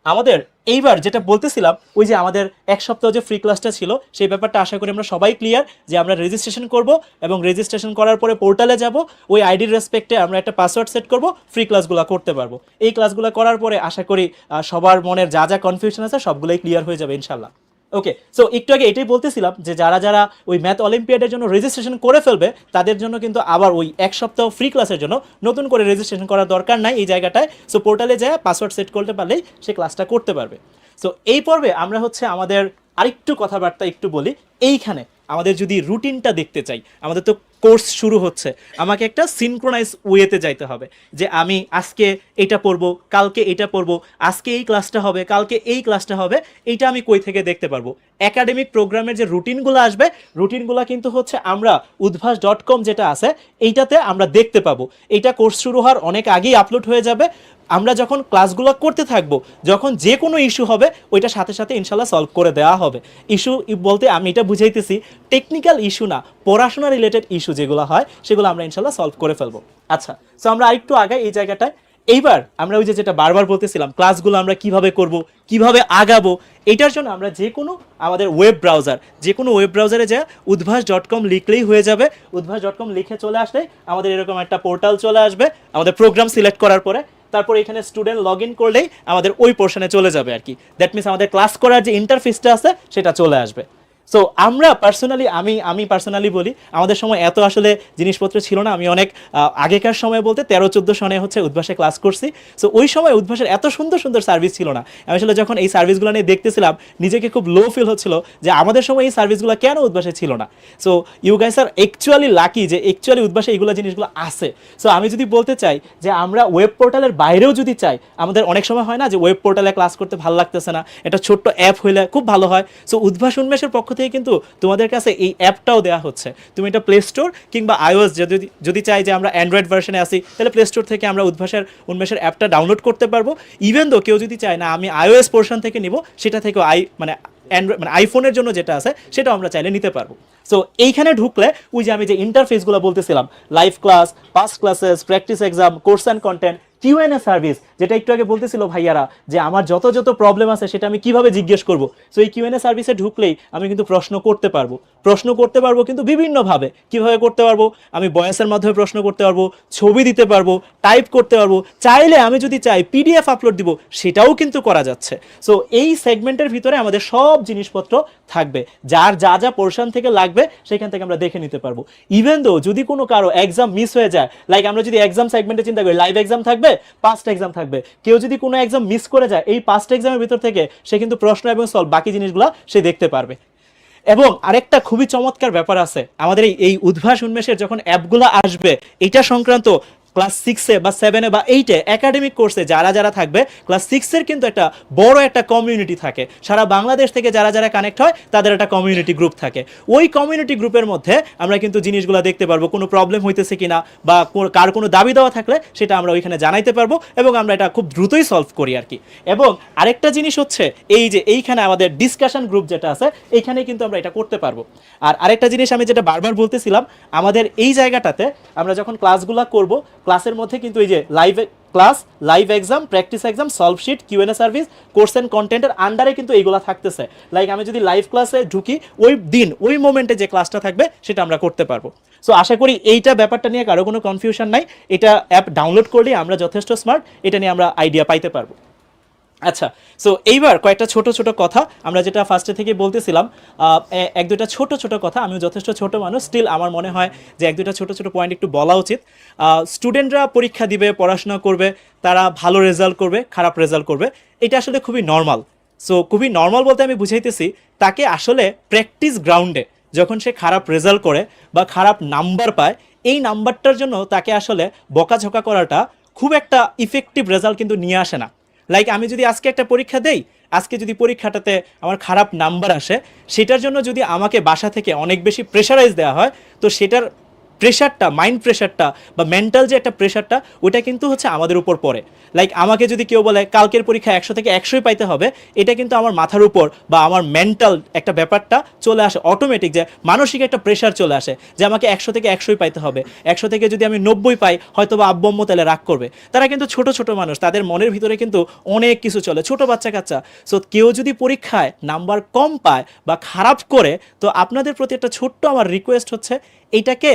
Speaker 3: আমাদের এইবার যেটা বলতেছিলাম, ওই যে আমাদের এক সপ্তাহ যে ফ্রি ক্লাসটা ছিল সেই ব্যাপারটা আশা করি আমরা সবাই ক্লিয়ার যে আমরা রেজিস্ট্রেশন করব এবং রেজিস্ট্রেশন করার পরে পোর্টালে যাব, ওই আইডির রেসপেক্টে আমরা একটা পাসওয়ার্ড সেট করব, ফ্রি ক্লাসগুলো করতে পারবো। এই ক্লাসগুলো করার পরে আশা করি সবার মনের যা যা কনফিউশন আছে সবগুলোই ক্লিয়ার হয়ে যাবে ইনশাল্লাহ। ওকে, সো একটু আগে এটাই বলতেছিলাম যে যারা যারা ওই ম্যাথ অলিম্পিয়াডের জন্য রেজিস্ট্রেশন করে ফেলবে তাদের জন্য কিন্তু আবার ওই এক সপ্তাহ ফ্রি ক্লাসের জন্য নতুন করে রেজিস্ট্রেশন করার দরকার নাই এই জায়গাটায়। সো পোর্টালে যায় পাসওয়ার্ড সেট করতে পারলেই সে ক্লাসটা করতে পারবে। সো এই পর্বে আমরা হচ্ছে আমাদের আরেকটু কথাবার্তা একটু বলি। এইখানে আমাদের যদি রুটিনটা দেখতে চাই, আমাদের তো কোর্স শুরু হচ্ছে, আমাকে একটা সিনক্রোনাইজ ওয়েতে যাইতে হবে যে আমি আজকে এটা পড়বো, কালকে এটা পড়বো, আজকে এই ক্লাসটা হবে, কালকে এই ক্লাসটা হবে, এইটা আমি কই থেকে দেখতে পারবো? একাডেমিক প্রোগ্রামের যে রুটিনগুলো আসবে, রুটিনগুলো কিন্তু হচ্ছে আমরা udbhas.com যেটা আছে এইটাতে আমরা দেখতে পাবো। এইটা কোর্স শুরু হওয়ার অনেক আগেই আপলোড হয়ে যাবে। আমরা যখন ক্লাসগুলো করতে থাকবো, যখন যে কোনো ইস্যু হবে ওইটা সাথে সাথে ইনশাল্লাহ সলভ করে দেওয়া হবে। ইস্যু বলতে আমি এটা বুঝাইতেছি টেকনিক্যাল ইস্যু না, পড়াশোনা রিলেটেড ইস্যু যেগুলো হয় সেগুলো আমরা ইনশাল্লাহ সলভ করে ফেলবো। আচ্ছা, সো আমরা আরেকটু আগে এই জায়গাটায় এইবার আমরা ওই যেটা বারবার বলতেছিলাম ক্লাসগুলো আমরা কিভাবে করব, কিভাবে আগাবো, এটার জন্য আমরা যে কোনো আমাদের ওয়েব ব্রাউজারে যা udbhas.com লিখলেই হয়ে যাবে। udbhas.com লিখে চলে আসলেই আমাদের এরকম একটা পোর্টাল চলে আসবে আমাদের প্রোগ্রাম সিলেক্ট করার পরে। তারপর এখানে স্টুডেন্ট লগ ইন করলেই আমাদের ওই পোর্শনে চলে যাবে আর কি। দ্যাট মিনস আমাদের ক্লাস করার যে ইন্টারফেসটা আছে সেটা চলে আসবে। সো আমরা পার্সোনালি আমি পার্সোনালি বলি, আমাদের সময় এত আসলে জিনিসপত্র ছিল না। আমি অনেক আগেকার সময় বলতে 13-14 সনে হচ্ছে উদ্ভাসে ক্লাস করছি। সো ওই সময় উদ্ভাসের এত সুন্দর সুন্দর সার্ভিস ছিল না। আমি আসলে যখন এই সার্ভিসগুলো নিয়ে দেখতেছিলাম নিজেকে খুব লো ফিল হচ্ছিল যে আমাদের সময় এই সার্ভিসগুলো কেন উদ্ভাসে ছিল না। So you guys are actually lucky যে অ্যাকচুয়ালি উদ্ভাসে এইগুলো জিনিসগুলো আছে। সো আমি যদি বলতে চাই যে আমরা ওয়েব পোর্টালের বাইরেও যদি চাই, আমাদের অনেক সময় হয় না যে ওয়েব পোর্টালে ক্লাস করতে ভালো লাগতেছে না, এটা ছোট্ট অ্যাপ হইলে খুব ভালো হয়। সো উদ্ভাস উন্মেষের পক্ষ থেকে থেকে কিন্তু তোমাদের কাছে এই অ্যাপটাও দেওয়া হচ্ছে। তুমি এটা প্লে স্টোর কিংবা iOS যদি চাই যে আমরা অ্যান্ড্রয়েড ভার্সনে আসি, তাহলে প্লে স্টোর থেকে আমরা উন্মেষের অ্যাপটা ডাউনলোড করতে পারবো। ইভেন দো কেউ যদি চায় না আমি iOS পোর্শন থেকে নিব, সেটা থেকেও আইফোনের জন্য যেটা আছে সেটাও আমরা চাইলে নিতে পারবো। সো এইখানে ঢুকলে ওই যে আমি যে ইন্টারফেসগুলো বলতেছিলাম, live class, past classes, practice exam, course and content, QnA service, যেটা একটু আগে বলতেছিল ভাইয়ারা যে আমার যত প্রবলেম আছে সেটা আমি কিভাবে জিজ্ঞেস করব। সো এই কিউএনএ সার্ভিসে ঢুকলেই আমি কিন্তু প্রশ্ন করতে পারবো কিন্তু বিভিন্নভাবে। কিভাবে করতে পারবো? আমি ভয়েসের মাধ্যমে প্রশ্ন করতে পারবো, ছবি দিতে পারবো, টাইপ করতে পারবো, চাইলে আমি যদি চাই পিডিএফ আপলোড দিব, সেটাও কিন্তু করা যাচ্ছে। সো এই সেগমেন্টের ভিতরে আমাদের সব জিনিসপত্র থাকবে, যার যা পোর্শন থেকে লাগবে সেখান থেকে আমরা দেখে নিতে পারবো। ইভেন দো যদি কোনো কারো এক্সাম মিস হয়ে যায়, লাইক আমরা যদি এক্সাম সেগমেন্টে চিন্তা করি, লাইভ এক্সাম থাকবে, পাস্ট এক্সাম থাকবে, কেউ যদি কোনো এক্সাম মিস করে যায়, এই পাস্ট এক্সামের ভিতর থেকে সে কিন্তু প্রশ্ন এবং সলভ বাকি জিনিসগুলো সে দেখতে পারবে। এবং আরেকটা খুবই চমৎকার ব্যাপার আছে, আমাদের এই উদ্ভাস উন্মেষের যখন অ্যাপগুলো আসবে, এটা সংক্রান্ত ক্লাস 6-এ বা 7-এ বা 8-এ একাডেমিক কোর্সে যারা থাকবে, ক্লাস 6-এর কিন্তু একটা বড় একটা কমিউনিটি থাকে, সারা বাংলাদেশ থেকে যারা কানেক্ট হয় তাদের একটা কমিউনিটি গ্রুপ থাকে। ওই কমিউনিটি গ্রুপের মধ্যে আমরা কিন্তু জিনিসগুলো দেখতে পারবো, কোনো প্রবলেম হইতেছে কিনা বা কার কোনো দাবি দেওয়া থাকলে সেটা আমরা ওইখানে জানাইতে পারবো, এবং আমরা এটা খুব দ্রুতই সলভ করি আর কি। এবং আরেকটা জিনিস হচ্ছে এই যে এইখানে আমাদের ডিসকাশন গ্রুপ যেটা আছে, এইখানে কিন্তু আমরা এটা করতে পারবো। আর আরেকটা জিনিস আমি যেটা বারবার বলতেছিলাম, আমাদের এই জায়গাটাতে আমরা যখন ক্লাসগুলো করব, ক্লাসের মধ্যে কিন্তু এই যে live class, live exam, practice exam, solve sheet, QnA service, course and কন্টেন্টের আন্ডারে কিন্তু এইগুলো থাকতেছে। লাইক আমি যদি লাইভ ক্লাসে ঢুকি, ওই মোমেন্টে যে ক্লাসটা থাকবে সেটা আমরা করতে পারবো। সো আশা করি এইটা ব্যাপারটা নিয়ে কারো কোনো কনফিউশন নাই। এটা অ্যাপ ডাউনলোড করলেই আমরা যথেষ্ট স্মার্ট, এটা নিয়ে আমরা আইডিয়া পাইতে পারবো। আচ্ছা, সো এইবার কয়েকটা ছোট কথা আমরা যেটা ফার্স্টে থেকে বলতেছিলাম, এক দুইটা ছোট কথা, আমিও যথেষ্ট ছোট মানুষ, স্টিল আমার মনে হয় যে এক দুইটা ছোট পয়েন্ট একটু বলা উচিত। স্টুডেন্টরা পরীক্ষা দিবে, পড়াশোনা করবে, তারা ভালো রেজাল্ট করবে, খারাপ রেজাল্ট করবে, এটা আসলে খুবই নর্মাল। সো খুবই নর্মাল বলতে আমি বুঝাইতেছি, তাকে আসলে প্র্যাকটিস গ্রাউন্ডে যখন সে খারাপ রেজাল্ট করে বা খারাপ নাম্বার পায়, এই নাম্বারটার জন্য তাকে আসলে বকাঝকা করাটা খুব একটা ইফেক্টিভ রেজাল্ট কিন্তু নিয়ে আসে না। লাইক আমি যদি আজকে একটা পরীক্ষা দেই, আজকে যদি পরীক্ষাটাতে আমার খারাপ নাম্বার আসে, সেটার জন্য যদি আমাকে বাসা থেকে অনেক বেশি প্রেশারাইজ দেওয়া হয়, তো সেটার প্রেশারটা, মাইন্ড প্রেশারটা বা মেন্টাল যে একটা প্রেশারটা, ওটা কিন্তু হচ্ছে আমাদের উপর পড়ে। লাইক আমাকে যদি কেউ বলে কালকের পরীক্ষা 100 থেকে 100ই পাইতে হবে, এটা কিন্তু আমার মাথার উপর বা আমার মেন্টাল একটা ব্যাপারটা চলে আসে অটোমেটিক, যে মানসিক একটা প্রেশার চলে আসে যে আমাকে 100 থেকে 100ই পাইতে হবে। 100 থেকে যদি আমি 90 পাই, হয়তো বা আব্বু আম্মু তাহলে রাগ করবে। তারা কিন্তু ছোট মানুষ, তাদের মনের ভিতরে কিন্তু অনেক কিছু চলে, ছোট বাচ্চা কাচ্চা। সো কেউ যদি পরীক্ষায় নাম্বার কম পায় বা খারাপ করে, তো আপনাদের প্রতি একটা ছোট্ট আমার রিকোয়েস্ট হচ্ছে, এইটাকে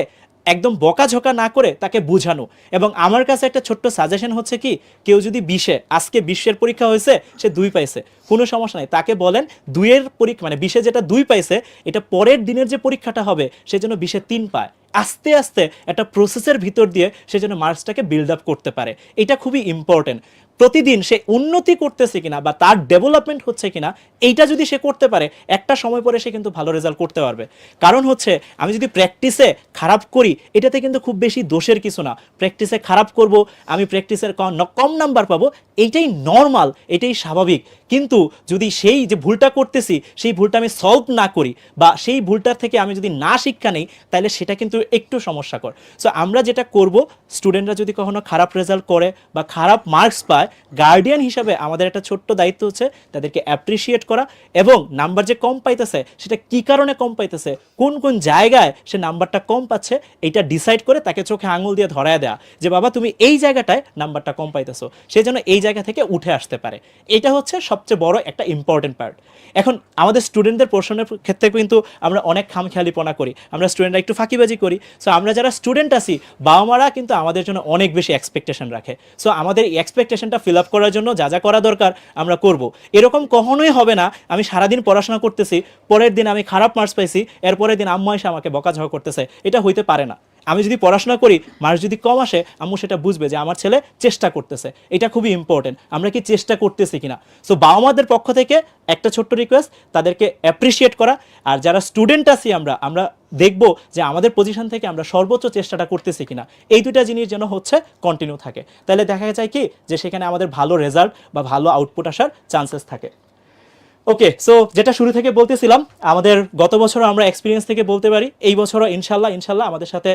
Speaker 3: একদম বকাঝকা না করে তাকে বোঝানো। এবং আমার কাছে একটা ছোট্ট সাজেশন হচ্ছে কি, কেউ যদি 20-এ, আজকে 20-এর পরীক্ষা হয়েছে, সে 2 পাইছে, কোনো সমস্যা নাই, তাকে বলেন 2-এর পরীক্ষা মানে 20-এ যেটা 2 পাইছে, এটা পরের দিনের যে পরীক্ষাটা হবে সেজন্য 20-এ 3 পায়। আস্তে আস্তে একটা প্রসেসের ভিতর দিয়ে সে যেন মার্কসটাকে বিল্ড আপ করতে পারে, এটা খুবই ইম্পর্টেন্ট। প্রতিদিন সে উন্নতি করতেছে কিনা বা তার ডেভেলপমেন্ট হচ্ছে কিনা, এইটা যদি সে করতে পারে, একটা সময় পরে সে কিন্তু ভালো রেজাল্ট করতে পারবে। কারণ হচ্ছে আমি যদি প্র্যাকটিসে খারাপ করি, এটাতে কিন্তু খুব বেশি দোষের কিছু না। প্র্যাকটিসে খারাপ করব, আমি প্র্যাকটিসের কম নাম্বার পাবো, এইটাই নর্মাল, এটাই স্বাভাবিক। কিন্তু যদি সেই যে ভুলটা করতেছি, সেই ভুলটা আমি সলভ না করি বা সেই ভুলটার থেকে আমি যদি না শিক্ষা নেই, তাহলে সেটা কিন্তু একটু সমস্যাকর। সো আমরা যেটা করব, স্টুডেন্টরা যদি কখনো খারাপ রেজাল্ট করে বা খারাপ মার্কস পায়, গার্ডিয়ান হিসাবে আমাদের একটা ছোট্ট দায়িত্ব হচ্ছে তাদেরকে অ্যাপ্রিসিয়েট করা, এবং নাম্বার যে কম পাইতেছে সেটা কি কারণে কম পাইতেছে, কোন জায়গায় সে নাম্বারটা কম পাচ্ছে, এটা ডিসাইড করে তাকে চোখে আঙুল দিয়ে ধরায় দেওয়া যে বাবা তুমি এই জায়গাটায় নাম্বারটা কম পাইতেছো, সেই জন্য এই জায়গা থেকে উঠে আসতে পারে। এটা হচ্ছে সবচেয়ে বড় একটা ইম্পর্টেন্ট পার্ট। এখন আমাদের স্টুডেন্টদের পোর্শনের ক্ষেত্রে কিন্তু আমরা অনেক খামখেয়ালিপনা করি, আমরা স্টুডেন্টরা একটু ফাঁকিবাজি করি। সো আমরা যারা স্টুডেন্ট আছি, বাবা মারা কিন্তু আমাদের জন্য অনেক বেশি এক্সপেকটেশন রাখে। সো আমাদের এই এক্সপেকটেশনটা ফিল আপ করার জন্য যা করা দরকার আমরা করব। এরকম কখনোই হবে না আমি সারাদিন পড়াশোনা করতেছি, পরের দিন আমি খারাপ মার্কস পাইছি, এরপরের দিন আম্মু এসে আমাকে বকাঝকা করতেছে, এটা হইতে পারে না। আমি যদি পড়াশোনা করি, মার্কস যদি কম আসে, আম্মু সেটা বুঝবে যে আমার ছেলে চেষ্টা করতেছে। এটা খুবই ইম্পর্টেন্ট, আমরা কি চেষ্টা করতেছি কিনা। সো বাবা মাদের পক্ষ থেকে একটা ছোট্ট রিকোয়েস্ট, তাদেরকে অ্যাপ্রিসিয়েট করা। আর যারা স্টুডেন্ট আছি আমরা দেখব যে আমাদের পজিশন থেকে আমরা সর্বোচ্চ চেষ্টাটা করতেছি কিনা, এই দুইটা জিনিস যেন হচ্ছে কন্টিনিউ থাকে। তাহলে দেখা যায় কি যে সেখানে আমাদের ভালো রেজাল্ট বা ভালো আউটপুট আসার চান্সেস থাকে। ওকে, সো যেটা শুরু থেকে বলতেছিলাম, আমাদের গত বছর আমরা এক্সপিরিয়েন্স থেকে বলতে পারি, এই বছরও ইনশাল্লাহ আমাদের সাথে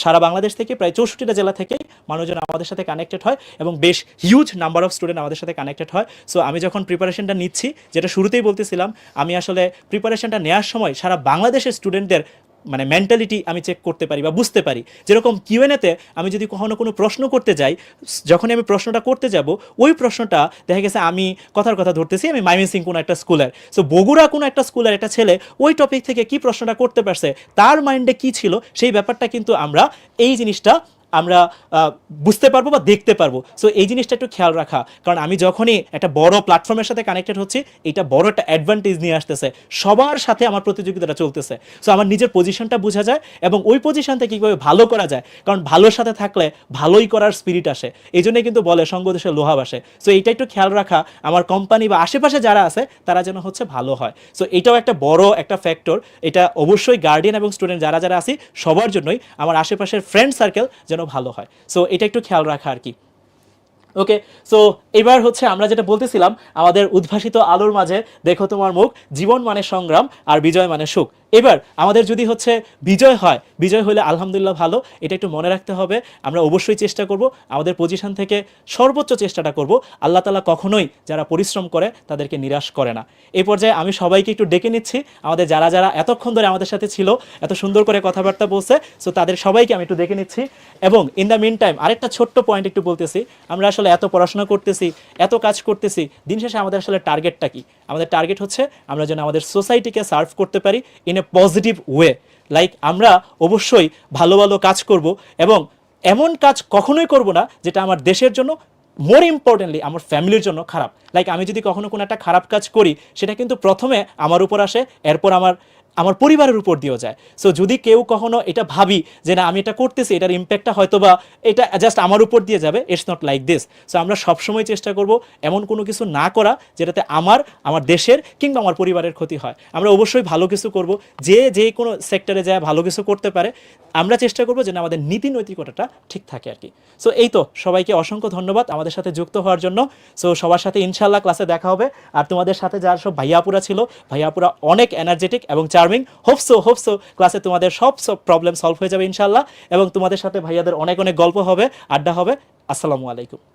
Speaker 3: সারা বাংলাদেশ থেকে প্রায় 64টা জেলা থেকে মানুষজন আমাদের সাথে কানেক্টেড হয় এবং বেশ হিউজ নাম্বার অফ স্টুডেন্ট আমাদের সাথে কানেক্টেড হয়। সো আমি যখন প্রিপারেশনটা নিচ্ছি, যেটা শুরুতেই বলতেছিলাম, আমি আসলে প্রিপারেশনটা নেওয়ার সময় সারা বাংলাদেশের স্টুডেন্টদের মানে মেন্টালিটি আমি চেক করতে পারি বা বুঝতে পারি। যেরকম কিউএনএতে আমি যদি কখনো কোনো প্রশ্ন করতে যাই, যখনই আমি প্রশ্নটা করতে যাব, ওই প্রশ্নটা দেখা গেছে আমি কথার কথা ধরতেছি, আমি ময়মনসিংহ কোনো একটা স্কুলের, সো বগুড়া কোনো একটা স্কুলের একটা ছেলে ওই টপিক থেকে কি প্রশ্নটা করতে পারছে, তার মাইন্ডে কি ছিল, সেই ব্যাপারটা কিন্তু আমরা এই জিনিসটা আমরা বুঝতে পারবো বা দেখতে পারবো। সো এই জিনিসটা একটু খেয়াল রাখা, কারণ আমি যখনই একটা বড় প্ল্যাটফর্মের সাথে কানেক্টেড হচ্ছি, এটা বড় একটা অ্যাডভান্টেজ নিয়ে আসতেছে, সবার সাথে আমার প্রতিযোগিতাটা চলতেছে। সো আমার নিজের পজিশনটা বোঝা যায় এবং ওই পজিশন থেকে কীভাবে ভালো করা যায়, কারণ ভালোর সাথে থাকলে ভালোই করার স্পিরিট আসে। এই জন্যই কিন্তু বলে সঙ্গ দেশে লোহা বাসে। সো এইটা একটু খেয়াল রাখা, আমার কোম্পানি বা আশেপাশে যারা আছে তারা যেন হচ্ছে ভালো হয়। সো এটাও একটা বড় একটা ফ্যাক্টর। এটা অবশ্যই গার্ডিয়ান এবং স্টুডেন্ট যারা যারা আছি সবার জন্যই, আমার আশেপাশের ফ্রেন্ড সার্কেল যেন ভালো হয়। সো এটা একটু খেয়াল রাখা আর কি। ওকে, সো এবার হচ্ছে আমরা যেটা বলতেছিলাম, আমাদের উদ্ভাসিত আলোর মাঝে দেখো তোমার মুখ, জীবন মানে সংগ্রাম আর বিজয় মানে সুখ। এবার আমাদের যদি হচ্ছে বিজয় হয়, বিজয় হলে আলহামদুলিল্লাহ ভালো, এটা একটু মনে রাখতে হবে। আমরা অবশ্যই চেষ্টা করব, আমাদের পজিশন থেকে সর্বোচ্চ চেষ্টাটা করব। আল্লাহ তাআলা কখনোই যারা পরিশ্রম করে তাদেরকে নিরাশ করে না। এই পর্যায়ে আমি সবাইকে একটু ডেকে নিচ্ছি, আমাদের যারা যারা এতক্ষণ ধরে আমাদের সাথে ছিল, এত সুন্দর করে কথাবার্তা বলছে, সো তাদের সবাইকে আমি একটু ডেকে নিচ্ছি। এবং ইন দ্য মিন টাইম আরেকটা ছোট্ট পয়েন্ট একটু বলতেছি, আমরা আসলে এত পড়াশোনা করতেছি, এত কাজ করতেছি, দিন শেষে আমাদের আসলে টার্গেটটা কি? আমাদের টার্গেট হচ্ছে আমরা যেন আমাদের সোসাইটিকে সার্ভ করতে পারি in a positive way. Like আমরা অবশ্যই ভালো ভালো কাজ করব এবং এমন কাজ কখনোই করব না যেটা আমার দেশের জন্য, মোর ইম্পর্টেন্টলি আমার ফ্যামিলির জন্য খারাপ। লাইক আমি যদি কখনো কোনো একটা খারাপ কাজ করি, সেটা কিন্তু প্রথমে আমার উপর আসে, এরপর আমার পরিবারের উপর দিয়েও যায়। সো যদি কেউ কখনো এটা ভাবি যে না আমি এটা করতেছি, এটার ইম্প্যাক্টটা হয়তো বা এটা জাস্ট আমার উপর দিয়ে যাবে, it's not like this. So আমরা সবসময় চেষ্টা করব এমন কোনো কিছু না করা যেটাতে আমার দেশের কিংবা আমার পরিবারের ক্ষতি হয়। আমরা অবশ্যই ভালো কিছু করব, যে কোনো সেক্টরে যায় ভালো কিছু করতে পারে, আমরা চেষ্টা করবো যেন আমাদের নীতি নৈতিকতাটা ঠিক থাকে আর কি। সো এই তো, সবাইকে অসংখ্য ধন্যবাদ আমাদের সাথে যুক্ত হওয়ার জন্য। সো সবার সাথে ইনশাল্লাহ ক্লাসে দেখা হবে। আর তোমাদের সাথে যারা সব ভাইয়াপুরা ছিল, ভাইয়াপুরা অনেক এনার্জেটিক এবং চার্মিং। হোপসো ক্লাসে তোমাদের সব প্রবলেম সলভ হয়ে যাবে ইনশাল্লাহ, এবং তোমাদের সাথে ভাইয়াদের অনেক অনেক গল্প হবে, আড্ডা হবে। আসসালামু আলাইকুম।